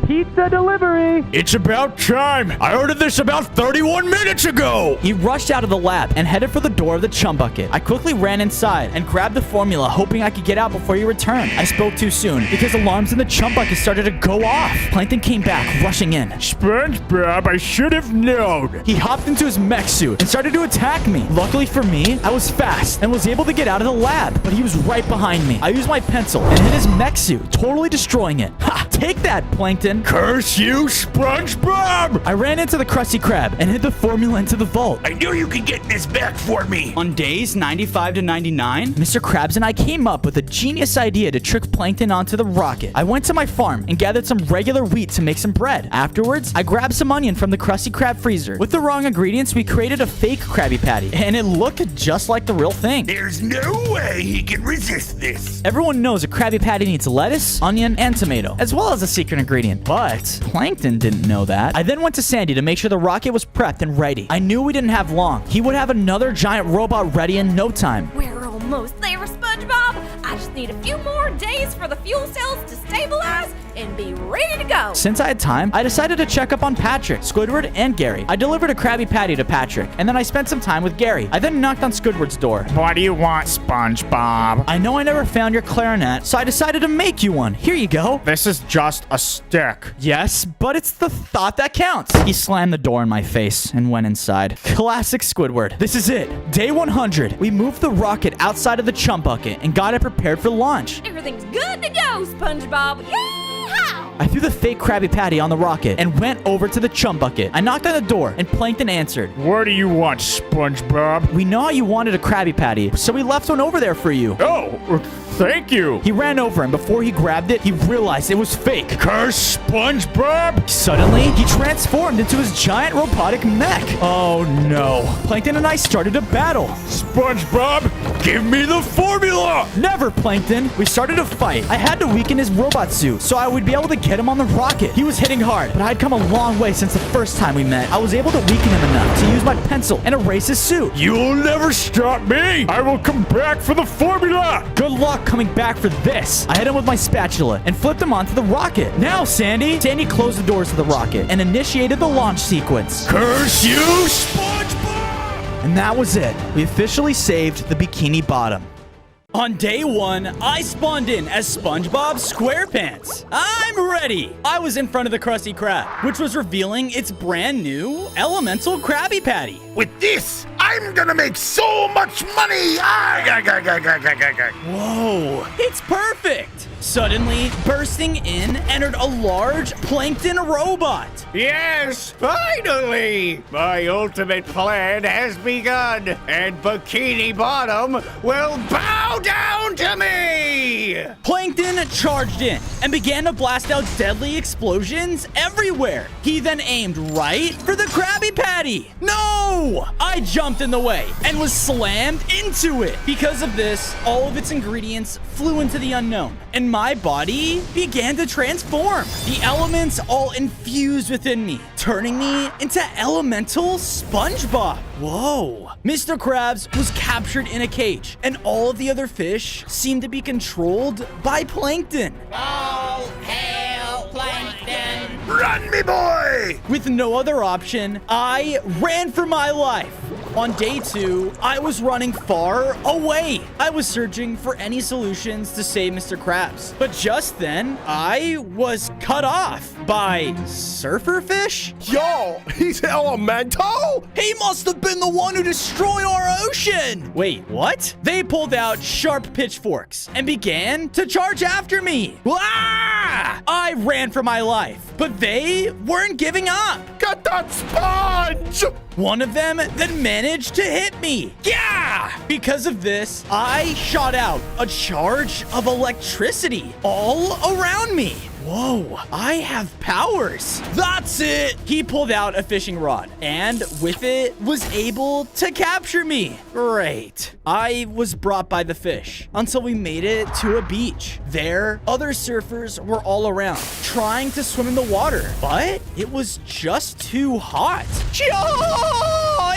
Pizza delivery. It's about time. I ordered this about 31 minutes ago. He rushed out of the lab and headed for the door of the chum bucket. I quickly ran inside and grabbed the formula, hoping I could get out before he returned. I spoke too soon because alarms in the chum bucket started to go off. Plankton came back, rushing in. SpongeBob, I should have known. He hopped into his mech suit and started to attack me. Luckily for me, I was fast and was able to get out of the lab, but he was right behind me. I used my pencil and hit his mech suit, totally destroying it. Ha! Take that, Plankton. Curse you, SpongeBob! I ran into the Krusty Krab and hid the formula into the vault. I knew you could get this back for me. On days 95 to 99, Mr. Krabs and I came up with a genius idea to trick Plankton onto the rocket. I went to my farm and gathered some regular wheat to make some bread. Afterwards, I grabbed some onion from the Krusty Krab freezer. With the wrong ingredients, we created a fake Krabby Patty, and it looked just like the real thing. There's no way he can resist this. Everyone knows a Krabby Patty needs lettuce, onion, and tomato, as well as a secret ingredient. But Plankton didn't know that. I then went to Sandy to make sure the rocket was prepped and ready. I knew we didn't have long. He would have another giant robot ready in no time. We're almost there, SpongeBob. I just need a few more days for the fuel cells to stabilize and be ready to go. Since I had time, I decided to check up on Patrick, Squidward, and Gary. I delivered a Krabby Patty to Patrick, and then I spent some time with Gary. I then knocked on Squidward's door. What do you want, SpongeBob? I know I never found your clarinet, so I decided to make you one. Here you go. This is just a stick. Yes, but it's the thought that counts. He slammed the door in my face and went inside. Classic Squidward. This is it. Day 100. We moved the rocket outside of the chum bucket and got it prepared for launch. Everything's good to go, SpongeBob. Yeehaw! I threw the fake Krabby Patty on the rocket and went over to the chum bucket. I knocked on the door and Plankton answered. What do you want, SpongeBob? We know you wanted a Krabby Patty, so we left one over there for you. Oh, thank you. He ran over and before he grabbed it, he realized it was fake. Curse SpongeBob! Suddenly, he transformed into his giant robotic mech. Oh no. Plankton and I started a battle. SpongeBob, give me the formula! Never, Plankton. We started a fight. I had to weaken his robot suit so I would be able to get him on the rocket. He was hitting hard, but I'd come a long way since the first time we met. I was able to weaken him enough to use my pencil and erase his suit. You'll never stop me! I will come back for the formula! Good luck coming back for this. I hit him with my spatula and flipped him onto the rocket. Now, Sandy! Sandy closed the doors to the rocket and initiated the launch sequence. Curse you, SpongeBob! And that was it. We officially saved the Bikini Bottom. On day 1, I spawned in as SpongeBob SquarePants. I'm ready! I was in front of the Krusty Krab, which was revealing its brand new Elemental Krabby Patty. With this, I'm gonna make so much money! Whoa, it's perfect! Suddenly, bursting in, entered a large plankton robot. Yes, finally! My ultimate plan has begun, and Bikini Bottom will bow down to me! Plankton charged in and began to blast out deadly explosions everywhere. He then aimed right for the Krabby Patty. No! I jumped in the way and was slammed into it. Because of this, all of its ingredients flew into the unknown, and my body began to transform. The elements all infused within me, turning me into elemental SpongeBob. Whoa. Mr. Krabs was captured in a cage, and all of the other fish seemed to be controlled by Plankton. All hail Plankton! Run, me boy! With no other option, I ran for my life. On day 2, I was running far away. I was searching for any solutions to save Mr. Krabs. But just then, I was cut off by surfer fish. Yo, he's elemental? He must have been the one who destroyed our ocean. Wait, what? They pulled out sharp pitchforks and began to charge after me. Ah! I ran for my life, but they weren't giving up. Get that sponge! One of them then managed to hit me. Yeah! Because of this, I shot out a charge of electricity all around me. Whoa, I have powers. That's it. He pulled out a fishing rod and with it was able to capture me. Great. I was brought by the fish until we made it to a beach. There, other surfers were all around trying to swim in the water, but it was just too hot.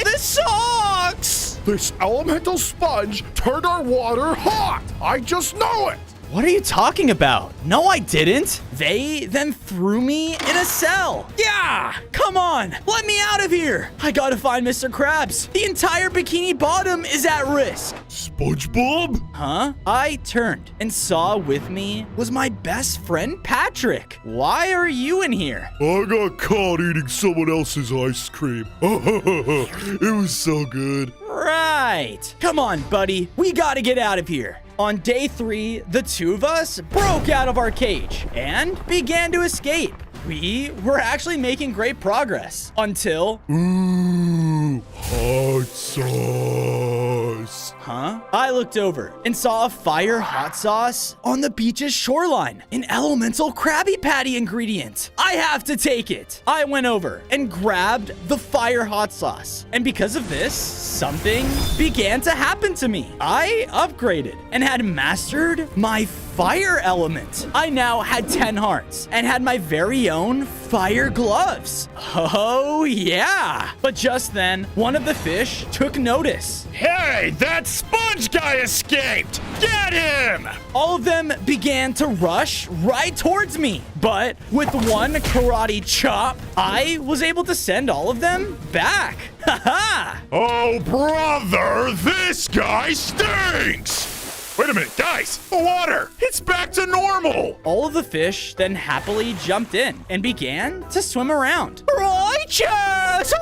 This sucks. This elemental sponge turned our water hot. I just know it. What are you talking about? No, I didn't. They then threw me in a cell. Yeah, come on, let me out of here. I gotta find Mr. Krabs. The entire Bikini Bottom is at risk. SpongeBob? Huh? I turned and saw with me was my best friend, Patrick. Why are you in here? I got caught eating someone else's ice cream. It was so good. Right. Come on, buddy. We gotta get out of here. On day 3, the two of us broke out of our cage and began to escape. We were actually making great progress until... Ooh, hot sauce. Huh? I looked over and saw a fire hot sauce on the beach's shoreline. An elemental Krabby Patty ingredient. I have to take it. I went over and grabbed the fire hot sauce. And because of this, something began to happen to me. I upgraded and had mastered my fire element. I now had 10 hearts and had my very own fire gloves. Oh yeah. But just then, one of the fish took notice. Hey, that sponge guy escaped! Get him! All of them began to rush right towards me. But with one karate chop, I was able to send all of them back. Haha! Oh, brother, this guy stinks! Wait a minute, guys! The water! It's back to normal! All of the fish then happily jumped in and began to swim around. Righteous!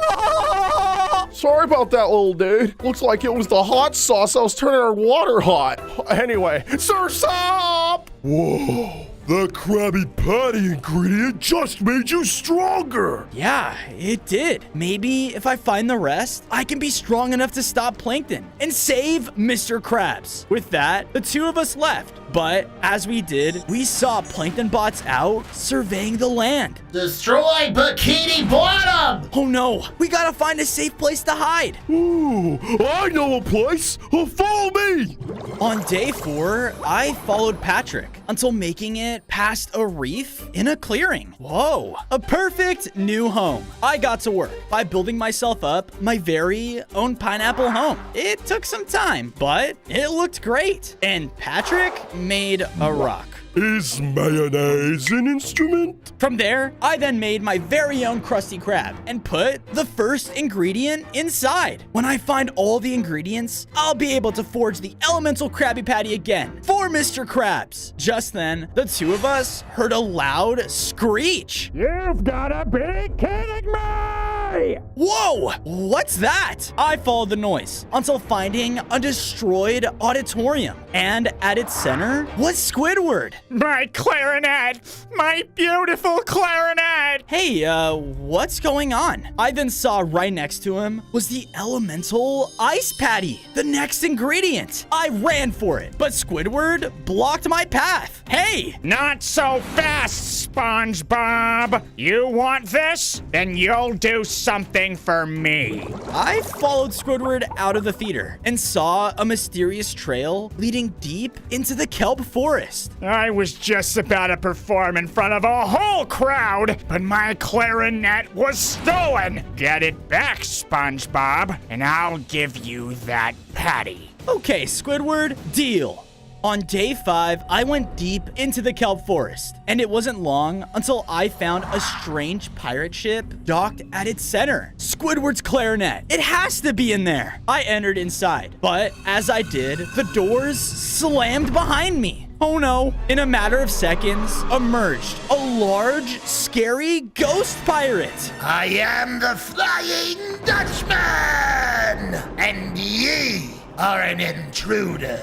Sorry about that, little dude. Looks like it was the hot sauce that was turning our water hot. Anyway, surf's up! Whoa! The Krabby Patty ingredient just made you stronger. Yeah, it did. Maybe if I find the rest, I can be strong enough to stop Plankton and save Mr. Krabs. With that, the two of us left. But as we did, we saw Plankton bots out surveying the land. Destroy Bikini Bottom! Oh no, we gotta find a safe place to hide. Ooh, I know a place. Follow me. On day 4, I followed Patrick until making it past a reef in a clearing. Whoa, a perfect new home. I got to work by building myself up my very own pineapple home. It took some time, but it looked great. And Patrick made a rock. Is mayonnaise an instrument? From there, I then made my very own Krusty Krab and put the first ingredient inside. When I find all the ingredients, I'll be able to forge the elemental Krabby Patty again for Mr. Krabs. Just then, the two of us heard a loud screech. You've got to be kidding me! Whoa! What's that? I followed the noise until finding a destroyed auditorium. And at its center was Squidward. My clarinet! My beautiful clarinet! Hey, what's going on? I then saw right next to him was the elemental ice patty, the next ingredient. I ran for it, but Squidward blocked my path. Hey! Not so fast, SpongeBob! You want this? Then you'll do something for me. I followed Squidward out of the theater and saw a mysterious trail leading deep into the kelp forest. I was just about to perform in front of a whole crowd, but my clarinet was stolen. Get it back, SpongeBob, and I'll give you that patty. Okay, Squidward, deal. On day 5, I went deep into the kelp forest, and it wasn't long until I found a strange pirate ship docked at its center. Squidward's clarinet. It has to be in there. I entered inside, but as I did, the doors slammed behind me. Oh no. In a matter of seconds, emerged a large, scary ghost pirate. I am the Flying Dutchman, and ye are an intruder.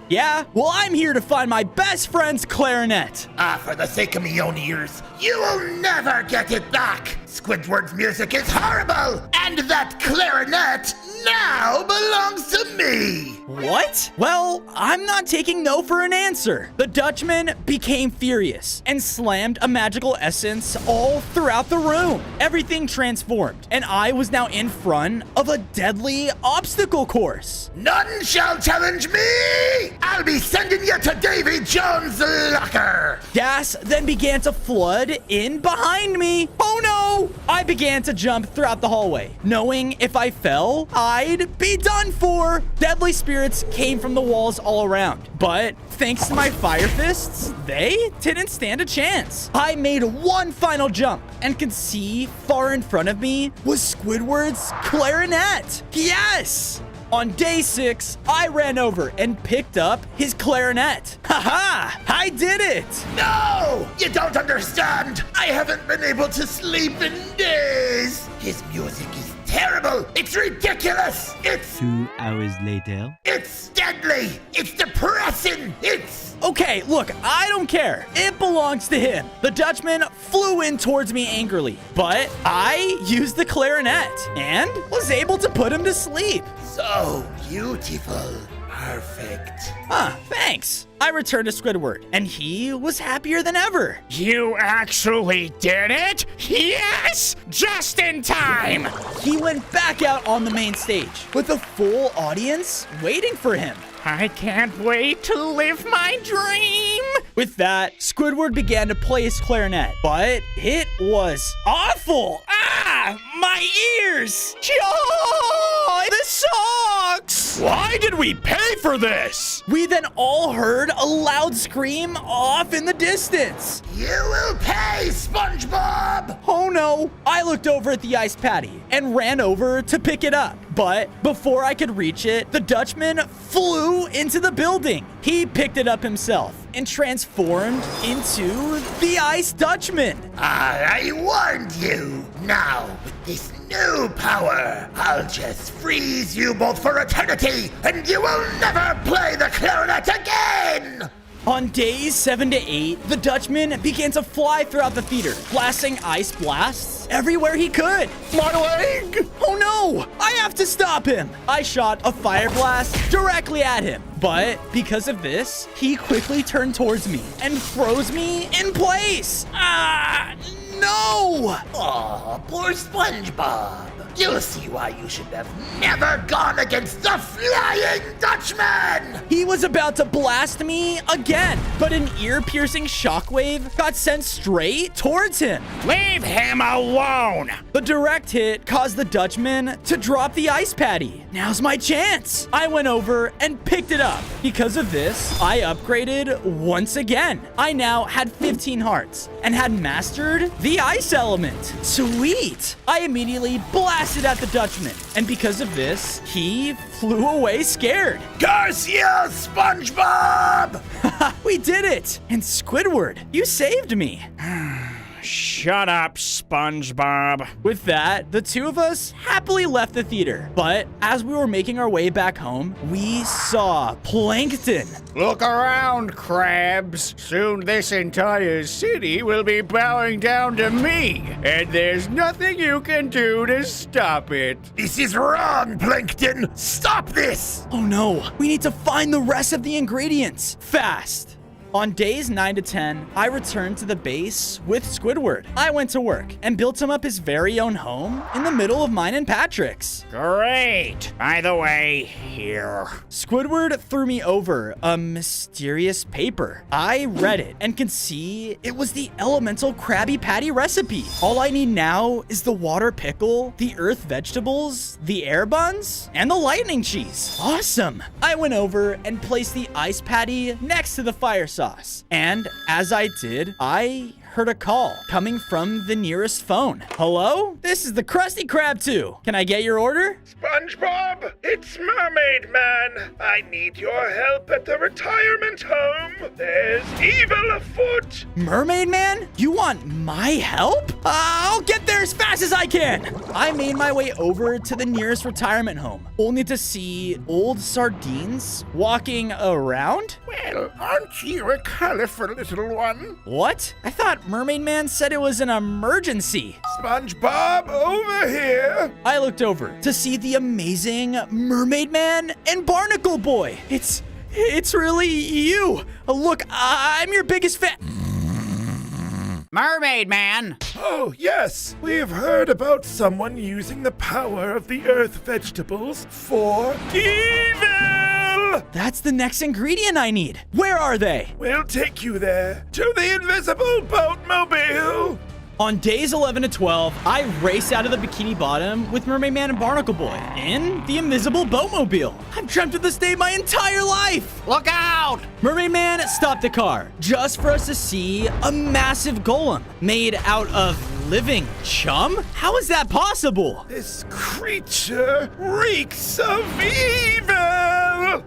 Yeah? Well, I'm here to find my best friend's clarinet. For the sake of me own ears, you will never get it back. Squidward's music is horrible, and that clarinet now belongs to me. What? Well, I'm not taking no for an answer. The Dutchman became furious and slammed a magical essence all throughout the room. Everything transformed, and I was now in front of a deadly obstacle course. None shall challenge me! I'll be sending you to Davy Jones' locker! Gas then began to flood in behind me. Oh no! I began to jump throughout the hallway, knowing if I fell, I'd be done for. Deadly spirits came from the walls all around, but thanks to my fire fists, they didn't stand a chance. I made one final jump and could see far in front of me was Squidward's clarinet. Yes! On day 6, I ran over and picked up his clarinet. Haha! I did it! No! You don't understand! I haven't been able to sleep in days! His music is terrible! It's ridiculous! It's 2 hours later. It's deadly! It's depressing! It's... Okay, look, I don't care. It belongs to him. The Dutchman flew in towards me angrily, but I used the clarinet and was able to put him to sleep. So beautiful. Perfect. Huh, thanks. I returned to Squidward, and he was happier than ever. You actually did it? Yes! Just in time! He went back out on the main stage with a full audience waiting for him. I can't wait to live my dream! With that, Squidward began to play his clarinet, but it was awful. Ah, my ears! Joy! This sucks! Why did we pay for this? We then all heard a loud scream off in the distance. You will pay, SpongeBob! Oh no! I looked over at the ice patty and ran over to pick it up. But before I could reach it, the Dutchman flew into the building. He picked it up himself and transformed into the Ice Dutchman. I warned you. Now, with this new power, I'll just freeze you both for eternity, and you will never play the clarinet again! On days 7 to 8, the Dutchman began to fly throughout the theater, blasting ice blasts everywhere he could. My leg! Oh no! I have to stop him! I shot a fire blast directly at him. But because of this, he quickly turned towards me and froze me in place. No! Oh, poor SpongeBob. You'll see why you should have never gone against the Flying Dutchman! He was about to blast me again, but an ear-piercing shockwave got sent straight towards him. Leave him alone! The direct hit caused the Dutchman to drop the ice patty. Now's my chance. I went over and picked it up. Because of this, I upgraded once again. I now had 15 hearts and had mastered the ice element. Sweet! I immediately blasted at the Dutchman, and because of this, he flew away scared. Garcia, SpongeBob! We did it! And Squidward, you saved me. Shut up, SpongeBob. With that, the two of us happily left the theater. But as we were making our way back home, we saw Plankton. Look around, crabs. Soon this entire city will be bowing down to me, and there's nothing you can do to stop it. This is wrong, Plankton! Stop this! Oh no, we need to find the rest of the ingredients fast. On days 9 to 10, I returned to the base with Squidward. I went to work and built him up his very own home in the middle of mine and Patrick's. Great. By the way, here. Squidward threw me over a mysterious paper. I read it and could see it was the elemental Krabby Patty recipe. All I need now is the water pickle, the earth vegetables, the air buns, and the lightning cheese. Awesome. I went over and placed the ice patty next to the fire sauce. And as I did, I heard a call coming from the nearest phone. Hello? This is the Krusty Krab 2. Can I get your order? SpongeBob, it's Mermaid Man. I need your help at the retirement home. There's evil afoot. Mermaid Man? You want my help? I'll get there as fast as I can. I made my way over to the nearest retirement home, only to see old sardines walking around. Well, aren't you a colorful little one? What? I thought Mermaid Man said it was an emergency. SpongeBob, over here. I looked over to see the amazing Mermaid Man and Barnacle Boy. It's really you. Look, I'm your biggest fan. Mermaid Man! Oh, yes. We've heard about someone using the power of the earth vegetables for evil! That's the next ingredient I need. Where are they? We'll take you there, to the invisible boatmobile! On days 11 to 12, I raced out of the Bikini Bottom with Mermaid Man and Barnacle Boy in the invisible boatmobile. I've dreamt of this day my entire life. Look out! Mermaid Man stopped the car just for us to see a massive golem made out of living chum? How is that possible? This creature reeks of evil!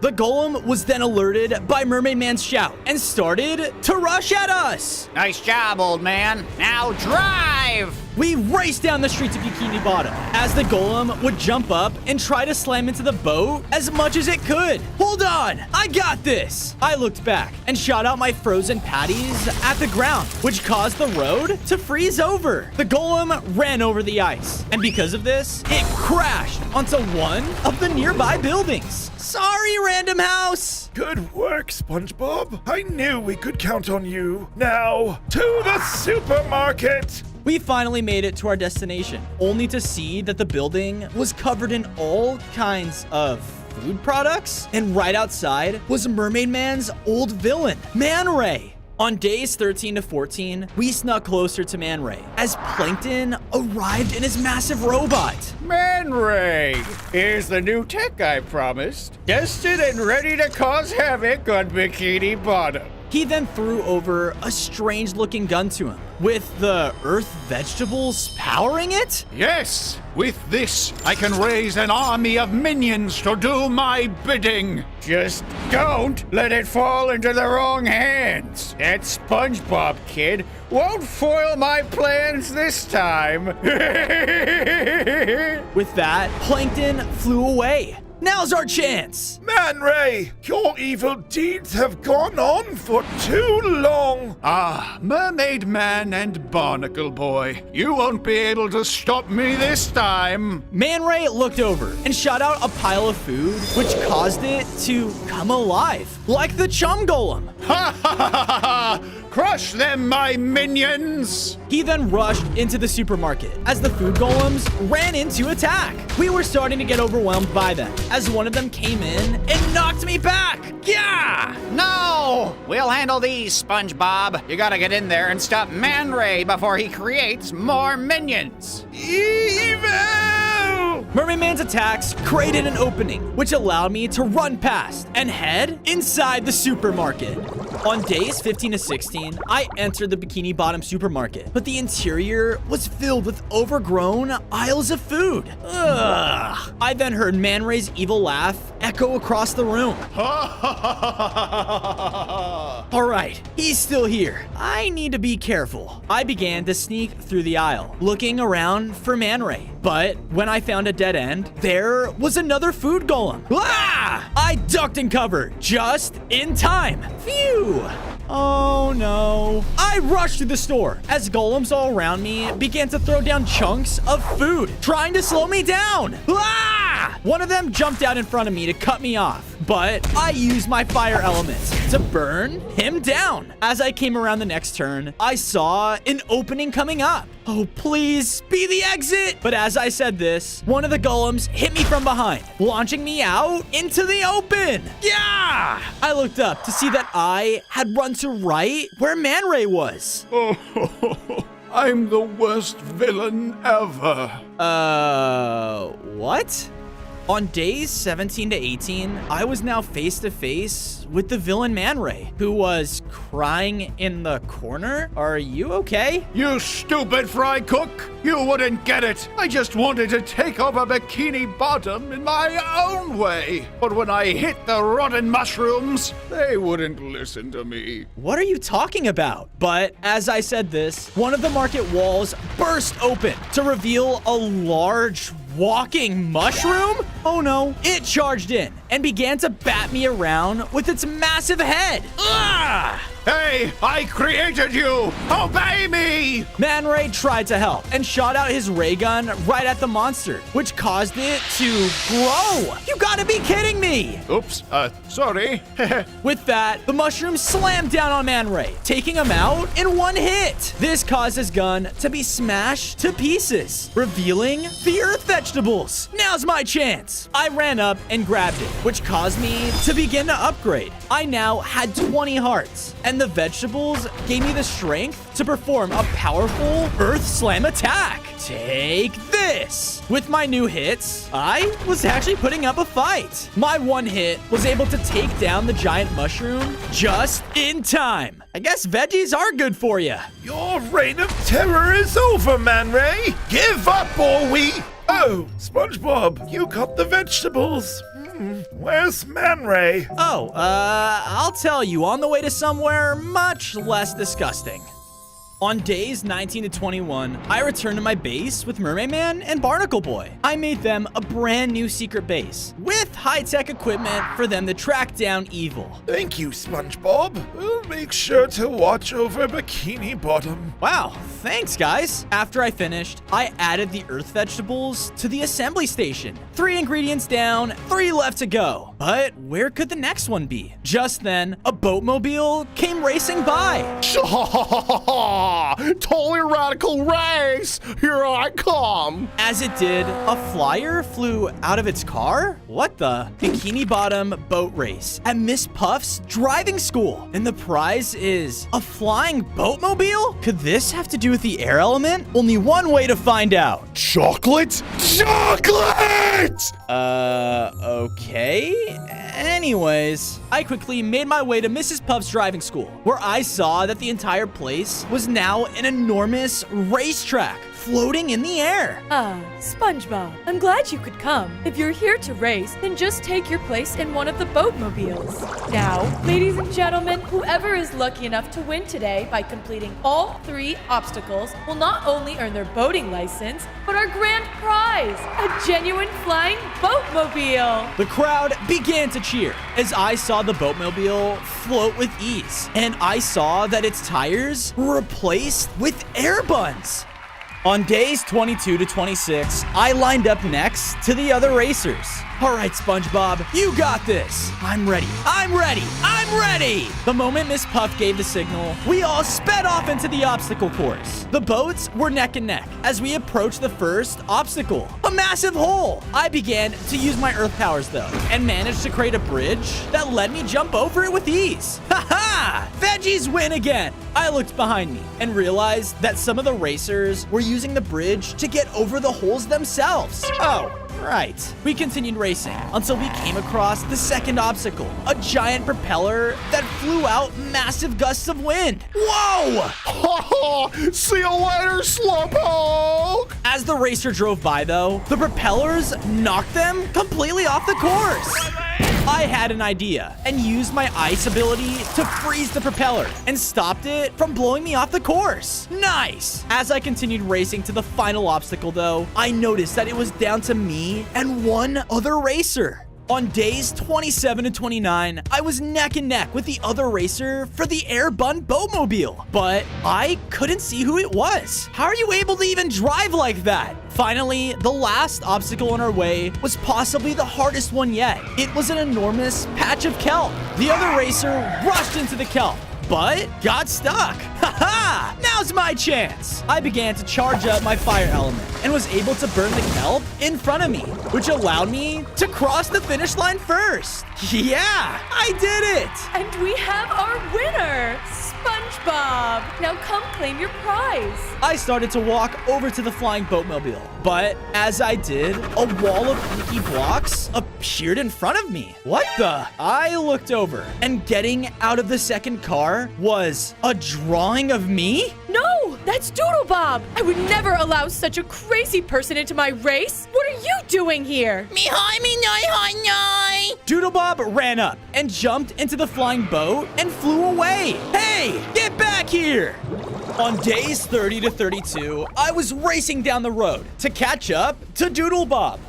The golem was then alerted by Mermaid Man's shout and started to rush at us. Nice job, old man. Now drive! We raced down the street to Bikini Bottom as the golem would jump up and try to slam into the boat as much as it could. Hold on, I got this. I looked back and shot out my frozen patties at the ground, which caused the road to freeze over. The golem ran over the ice, and because of this, it crashed onto one of the nearby buildings. Sorry, Random House. Good work, SpongeBob. I knew we could count on you. Now, to the supermarket. We finally made it to our destination, only to see that the building was covered in all kinds of food products, and right outside was Mermaid Man's old villain, Man Ray. On days 13 to 14, we snuck closer to Man Ray as Plankton arrived in his massive robot. Man Ray, here's the new tech I promised. Tested and ready to cause havoc on Bikini Bottom. He then threw over a strange-looking gun to him, with the earth vegetables powering it? Yes, with this, I can raise an army of minions to do my bidding. Just don't let it fall into the wrong hands. That SpongeBob kid won't foil my plans this time. With that, Plankton flew away. Now's our chance. Man Ray, your evil deeds have gone on for too long. Ah, Mermaid Man and Barnacle Boy, you won't be able to stop me this time. Man Ray looked over and shot out a pile of food, which caused it to come alive, like the chum golem. Ha ha ha ha ha! Crush them, my minions! He then rushed into the supermarket as the food golems ran in to attack. We were starting to get overwhelmed by them as one of them came in and knocked me back. Yeah! No! We'll handle these, SpongeBob. You gotta get in there and stop Man Ray before he creates more minions. Evil! Mermaid Man's attacks created an opening, which allowed me to run past and head inside the supermarket. On days 15 to 16, I entered the Bikini Bottom supermarket, but the interior was filled with overgrown aisles of food. Ugh. I then heard Man Ray's evil laugh echo across the room. All right, he's still here. I need to be careful. I began to sneak through the aisle, looking around for Man Ray. But when I found a dead end, there was another food golem. Ah! I ducked and covered just in time. Phew! Oh no. I rushed through the store as golems all around me began to throw down chunks of food, trying to slow me down. Ah! One of them jumped out in front of me to cut me off, but I used my fire elements to burn him down. As I came around the next turn, I saw an opening coming up. Oh, please be the exit. But as I said this, one of the golems hit me from behind, launching me out into the open. Yeah! I looked up to see that I had run to right where Man Ray was. I'm the worst villain ever. What? On days 17 to 18, I was now face to face with the villain Man Ray, who was crying in the corner. Are you okay? You stupid fry cook! You wouldn't get it! I just wanted to take over Bikini Bottom in my own way. But when I hit the rotten mushrooms, they wouldn't listen to me. What are you talking about? But as I said this, one of the market walls burst open to reveal a large walking mushroom? Oh no, it charged in and began to bat me around with its massive head. Ugh! Hey, I created you! Obey me! Man Ray tried to help and shot out his ray gun right at the monster, which caused it to grow. You gotta be kidding me! Oops, sorry. With that, the mushroom slammed down on Man Ray, taking him out in one hit. This caused his gun to be smashed to pieces, revealing the earth vegetables. Now's my chance. I ran up and grabbed it, which caused me to begin to upgrade. I now had 20 hearts, and the vegetables gave me the strength to perform a powerful Earth Slam attack. Take this! With my new hits, I was actually putting up a fight. My one hit was able to take down the giant mushroom just in time. I guess veggies are good for you. Your reign of terror is over, Man Ray. Give up, or we... Oh, SpongeBob, you got the vegetables. Where's Man Ray? Oh, I'll tell you on the way to somewhere much less disgusting. On days 19 to 21, I returned to my base with Mermaid Man and Barnacle Boy. I made them a brand new secret base with high-tech equipment for them to track down evil. Thank you, SpongeBob. We'll make sure to watch over Bikini Bottom. Wow, thanks, guys. After I finished, I added the earth vegetables to the assembly station. 3 ingredients down, 3 left to go. But where could the next one be? Just then, a boatmobile came racing by. Totally radical race! Here I come! As it did, a flyer flew out of its car? What the? Bikini Bottom boat race at Miss Puff's driving school. And the prize is a flying boatmobile? Could this have to do with the air element? Only one way to find out. Chocolate? Chocolate! Okay. Anyways, I quickly made my way to Mrs. Puff's driving school, where I saw that the entire place was now an enormous racetrack floating in the air. SpongeBob, I'm glad you could come. If you're here to race, then just take your place in one of the boatmobiles. Now, ladies and gentlemen, whoever is lucky enough to win today by completing all 3 obstacles will not only earn their boating license, but our grand prize, a genuine flying boatmobile. The crowd began to cheer as I saw the boatmobile float with ease, and I saw that its tires were replaced with air buns. On days 22 to 26, I lined up next to the other racers. All right, SpongeBob, you got this. I'm ready. I'm ready. I'm ready. The moment Miss Puff gave the signal, we all sped off into the obstacle course. The boats were neck and neck as we approached the first obstacle, a massive hole. I began to use my earth powers though, and managed to create a bridge that let me jump over it with ease. Ha ha! Veggies win again. I looked behind me and realized that some of the racers were using the bridge to get over the holes themselves. Oh, right. We continued racing until we came across the second obstacle, a giant propeller that flew out massive gusts of wind. Whoa! See you later, Slowpoke! As the racer drove by though, the propellers knocked them completely off the course. I had an idea and used my ice ability to freeze the propeller and stopped it from blowing me off the course. Nice! As I continued racing to the final obstacle though, I noticed that it was down to me and one other racer. On days 27 to 29, I was neck and neck with the other racer for the air bun boatmobile, but I couldn't see who it was. How are you able to even drive like that? Finally, the last obstacle on our way was possibly the hardest one yet. It was an enormous patch of kelp. The other racer rushed into the kelp, but got stuck. Ha-ha! Now's my chance. I began to charge up my fire element and was able to burn the kelp in front of me, which allowed me to cross the finish line first. Yeah, I did it. And we have our winner, SpongeBob. Now come claim your prize. I started to walk over to the flying boatmobile, but as I did, a wall of inky blocks appeared in front of me. What the? I looked over, and getting out of the second car was a drawing of me? No, that's Doodlebob. I would never allow such a crazy person into my race. What are you doing here? Doodlebob ran up and jumped into the flying boat and flew away. Hey, get back here! On days 30 to 32, I was racing down the road to catch up to Doodlebob.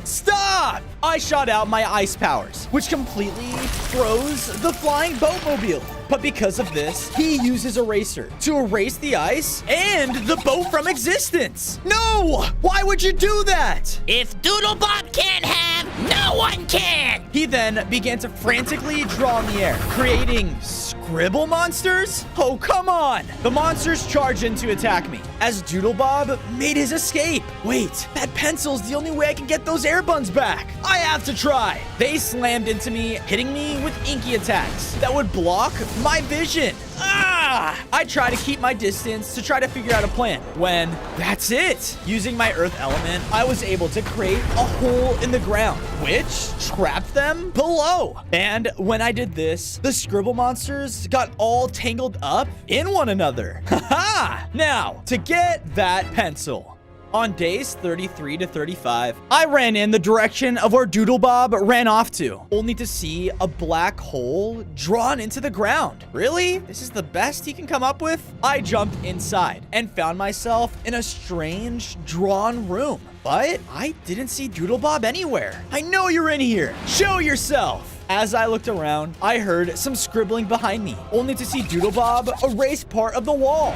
Stop! I shot out my ice powers, which completely froze the flying boatmobile. But because of this, he uses Eraser to erase the ice and the boat from existence. No! Why would you do that? If Doodlebob can't have, no one can! He then began to frantically draw in the air, creating scribble monsters? Oh, come on! The monsters charged in to attack me as Doodlebob made his escape. Wait, that pencil's the only way I can get those air buns back. I have to try. They slammed into me, hitting me with inky attacks that would block my vision. I try to keep my distance to try to figure out a plan when that's it. Using my earth element, I was able to create a hole in the ground, which trapped them below. And when I did this, the scribble monsters got all tangled up in one another. Haha! Now, to get that pencil. On days 33 to 35, I ran in the direction of where Doodlebob ran off to, only to see a black hole drawn into the ground. Really? This is the best he can come up with? I jumped inside and found myself in a strange, drawn room. But I didn't see Doodlebob anywhere. I know you're in here. Show yourself. As I looked around, I heard some scribbling behind me, only to see Doodlebob erase part of the wall.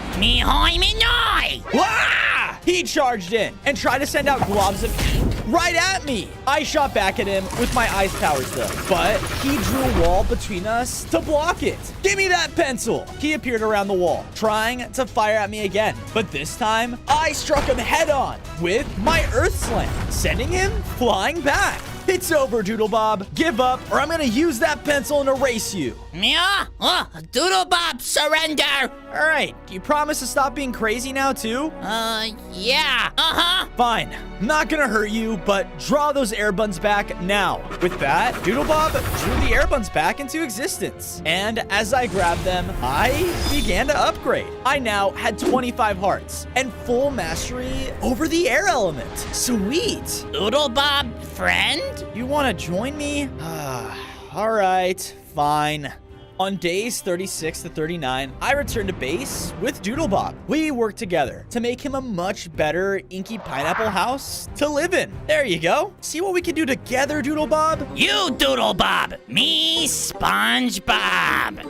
He charged in and tried to send out globs of ink right at me. I shot back at him with my ice powers though, but he drew a wall between us to block it. Give me that pencil. He appeared around the wall, trying to fire at me again, but this time I struck him head on with my earth slam, sending him flying back. It's over, Doodlebob. Give up, or I'm gonna use that pencil and erase you. Yeah? Oh, Doodle Bob, surrender! All right, do you promise to stop being crazy now, too? Yeah. Uh-huh. Fine. I'm not gonna hurt you, but draw those air buns back now. With that, Doodlebob drew the air buns back into existence. And as I grabbed them, I began to upgrade. I now had 25 hearts and full mastery over the air element. Sweet. Doodle Bob, friend? You wanna join me? All right, fine. On days 36 to 39, I returned to base with Doodlebob. We worked together to make him a much better inky pineapple house to live in. There you go. See what we can do together, Doodlebob? You Doodle Bob, me SpongeBob.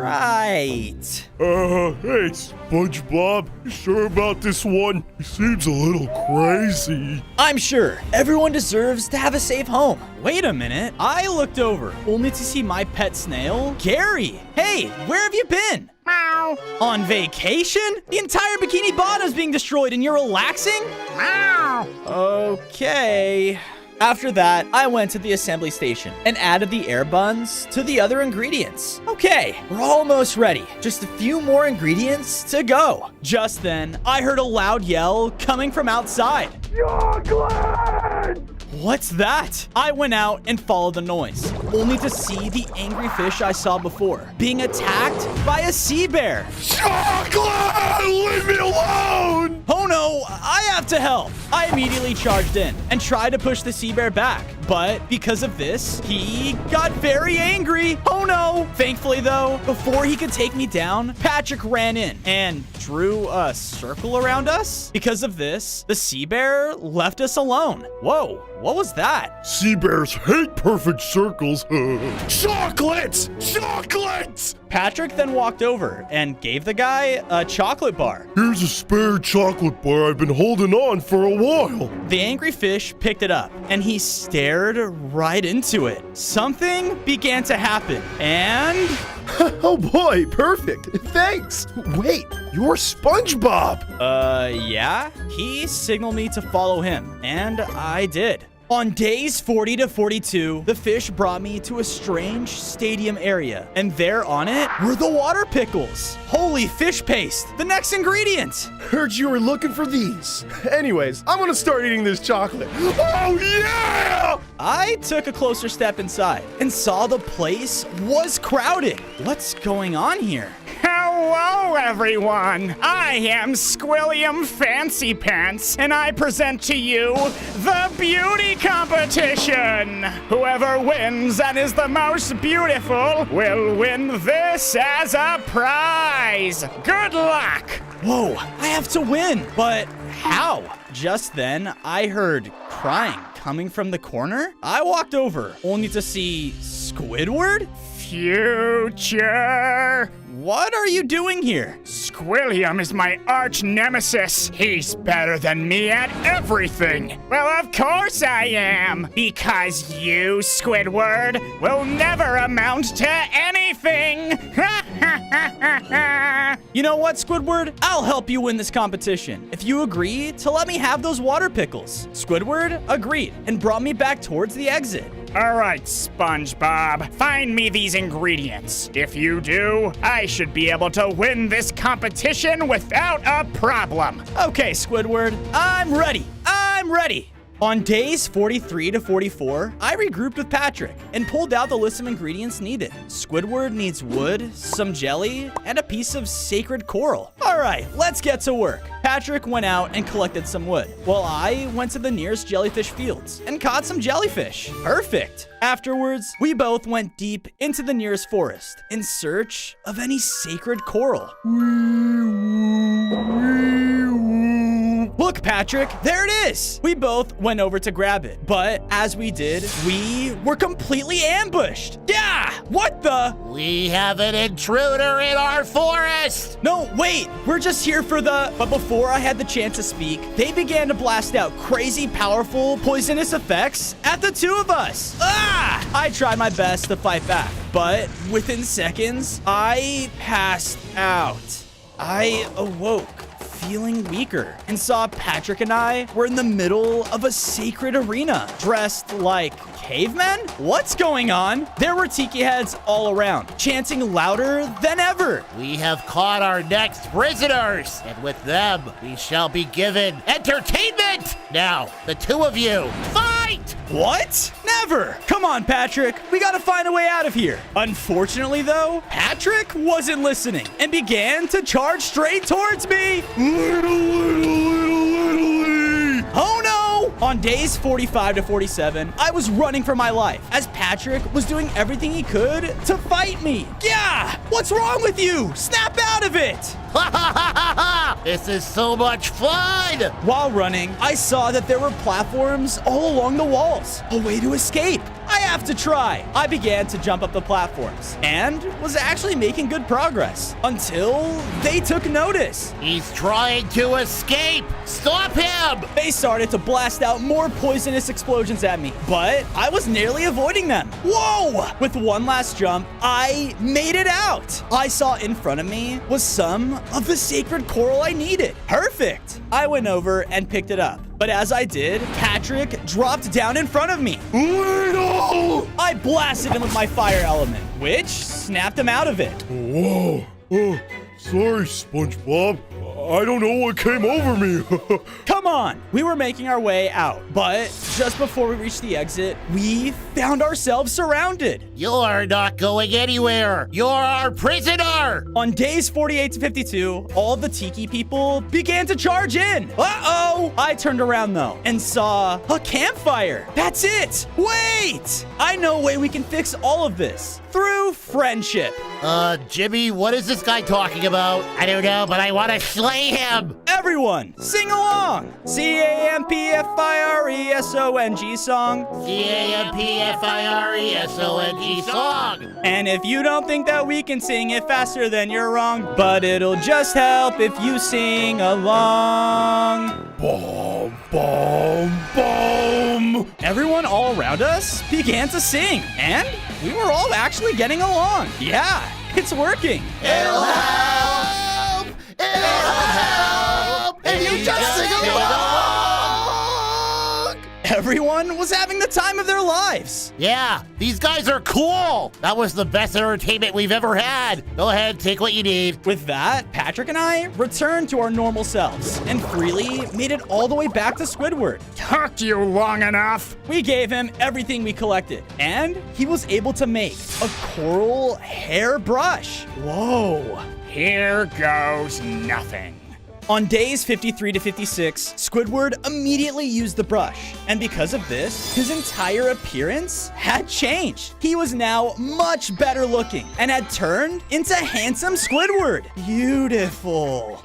Right. Hey, SpongeBob, you sure about this one? He seems a little crazy. I'm sure. Everyone deserves to have a safe home. Wait a minute. I looked over, only to see my pet snail, Gary. Hey, where have you been? Meow. On vacation? The entire Bikini Bottom's being destroyed and you're relaxing? Meow. Okay. After that, I went to the assembly station and added the air buns to the other ingredients. Okay, we're almost ready. Just a few more ingredients to go. Just then, I heard a loud yell coming from outside. Chocolate! What's that? I went out and followed the noise, only to see the angry fish I saw before being attacked by a sea bear. Chocolate! Leave me alone! Oh no, I have to help. I immediately charged in and tried to push the sea bear back, but because of this, he got very angry. Oh no. Thankfully though, before he could take me down, Patrick ran in and drew a circle around us. Because of this, the sea bear left us alone. Whoa, what was that? Sea bears hate perfect circles. Chocolates! Chocolates! Patrick then walked over and gave the guy a chocolate bar. Here's a spare chocolate bar I've been holding on for a while. The angry fish picked it up and he stared right into it. Something began to happen and... Oh boy, perfect. Thanks. Wait, you're SpongeBob. Yeah? He signaled me to follow him, and I did. On days 40 to 42, the fish brought me to a strange stadium area, and there on it were the water pickles. Holy fish paste, the next ingredient. Heard you were looking for these. Anyways, I'm gonna start eating this chocolate. Oh yeah! I took a closer step inside and saw the place was crowded. What's going on here? Hello, everyone. I am Squilliam Fancy Pants, and I present to you the beauty competition. Whoever wins and is the most beautiful will win this as a prize. Good luck. Whoa, I have to win, but how? Just then, I heard crying coming from the corner. I walked over, only to see Squidward? Future. What are you doing here? Squilliam is my arch nemesis. He's better than me at everything. Well, of course I am. Because you, Squidward, will never amount to anything. You know what, Squidward? I'll help you win this competition if you agree to let me have those water pickles. Squidward agreed and brought me back towards the exit. All right, SpongeBob, find me these ingredients. If you do, I should be able to win this competition without a problem. Okay, Squidward, I'm ready. I'm ready. On days 43 to 44, I regrouped with Patrick and pulled out the list of ingredients needed. Squidward needs wood, some jelly, and a piece of sacred coral. All right, let's get to work. Patrick went out and collected some wood, while I went to the nearest jellyfish fields and caught some jellyfish. Perfect. Afterwards, we both went deep into the nearest forest in search of any sacred coral. Look, Patrick, there it is. We both went over to grab it, but as we did, we were completely ambushed. Yeah, what the? We have an intruder in our forest! No, wait, we're just here for the... But before I had the chance to speak, they began to blast out crazy, powerful, poisonous effects at the two of us. Ah! I tried my best to fight back, but within seconds, I passed out. I awoke feeling weaker and saw Patrick and I were in the middle of a sacred arena, dressed like cavemen? What's going on? There were tiki heads all around, chanting louder than ever. We have caught our next prisoners, and with them we shall be given entertainment. Now, the two of you, fight! What? Never! Come on, Patrick. We gotta find a way out of here. Unfortunately, though, Patrick wasn't listening and began to charge straight towards me. Oh no! On days 45 to 47, I was running for my life as Patrick was doing everything he could to fight me. Yeah! What's wrong with you? Snap out of it! This is so much fun! While running, I saw that there were platforms all along the walls. A way to escape. I have to try. I began to jump up the platforms and was actually making good progress until they took notice. He's trying to escape! Stop him! They started to blast out more poisonous explosions at me, but I was nearly avoiding them. Whoa! With one last jump, I made it out. I saw in front of me was some of the sacred coral I needed. Perfect! I went over and picked it up. But as I did, Patrick dropped down in front of me. I blasted him with my fire element, which snapped him out of it. Whoa. Oh, sorry, SpongeBob. I don't know what came over me. Come on. We were making our way out, but just before we reached the exit, we found ourselves surrounded. You're not going anywhere. You're our prisoner. On days 48 to 52, all the tiki people began to charge in. Uh-oh! I turned around, though, and saw a campfire. That's it. Wait! I know a way we can fix all of this. Through friendship. Jimmy, what is this guy talking about? I don't know, but I want to slay him. Everyone, sing along. CAMPFIRESONG song. CAMPFIRESONG song. And if you don't think that we can sing it faster, then you're wrong. But it'll just help if you sing along. Boom, boom, boom. Everyone all around us began to sing, and we were all actually getting along. Yeah, it's working. It'll help. It'll help. And you just sing along. Everyone was having the time of their lives. Yeah, these guys are cool. That was the best entertainment we've ever had. Go ahead, take what you need. With that, Patrick and I returned to our normal selves and freely made it all the way back to Squidward. Took you long enough. We gave him everything we collected, and he was able to make a coral hair brush. Whoa. Here goes nothing. On days 53 to 56, Squidward immediately used the brush, and because of this, his entire appearance had changed. He was now much better looking and had turned into handsome Squidward. Beautiful.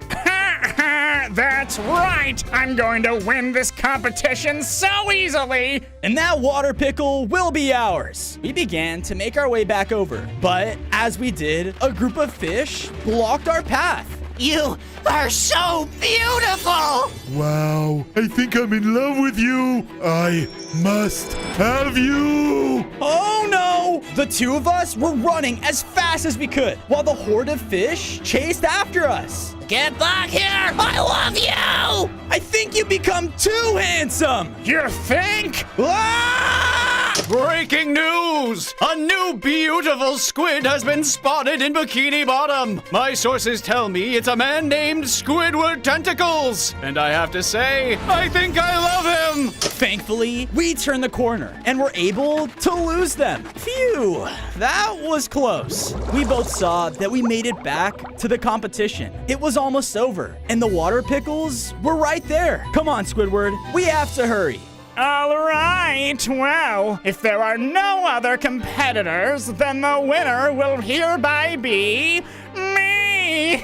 That's right! I'm going to win this competition so easily! And that water pickle will be ours. We began to make our way back over, but as we did, a group of fish blocked our path. You are so beautiful! Wow, I think I'm in love with you. I must have you. Oh no! The two of us were running as fast as we could, while the horde of fish chased after us. Get back here! I love you! I think you've become too handsome! You think? Ah! Breaking news! A new beautiful squid has been spotted in Bikini Bottom. My sources tell me it's a man named Squidward Tentacles. And I have to say, I think I love him! Thankfully, we turned the corner and were able to lose them. Phew, that was close. We both saw that we made it back to the competition. It was almost over, and the water pickles were right there. Come on, Squidward, we have to hurry. All right, well, if there are no other competitors, then the winner will hereby be me!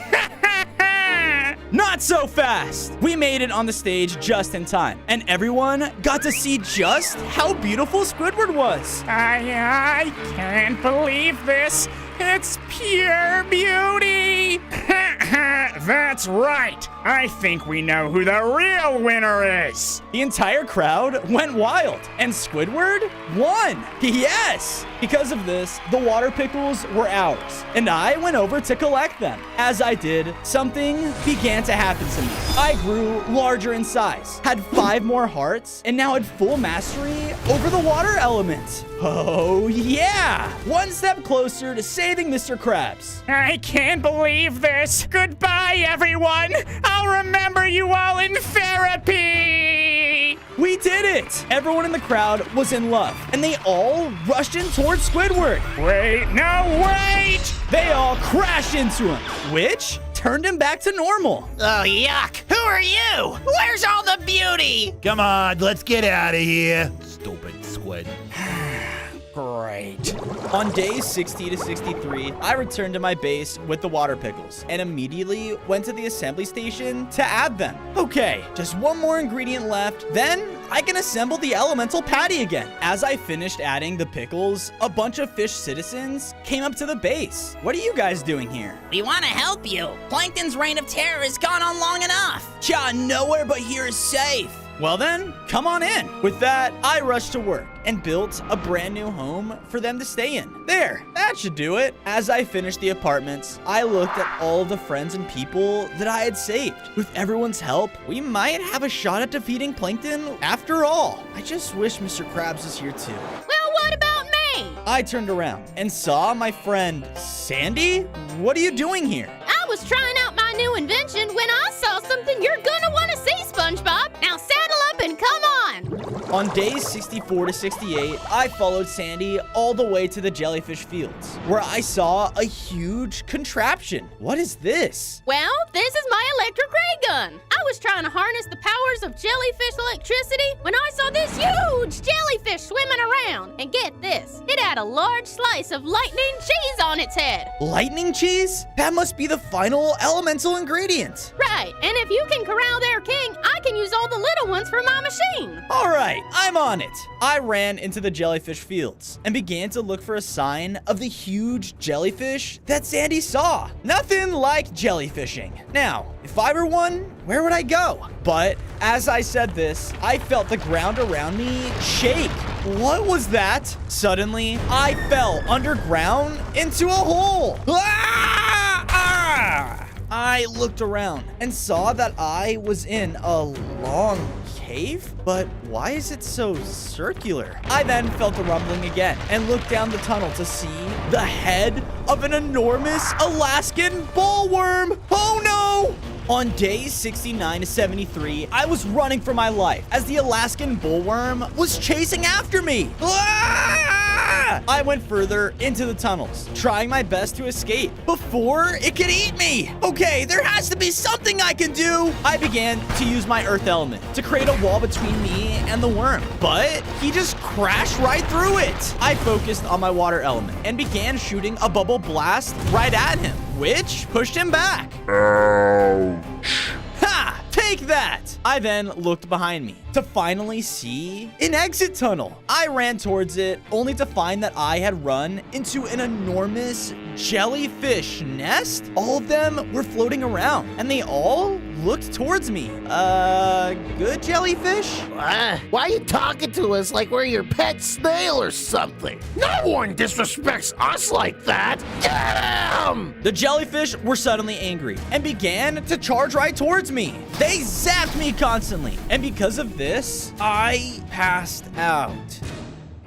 Not so fast! We made it on the stage just in time, and everyone got to see just how beautiful Squidward was. I can't believe this. It's pure beauty! That's right. I think we know who the real winner is. The entire crowd went wild, and Squidward won. Yes! Because of this, the water pickles were ours, and I went over to collect them. As I did, something began to happen to me. I grew larger in size, had 5 more hearts, and now had full mastery over the water element. Oh yeah! One step closer to saving Mr. Krabs. I can't believe this. Goodbye, everyone. I'll remember you all in therapy. We did it! Everyone in the crowd was in love, and they all rushed in towards Squidward. Wait, no, wait! They all crashed into him, which turned him back to normal. Oh, yuck. Who are you? Where's all the beauty? Come on, let's get out of here. Stupid squid. Great. On days 60 to 63, I returned to my base with the water pickles and immediately went to the assembly station to add them. Okay, just one more ingredient left, then I can assemble the elemental patty again. As I finished adding the pickles, a bunch of fish citizens came up to the base. What are you guys doing here? We want to help you. Plankton's reign of terror has gone on long enough. Ja, nowhere but here is safe. Well then, come on in. With that, I rushed to work and built a brand new home for them to stay in. There, that should do it. As I finished the apartments, I looked at all the friends and people that I had saved. With everyone's help, we might have a shot at defeating Plankton after all. I just wish Mr. Krabs was here too. Well, what about me? I turned around and saw my friend Sandy. What are you doing here? I was trying out my new invention when I saw something you're gonna want to see, SpongeBob. Now saddle up and come on. On days 64 to 68, I followed Sandy all the way to the jellyfish fields, where I saw a huge contraption. What is this? Well, this is my electric ray gun. I was trying to harness the powers of jellyfish electricity when I saw this huge jellyfish swimming around. And get this, it had a large slice of lightning cheese on its head. Lightning cheese? That must be the final elemental ingredient. Right, and if you can corral their king, I can use all the little ones for my machine. All right, I'm on it. I ran into the jellyfish fields and began to look for a sign of the huge jellyfish that Sandy saw. Nothing like jellyfishing. Now, if I were one, where would I go? But as I said this, I felt the ground around me shake. What was that? Suddenly, I fell underground into a hole. Ah! Ah! I looked around and saw that I was in a long cave, but why is it so circular? I then felt the rumbling again and looked down the tunnel to see the head of an enormous Alaskan bullworm. Oh no! On days 69 to 73, I was running for my life as the Alaskan bullworm was chasing after me. Ah! I went further into the tunnels, trying my best to escape before it could eat me. Okay, there has to be something I can do. I began to use my earth element to create a wall between me and the worm, but he just crashed right through it. I focused on my water element and began shooting a bubble blast right at him, which pushed him back. Ouch. Ha! Take that! I then looked behind me to finally see an exit tunnel. I ran towards it, only to find that I had run into an enormous jellyfish nest. All of them were floating around, and they all looked towards me. Good jellyfish? Why are you talking to us like we're your pet snail or something? No one disrespects us like that. Get him! The jellyfish were suddenly angry and began to charge right towards me. They zapped me constantly, and because of this, I passed out.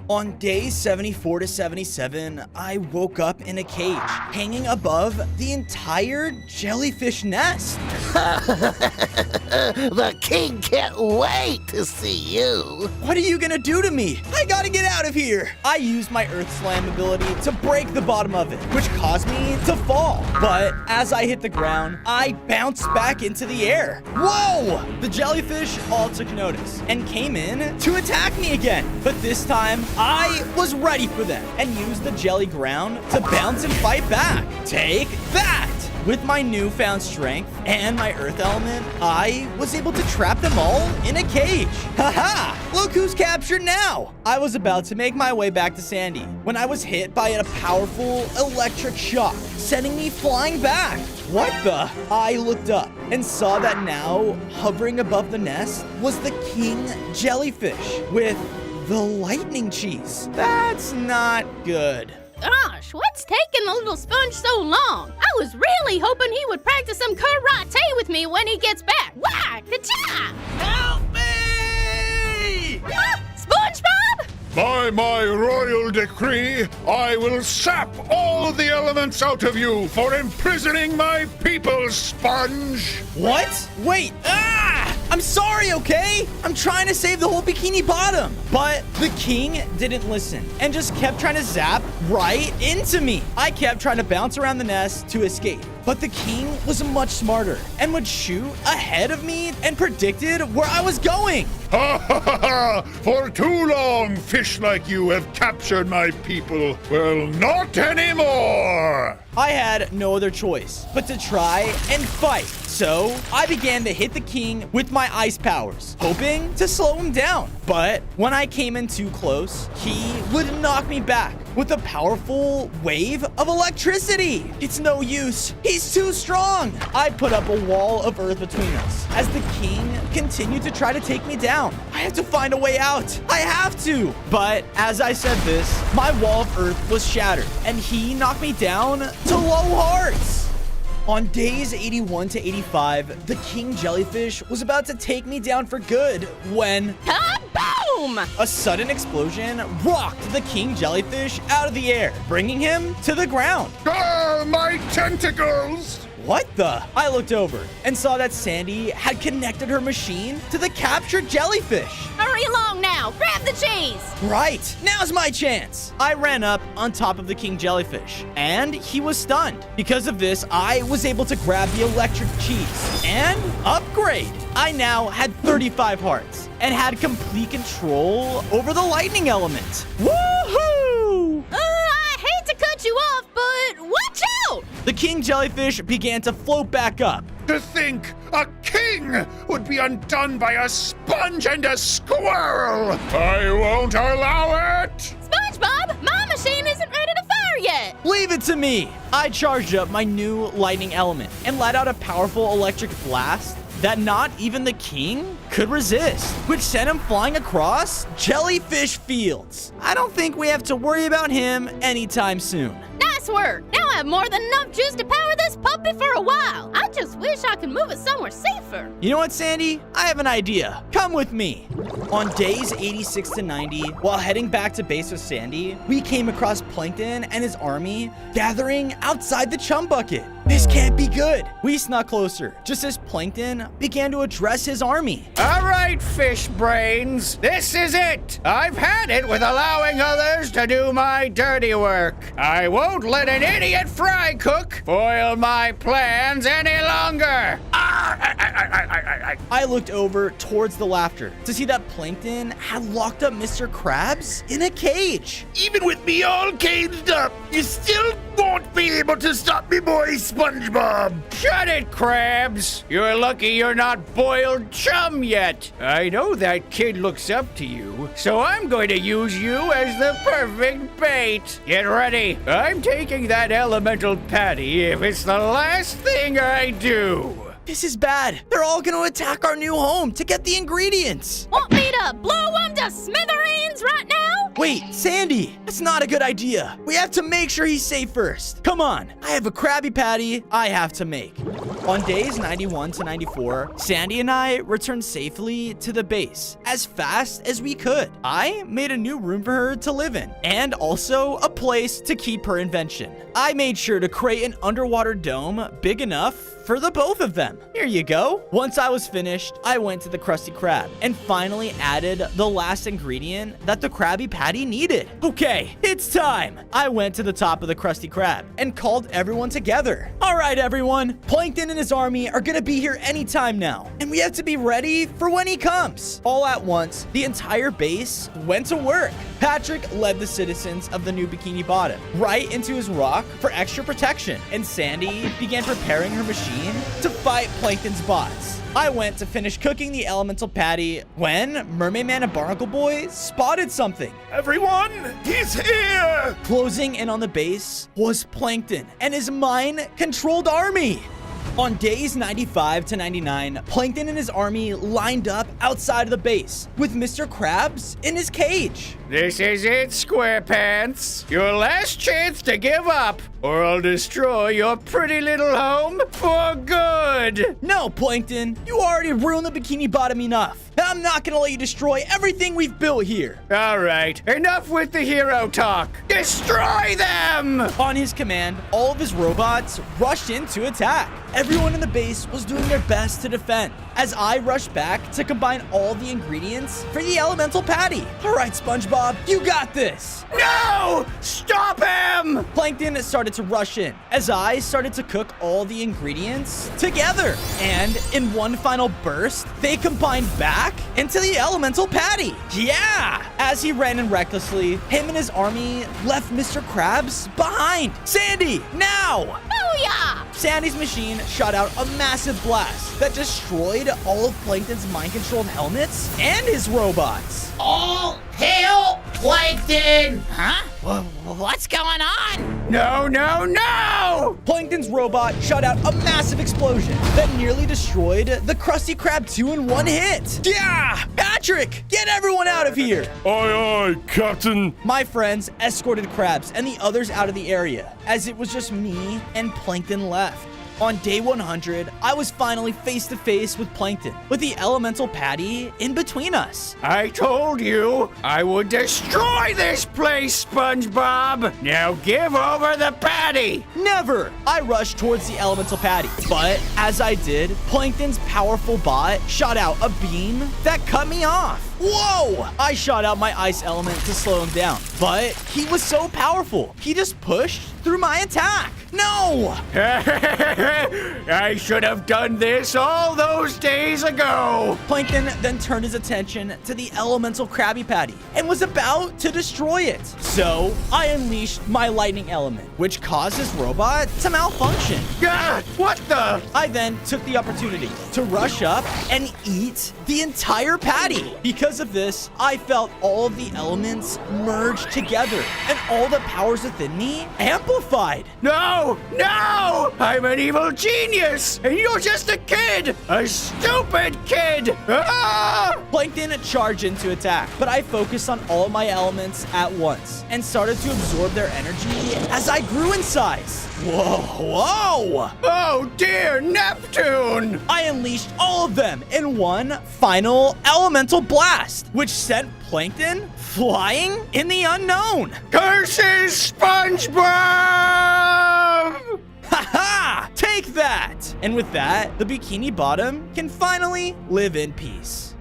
On days 74 to 77, I woke up in a cage, hanging above the entire jellyfish nest. The king can't wait to see you. What are you gonna do to me? I gotta get out of here. I used my Earth Slam ability to break the bottom of it, which caused me to fall. But as I hit the ground, I bounced back into the air. Whoa! The jellyfish all took notice and came in to attack me again. But this time, I was ready for them and used the jelly ground to bounce and fight back. Take that! With my newfound strength and my earth element, I was able to trap them all in a cage. Haha! Look who's captured now! I was about to make my way back to Sandy when I was hit by a powerful electric shock, sending me flying back. What the? I looked up and saw that now, hovering above the nest, was the king jellyfish with the lightning cheese. That's not good. Gosh, what's taking the little sponge so long? I was really hoping he would practice some karate with me when he gets back. Why? Ka-cha! Help me! Ah, SpongeBob? By my royal decree, I will sap all the elements out of you for imprisoning my people, Sponge! What? Wait, I'm sorry, okay? I'm trying to save the whole Bikini Bottom. But the king didn't listen and just kept trying to zap right into me. I kept trying to bounce around the nest to escape. But the king was much smarter and would shoot ahead of me and predicted where I was going. Ha ha ha ha! For too long, fish like you have captured my people. Well, not anymore! I had no other choice but to try and fight. So I began to hit the king with my ice powers, hoping to slow him down. But when I came in too close, he would knock me back with a powerful wave of electricity. It's no use. He's too strong. I put up a wall of earth between us as the king continued to try to take me down. I have to find a way out. I have to. But as I said this, my wall of earth was shattered and he knocked me down to low hearts. On days 81 to 85, the king jellyfish was about to take me down for good when... Kaboom! A sudden explosion rocked the king jellyfish out of the air, bringing him to the ground. Ah, my tentacles! What the? I looked over and saw that Sandy had connected her machine to the captured jellyfish. Hurry along now! Grab the cheese! Right, now's my chance. I ran up on top of the king jellyfish and he was stunned. Because of this, I was able to grab the electric cheese and upgrade. I now had 35 hearts and had complete control over the lightning element. Woohoo! I hate to cut you off, but watch out! The king jellyfish began to float back up. To think a king would be undone by a sponge and a squirrel! I won't allow it! SpongeBob, my machine isn't ready to fire yet! Leave it to me! I charged up my new lightning element and let out a powerful electric blast that not even the king could resist, which sent him flying across jellyfish fields. I don't think we have to worry about him anytime soon. Nice work! Now I have more than enough juice to power this puppy for a while. I just wish I could move it somewhere safer. You know what, Sandy? I have an idea. Come with me. On days 86 to 90, while heading back to base with Sandy, we came across Plankton and his army gathering outside the chum bucket. This can't be good. We snuck closer, just as Plankton began to address his army. All right, fish brains, this is it. I've had it with allowing others to do my dirty work. I won't let an idiot fry cook foil my plans any longer. I looked over towards the laughter to see that Plankton had locked up Mr. Krabs in a cage. Even with me all caged up, you still won't be able to stop me, boy SpongeBob. Shut it, Krabs. You're lucky you're not boiled chum yet. I know that kid looks up to you, so I'm going to use you as the perfect bait. Get ready. I'm taking that elemental patty if it's the last thing I do. This is bad. They're all going to attack our new home to get the ingredients. Want me to blow them to smithereens right now? Wait, Sandy, that's not a good idea. We have to make sure he's safe first. Come on, I have a Krabby Patty I have to make. On days 91 to 94, Sandy and I returned safely to the base as fast as we could. I made a new room for her to live in and also a place to keep her invention. I made sure to create an underwater dome big enough for the both of them. Here you go. Once I was finished, I went to the Krusty Krab and finally added the last ingredient that the Krabby Patty needed. Okay, it's time. I went to the top of the Krusty Krab and called everyone together. All right, everyone. Plankton and his army are gonna be here anytime now, and we have to be ready for when he comes. All at once, the entire base went to work. Patrick led the citizens of the new Bikini Bottom right into his rock for extra protection, and Sandy began preparing her machine to fight Plankton's bots. I went to finish cooking the elemental patty when Mermaid Man and Barnacle Boy spotted something. Everyone, he's here! Closing in on the base was Plankton and his mind-controlled army. On days 95 to 99, Plankton and his army lined up outside of the base with Mr. Krabs in his cage. This is it, SquarePants. Your last chance to give up, or I'll destroy your pretty little home for good. No, Plankton, you already ruined the Bikini Bottom enough. I'm not gonna let you destroy everything we've built here. All right, enough with the hero talk. Destroy them! On his command, all of his robots rushed in to attack. Everyone in the base was doing their best to defend, as I rushed back to combine all the ingredients for the elemental patty. All right, SpongeBob, you got this. No! Stop him! Plankton started to rush in, as I started to cook all the ingredients together. And in one final burst, they combined back into the elemental patty. Yeah! As he ran in recklessly, him and his army left Mr. Krabs behind. Sandy, now! Booyah! Sandy's machine shot out a massive blast that destroyed all of Plankton's mind-controlled helmets and his robots. All hail Plankton! Huh? What's going on? No, no, no! Plankton's robot shot out a massive explosion that nearly destroyed the Krusty Krab 2 in one hit. Yeah! Patrick, get everyone out of here! Aye, aye, Captain. My friends escorted Krabs and the others out of the area, as it was just me and Plankton left. On day 100, I was finally face to face with Plankton, with the elemental patty in between us. I told you I would destroy this place, SpongeBob. Now give over the patty. Never! I rushed towards the elemental patty, but as I did, Plankton's powerful bot shot out a beam that cut me off. Whoa! I shot out my ice element to slow him down, but he was so powerful, he just pushed through my attack. No! I should have done this all those days ago. Plankton then turned his attention to the elemental Krabby Patty and was about to destroy it. So I unleashed my lightning element, which caused his robot to malfunction. God, what the? I then took the opportunity to rush up and eat the entire patty. Because of this, I felt all of the elements merge together and all the powers within me amplified. No, no! I'm an evil genius, and you're just a kid! A stupid kid! Ah! Plankton charged in to attack, but I focused on all of my elements at once and started to absorb their energy as I grew in size. Whoa, whoa! Oh dear, Neptune! I unleashed all of them in one final elemental blast, which sent Plankton flying in the unknown. Curses, SpongeBob! Ha-ha! Take that! And with that, the Bikini Bottom can finally live in peace.